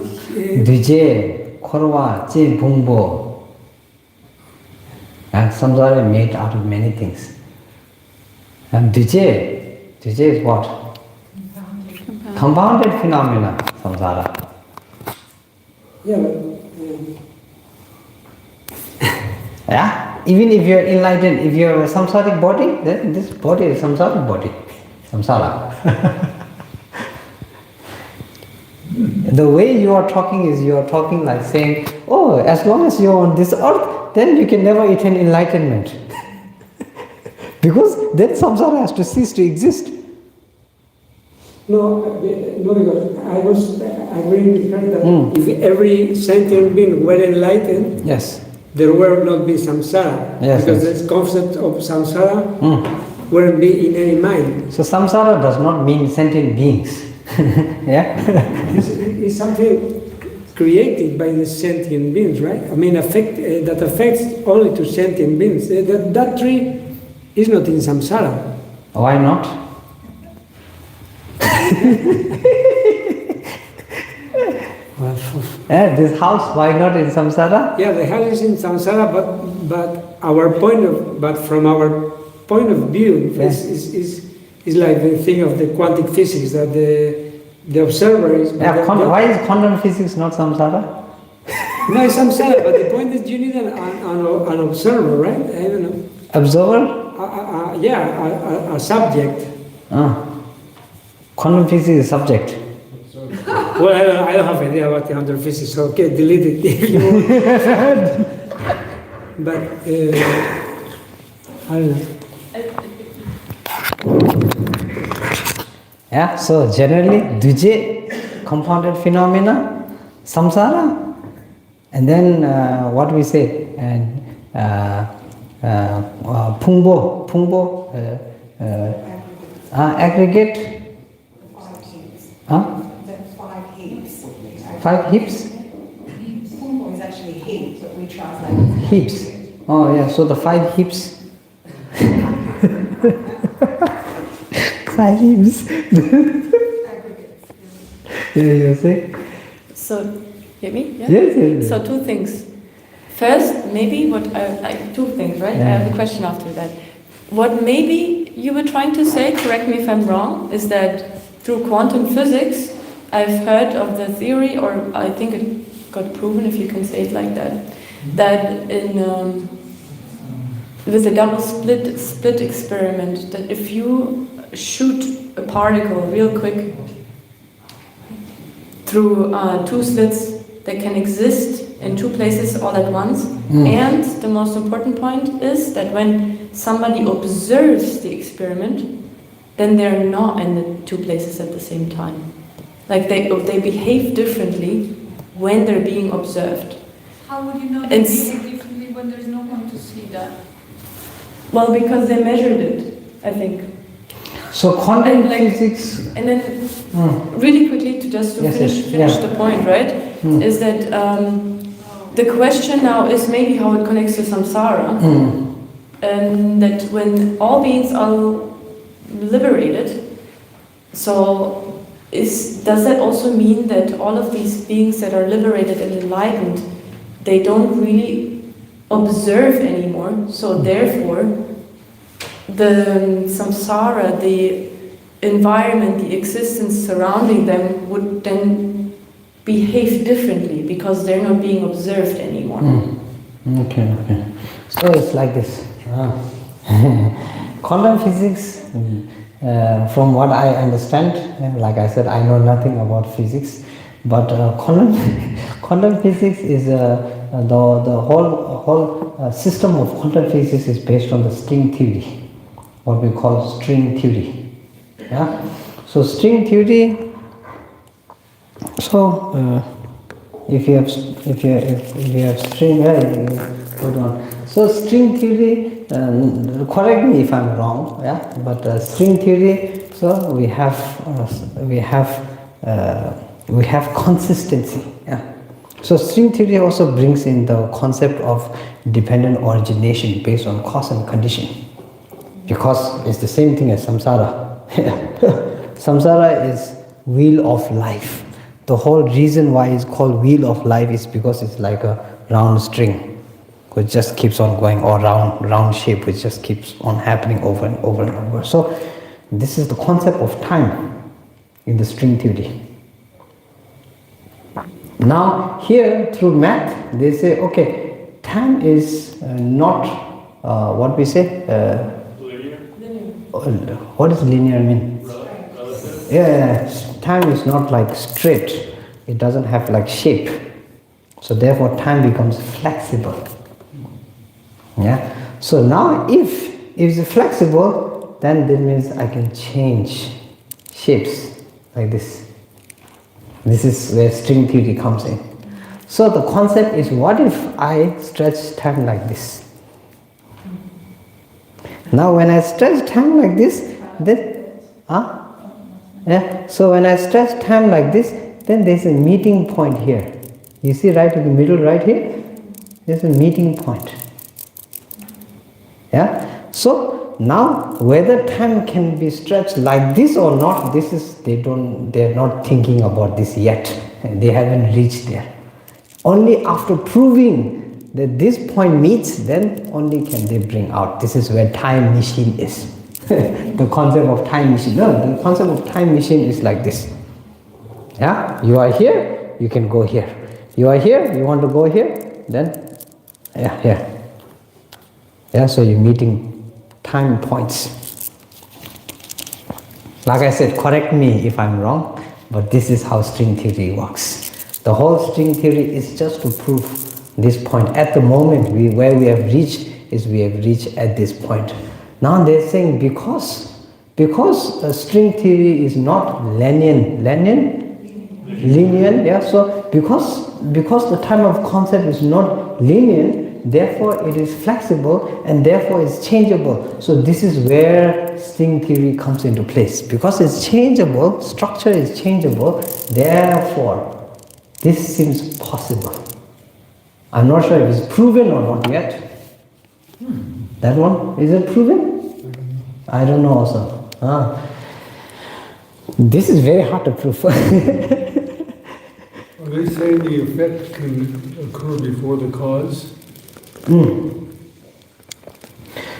Duje, korwa, che, bumbo. And samsara is made out of many things. And duje is what? Compounded phenomena, samsara. Yeah, Yeah? Even if you are enlightened, if you have a samsaric body, then this body is samsaric body. Samsara. The way you are talking is you are talking like saying, oh, as long as you are on this earth, then you can never attain enlightenment. Because then samsara has to cease to exist. no, because I was agreeing with her that if every sentient being were enlightened, Yes. there will not be samsara. Yes, because yes. this concept of samsara wouldn't be in any mind. So samsara does not mean sentient beings. Yeah? It's something created by the sentient beings, right? I mean, that affects only to sentient beings. That tree is not in samsara. Why not? Well, This house, why not in samsara? yeah, the house is in samsara, but from our point of view, is like the thing of the quantum physics that the observer is. Yeah, why is quantum physics not samsara? No, it's samsara, but the point is you need an observer, right? I don't know. Observer? A subject. Quantum physics is subject. Well, I don't have any idea about quantum physics, so okay, delete it if you want. But I don't know. Yeah, so generally, duje, compounded phenomena, samsara, and then what we say, and pungbo, aggregate. Five heaps? Pumbo is actually heap, but we translate Heaps. Oh yeah, so the 5 heaps. 5 heaps. Yeah, you see? So, hear me? Yeah? Yes. So, two things. First, maybe two things, right? Yeah. I have a question after that. What maybe you were trying to say, correct me if I'm wrong, is that through quantum physics, I've heard of the theory, or I think it got proven, if you can say it like that, that with a double split experiment, that if you shoot a particle real quick through 2 slits that can exist in 2 places all at once, and the most important point is that when somebody observes the experiment, then they're not in the 2 places at the same time. Like they behave differently when they're being observed. How would you know And they s- behave differently when there's no one to see that? Well, because they measured it, I think. So quantum And like- physics. And then, really quickly, to just to Yes, finish, yes, finish yeah. the point, right? Is that the question now is maybe how it connects to samsara, and that when all beings are liberated, so does that also mean that all of these beings that are liberated and enlightened, they don't really observe anymore? So therefore, the samsara, the environment, the existence surrounding them would then behave differently because they're not being observed anymore. Okay. So it's like this. Quantum physics, from what I understand, and like I said, I know nothing about physics, but quantum physics is the whole system of quantum physics is based on the string theory, what we call string theory. Yeah. So string theory. So if you have string, hold on. So string theory. Correct me if I'm wrong. Yeah. But string theory. So we have consistency. Yeah. So string theory also brings in the concept of dependent origination based on cause and condition, because it's the same thing as samsara. Samsara is wheel of life. The whole reason why it's called wheel of life is because it's like a round string, which just keeps on going, or round shape, which just keeps on happening over and over and over. So this is the concept of time in the string theory. Now here through math, they say, okay, time is not what we say. What does linear mean? Yeah, time is not like straight. It doesn't have like shape. So therefore time becomes flexible. Yeah. So now if it's flexible, then that means I can change shapes like this. This is where string theory comes in. So the concept is, what if I stretch time like this? Now when I stretch time like this, then yeah. So when I stretch time like this, then there's a meeting point here. You see right in the middle right here? There's a meeting point. Yeah. So now whether time can be stretched like this or not, this is they're not thinking about this yet. They haven't reached there. Only after proving that this point meets, then only can they bring out. This is where time machine is. The concept of time machine. No, the concept of time machine is like this. Yeah, you are here, you can go here. You are here, you want to go here, then here. Yeah, so you're meeting time points. Like I said, correct me if I'm wrong, but this is how string theory works. The whole string theory is just to prove this point. At the moment, where we have reached is we have reached at this point. Now they're saying because string theory is not linear, yeah. So because the time of concept is not linear, therefore it is flexible and therefore it's changeable. So this is where string theory comes into place. Because it's changeable, structure is changeable, therefore this seems possible. I'm not sure if it's proven or not yet. That one, is it proven? I don't know also. This is very hard to prove. Well, they say the effect can occur before the cause.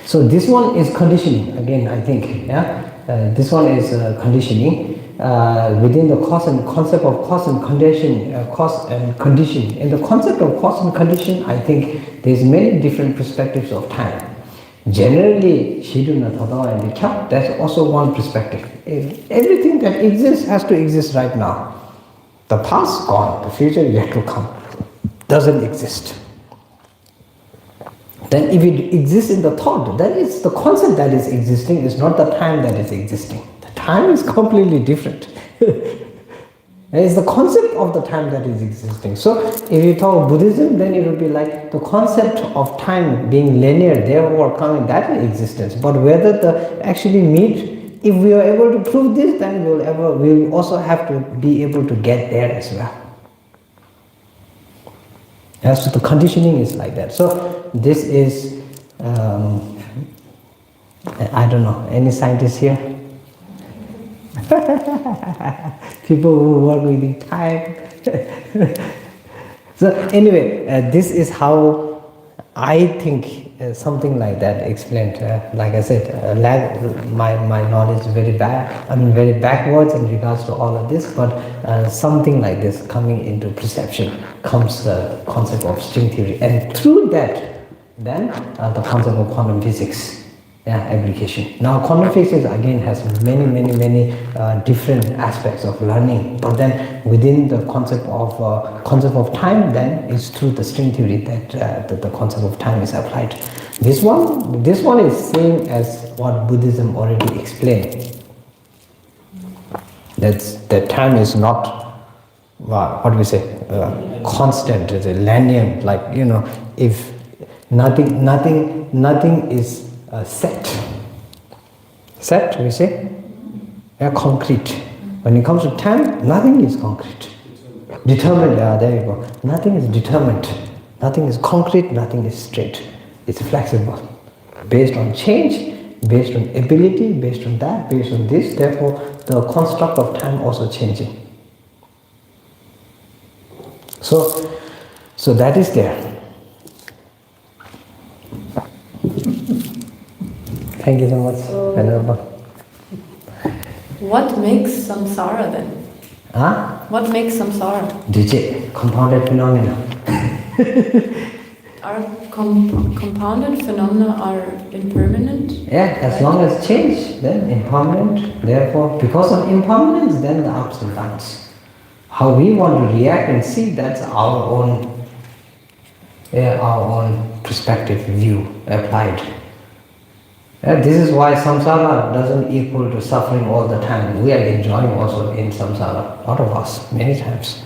So this one is conditioning again, I think. Yeah, this one is conditioning within the cause and concept of cause and condition. Cause and condition. In the concept of cause and condition, I think there's many different perspectives of time. Generally, Shiduna, Thada, and Vikya, that's also one perspective. Everything that exists has to exist right now. The past gone, the future yet to come. Doesn't exist. Then if it exists in the thought, then it's the concept that is existing, it's not the time that is existing. The time is completely different. It's the concept of the time that is existing. So if you talk Buddhism, then it would be like the concept of time being linear, therefore coming, that is existence. But whether the actually meet, if we are able to prove this, then we'll also have to be able to get there as well. Yeah, so the conditioning is like that. So this is, I don't know, any scientists here? People who work with the time. So anyway, this is how I think something like that explained. Like I said, my knowledge is very bad. I mean, very backwards in regards to all of this. But something like this coming into perception comes the concept of string theory, and through that, then the concept of quantum physics. Yeah, application. Now, quantum physics again has many different aspects of learning, but then within the concept of time, then it's through the string theory that the concept of time is applied. This one is same as what Buddhism already explained. That time is not what do we say constant, it's a linear. Like if nothing is set, we say, concrete. When it comes to time, nothing is concrete. Determined, there you go. Nothing is determined. Nothing is concrete, nothing is straight. It's flexible. Based on change, based on ability, based on that, based on this, therefore the construct of time also changing. So that is there. Thank you so much, Venerable. What makes samsara then? What makes samsara? DJ, compounded phenomena. Are compounded phenomena are impermanent? Yeah, as long as change, then impermanent. Therefore, because of impermanence, then the ups and downs. How we want to react and see, that's our own perspective, view applied. This is why samsara doesn't equal to suffering all the time. We are enjoying also in samsara, a lot of us, many times.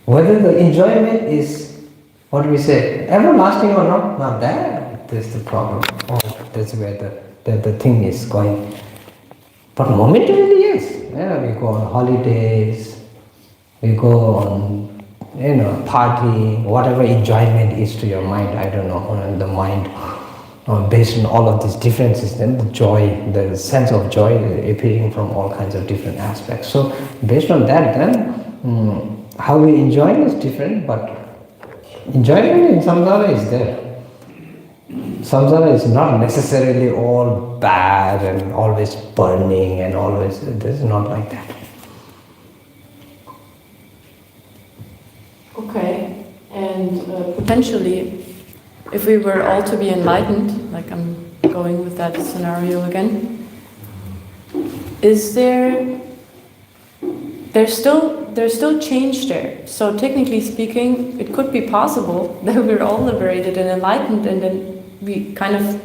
Whether the enjoyment is, what do we say, everlasting or not that's the problem. That's where the thing is going. But momentarily, yes. We go on holidays, we go on, party, whatever enjoyment is to your mind, I don't know, the mind. Based on all of these differences, then the joy, the sense of joy appearing from all kinds of different aspects. So based on that, then how we enjoy is different, but enjoyment in samsara is there. Samsara is not necessarily all bad and always burning and always, this is not like that. Okay, and potentially, if we were all to be enlightened, like I'm going with that scenario again, is there's still change there. So technically speaking, it could be possible that we're all liberated and enlightened, and then we kind of,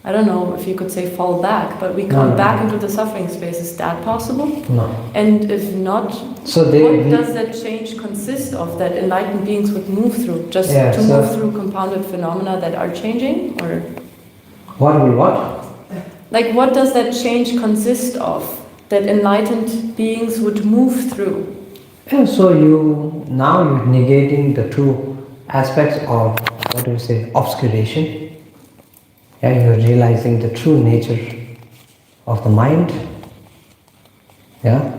I don't know if you could say fall back, but we come back into the suffering space. Is that possible? No. And if not, what does that change consist of that enlightened beings would move through? Just to move through compounded phenomena that are changing? Or what? Like, what does that change consist of that enlightened beings would move through? And so you're negating the two aspects of, what do you say, obscuration. Yeah, you're realizing the true nature of the mind. Yeah,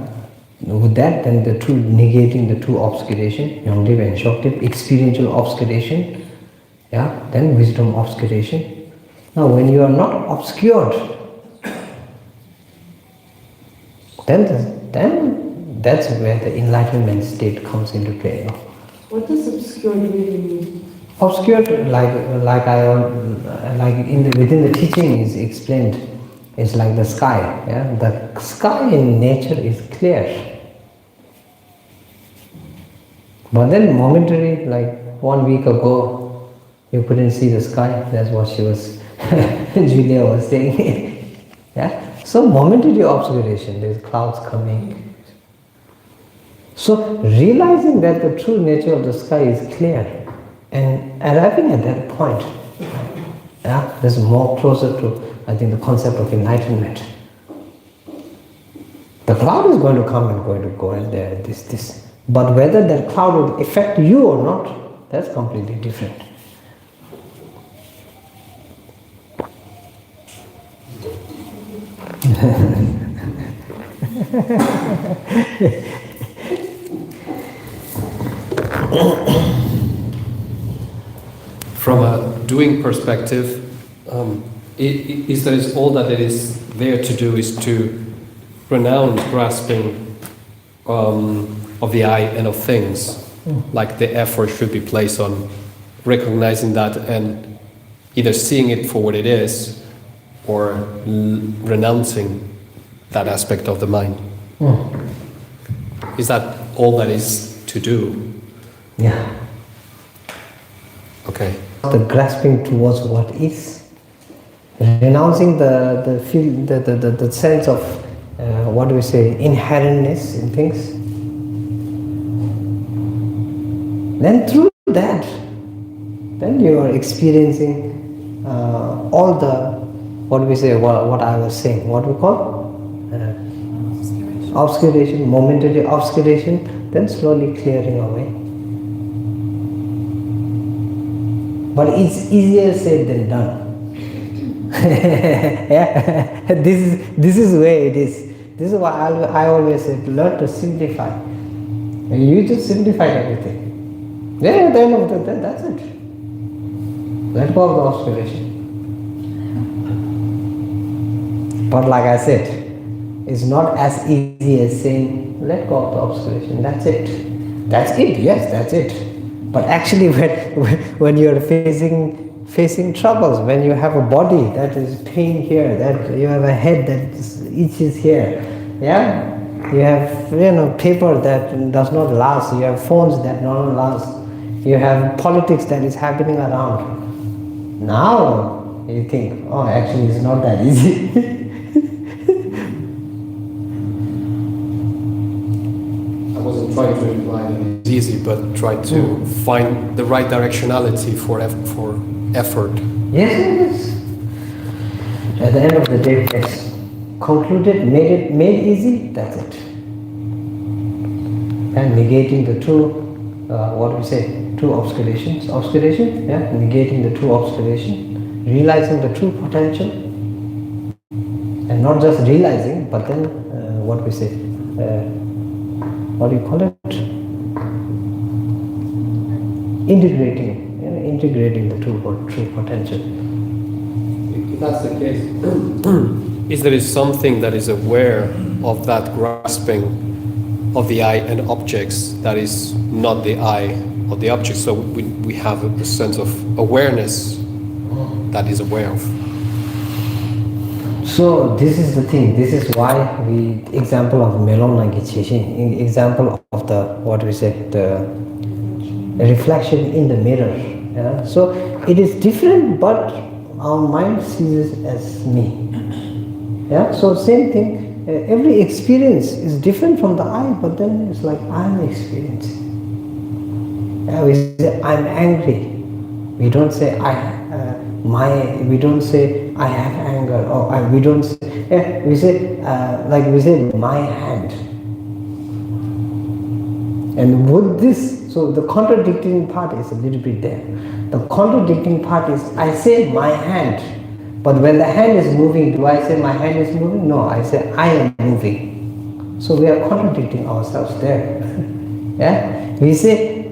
with that, then the true negating the true obscuration, Yongdev and Shokdev, experiential obscuration. Yeah, then wisdom obscuration. Now, when you are not obscured, then that's where the enlightenment state comes into play. What does obscured really mean? Obscured, within the teaching is explained, it's like the sky. Yeah, the sky in nature is clear, but then momentary, like 1 week ago, you couldn't see the sky. That's what Julia was saying. Yeah, so momentary obscuration. There's clouds coming, So realizing that the true nature of the sky is clear and arriving at that point, yeah, is more closer to, I think, the concept of enlightenment. The cloud is going to come and going to go, and there, this. But whether that cloud will affect you or not, that's completely different. From a doing perspective, is that is all that it is there to do is to renounce grasping of the I and of things. Like the effort should be placed on recognizing that and either seeing it for what it is or renouncing that aspect of the mind. Is that all that is to do? Yeah. Okay. The grasping towards what is, renouncing the sense of what do we say, inherentness in things. Then through that, then you are experiencing all the, what do we say, what I was saying, what we call obscuration, momentary obscuration, then slowly clearing away. But it's easier said than done. Yeah? This is where it is. This is why I always say, learn to simplify. And you just simplify everything. Yeah, at the end of the day, that's it. Let go of the obscuration. But like I said, it's not as easy as saying, let go of the obscuration. That's it. That's it, yes, that's it. But actually when you're facing troubles, when you have a body that is pain here, that you have a head that itches here, yeah? You have paper that does not last, you have phones that don't last, you have politics that is happening around. Now you think, oh, actually it's not that easy. Trying to imply that it's easy, but try to find the right directionality for effort. Yes. At the end of the day, it's concluded, made easy, that's it. And negating the two, what do we say, two obscurations, yeah, negating the two obscurations, realizing the true potential, and not just realizing, but then, what we say, what do you call it? Integrating the true potential. If that's the case, is there something that is aware of that grasping of the I and objects that is not the I of the object? So we have a sense of awareness that is aware of. So this is the thing, this is why example of Melon Nagichishin, example of the, what we say, the reflection in the mirror. Yeah? So it is different, but our mind sees it as me. Yeah? So same thing, every experience is different from the I, but then it's like I'm experiencing. Yeah, we say I'm angry. We don't say we don't say I have anger, or we don't say, we say, we say my hand. And with this, so the contradicting part is a little bit there. The contradicting part is, I say my hand, but when the hand is moving, do I say my hand is moving? No, I say I am moving. So we are contradicting ourselves there. Yeah? We say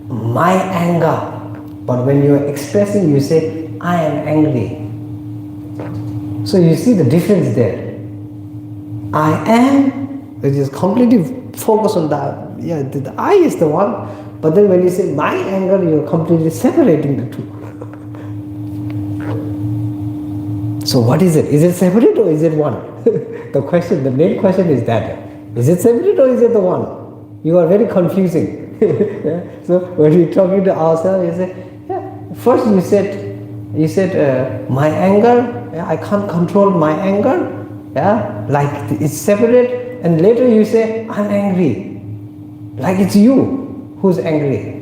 my anger, but when you are expressing, you say I am angry. So you see the difference there. I am, it is completely focused on that. Yeah, the I is the one, but then when you say my anger, you're completely separating the two. So what is it? Is it separate or is it one? The main question is that. Is it separate or is it the one? You are very confusing. Yeah? So when we're talking to ourselves, you say, yeah, first you said my anger, yeah, I can't control my anger, yeah, like it's separate, and later you say I'm angry. like it's you who's angry.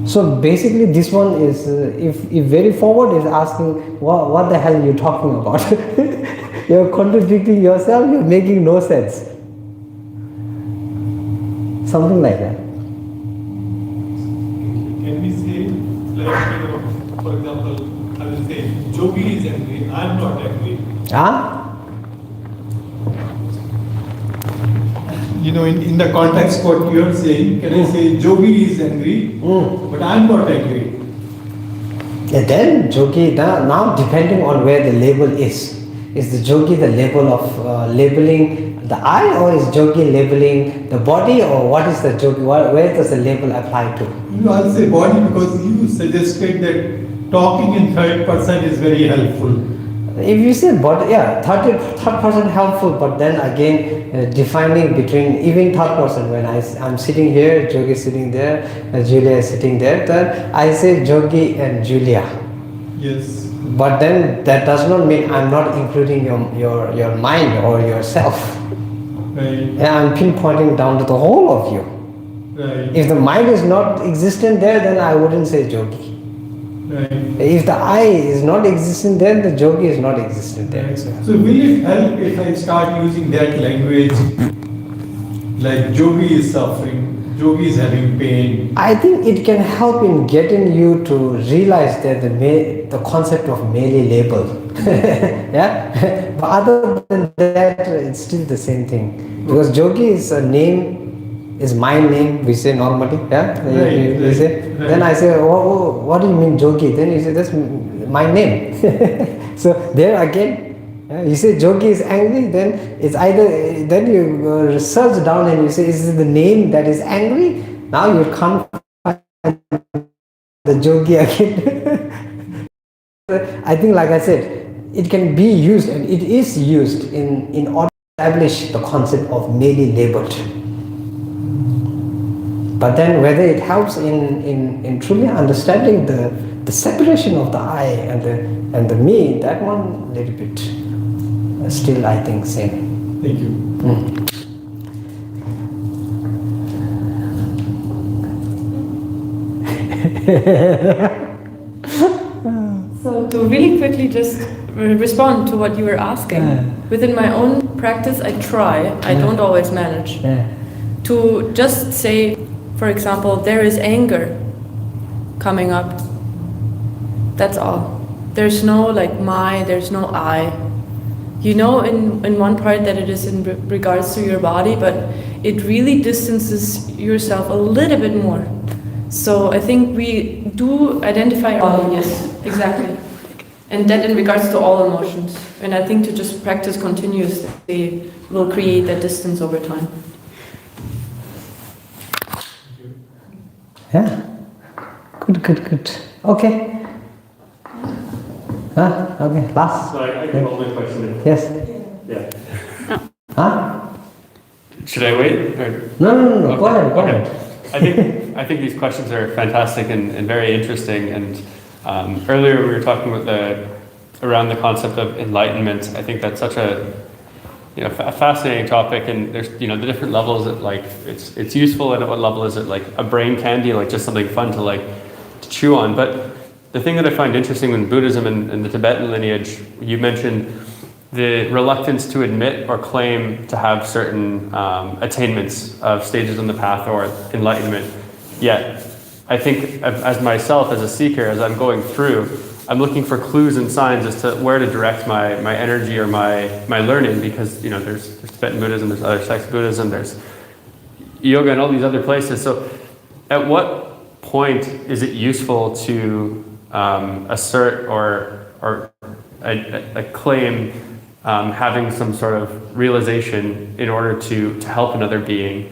So basically this one is, if very forward is asking, what the hell are you talking about? You're contradicting yourself, you're making no sense. Something like that. Can we say, like, for example, I will say, Jogi is angry, I'm not angry. Huh? In the context what you are saying, can I say Jogi is angry, but I'm not angry? Yeah, then Jogi, now depending on where the label is the Jogi the label of labeling the I, or is Jogi labeling the body, or what is the Jogi, where does the label apply to? I'll say body because you suggested that talking in third person is very helpful. If you say body, yeah, third person helpful, but then again defining between even third person, when I'm sitting here, Jogi is sitting there, Julia is sitting there, then I say Jogi and Julia. Yes. But then that does not mean I'm not including your mind or yourself. Right. And I'm pinpointing down to the whole of you. Right. If the mind is not existent there, then I wouldn't say Jogi. Right. If the I is not existent there, the Jogi is not existent there. So will it help if I start using that language, like Jogi is suffering, Jogi is having pain? I think it can help in getting you to realize that the concept of merely label. Yeah? But other than that, it's still the same thing. Because Jogi is a name, is my name, we say normally. Yeah? We say. Right. Then I say, what do you mean Jogi? Then you say, that's my name. So there again, you say Jogi is angry, then it's either, then you search down and you say, is it the name that is angry? Now you can't find the Jogi again. I think, like I said, it can be used, and it is used in order to establish the concept of merely labeled. But then whether it helps in truly understanding the separation of the I and the me, that one a little bit still, I think, same. Thank you. So to really quickly just respond to what you were asking, within my own practice, I try, I don't always manage, to just say, for example, there is anger coming up. That's all. There's no like there's no I. You know in one part that it is in regards to your body, but it really distances yourself a little bit more. So I think we do identify yes, exactly. And that in regards to all emotions. And I think to just practice continuously will create that distance over time. Yeah. Good. Okay. Okay, last. So I can hold my question. Yes. Yeah. Huh? Should I wait? Or? No. Okay. Go ahead. Okay. I think these questions are fantastic and very interesting. And earlier we were talking around the concept of enlightenment. I think that's such a fascinating topic, and there's the different levels that like it's useful, and at what level is it like a brain candy, like just something fun to chew on. But the thing that I find interesting in Buddhism and the Tibetan lineage, you mentioned the reluctance to admit or claim to have certain attainments of stages on the path or enlightenment. Yet, I think as myself, as a seeker, as I'm going through, I'm looking for clues and signs as to where to direct my energy or my learning, because there's Tibetan Buddhism, there's other sects of Buddhism, there's yoga and all these other places. So at what point is it useful to assert or claim having some sort of realization in order to help another being?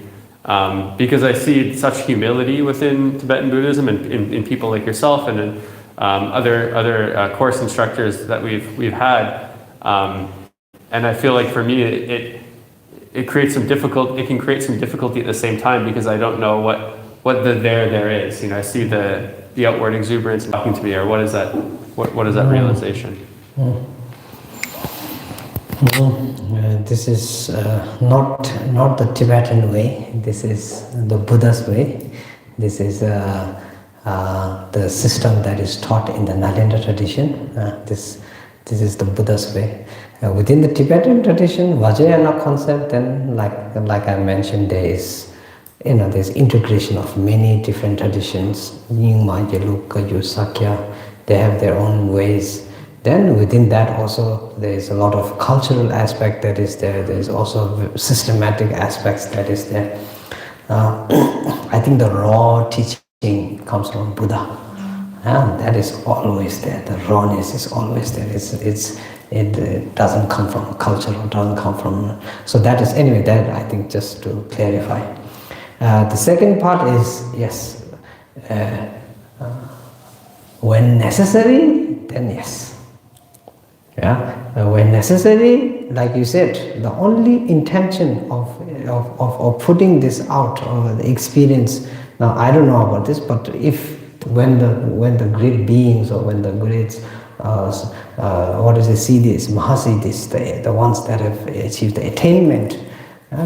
Because I see such humility within Tibetan Buddhism and in people like yourself and in other course instructors that we've had, and I feel like for me it creates some difficult. It can create some difficulty at the same time, because I don't know what the there is. I see the outward exuberance talking to me, or what is that? What is that realization? This is not the Tibetan way. This is the Buddha's way. This is the system that is taught in the Nalanda tradition. This is the Buddha's way. Within the Tibetan tradition, Vajrayana concept, then like I mentioned, there is there's integration of many different traditions. Nyingma, Geluk, Kagyu, Sakya, they have their own ways. Then within that also there is a lot of cultural aspect that is there. There is also systematic aspects that is there. I think the raw teaching comes from Buddha. That is always there. The rawness is always there. It doesn't come from culture, or doesn't come from. So that is anyway. That I think just to clarify. The second part is yes. When necessary, then yes. When necessary, like you said, the only intention of putting this out, or the experience. Now I don't know about this, but when the great beings, or when the great siddhis, mahasiddhis, the ones that have achieved the attainment,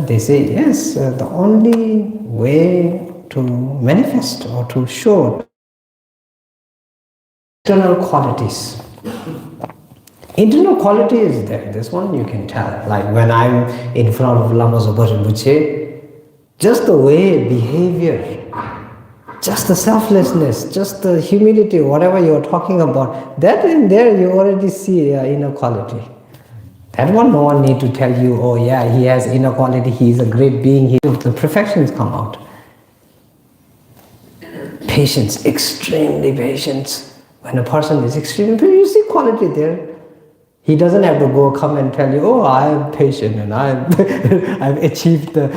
they say yes. The only way to manifest or to show internal qualities. Internal quality is there. This one you can tell. Like when I'm in front of Lama Zopa Rinpoche, just the way, behavior, just the selflessness, just the humility, whatever you're talking about, that in there you already see inner quality. That one, no one need to tell you, oh yeah, he has inner quality, he is a great being, the perfections come out. Patience, extremely patience. When a person is extremely patient, you see quality there. He doesn't have to come and tell you, oh, I am patient and I've achieved the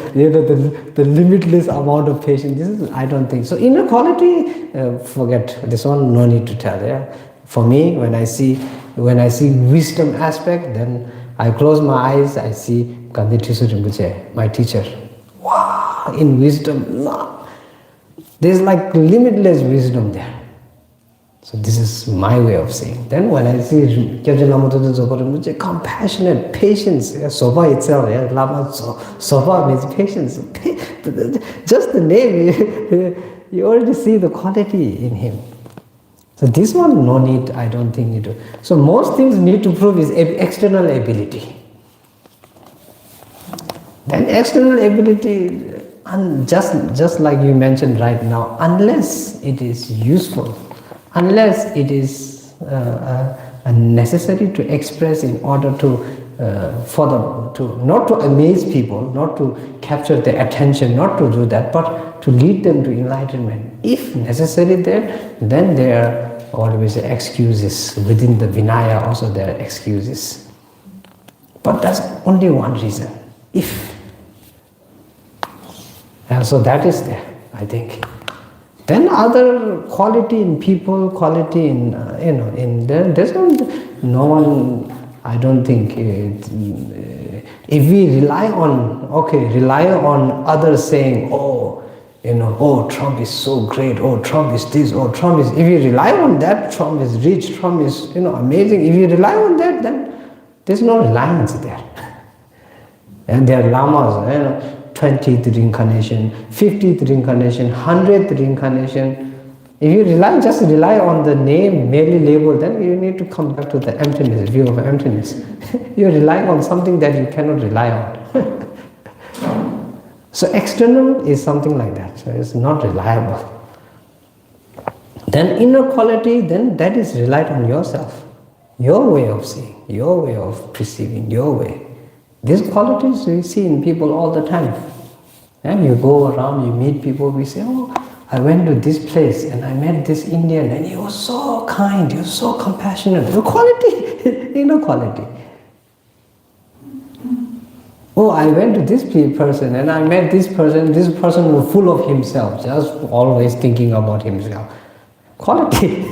limitless amount of patience. I don't think so. Inner quality, forget this one. No need to tell. Yeah, for me, when I see wisdom aspect, then I close my eyes. I see Gandhi Tisu Rinpoche, my teacher. Wow, in wisdom, no. There's like limitless wisdom there. So this is my way of saying. Then when I see Kyabje Lama Zopa Rinpoche, compassionate, patience, Sopa itself, Lama Sopa means patience. Just the name, you already see the quality in him. So this one, no need, I don't think you do. So most things need to prove is external ability. Then external ability, and just like you mentioned right now, unless it is useful, unless it is necessary to express in order to not to amaze people, not to capture their attention, not to do that, but to lead them to enlightenment. If necessary there, then there are always excuses. Within the Vinaya also there are excuses. But that's only one reason. If. And so that is there, I think. Then other quality in people, quality in, in there, there's no one, I don't think, if we rely on others saying, oh, Trump is so great, oh, Trump is this, oh, Trump is, if you rely on that, Trump is rich, Trump is, amazing, if you rely on that, then there's no reliance there. And there are lamas, 20th reincarnation, 50th reincarnation, 100th reincarnation. If you just rely on the name, merely label, then you need to come back to the emptiness, view of emptiness. You're relying on something that you cannot rely on. So external is something like that. So it's not reliable. Then inner quality, then that is relied on yourself. Your way of seeing, your way of perceiving, your way. These qualities we see in people all the time. And you go around, you meet people, we say, oh, I went to this place and I met this Indian and he was so kind, he was so compassionate. The quality, inner quality. Oh, I went to this person and I met this person was full of himself, just always thinking about himself. Quality,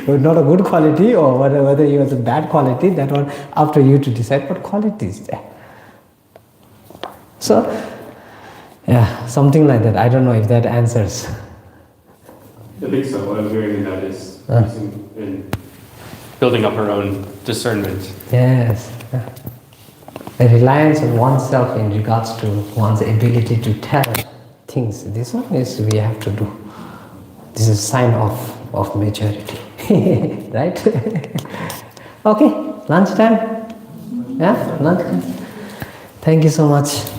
not a good quality, or whether it was a bad quality, that one up to you to decide, but quality is there. So, yeah, something like that. I don't know if that answers. I think so. What I'm hearing in that is in building up our own discernment. Yes. a reliance on oneself in regards to one's ability to tell things. This one is we have to do. This is a sign of maturity, right? Okay, lunchtime. Yeah, lunchtime. Thank you so much.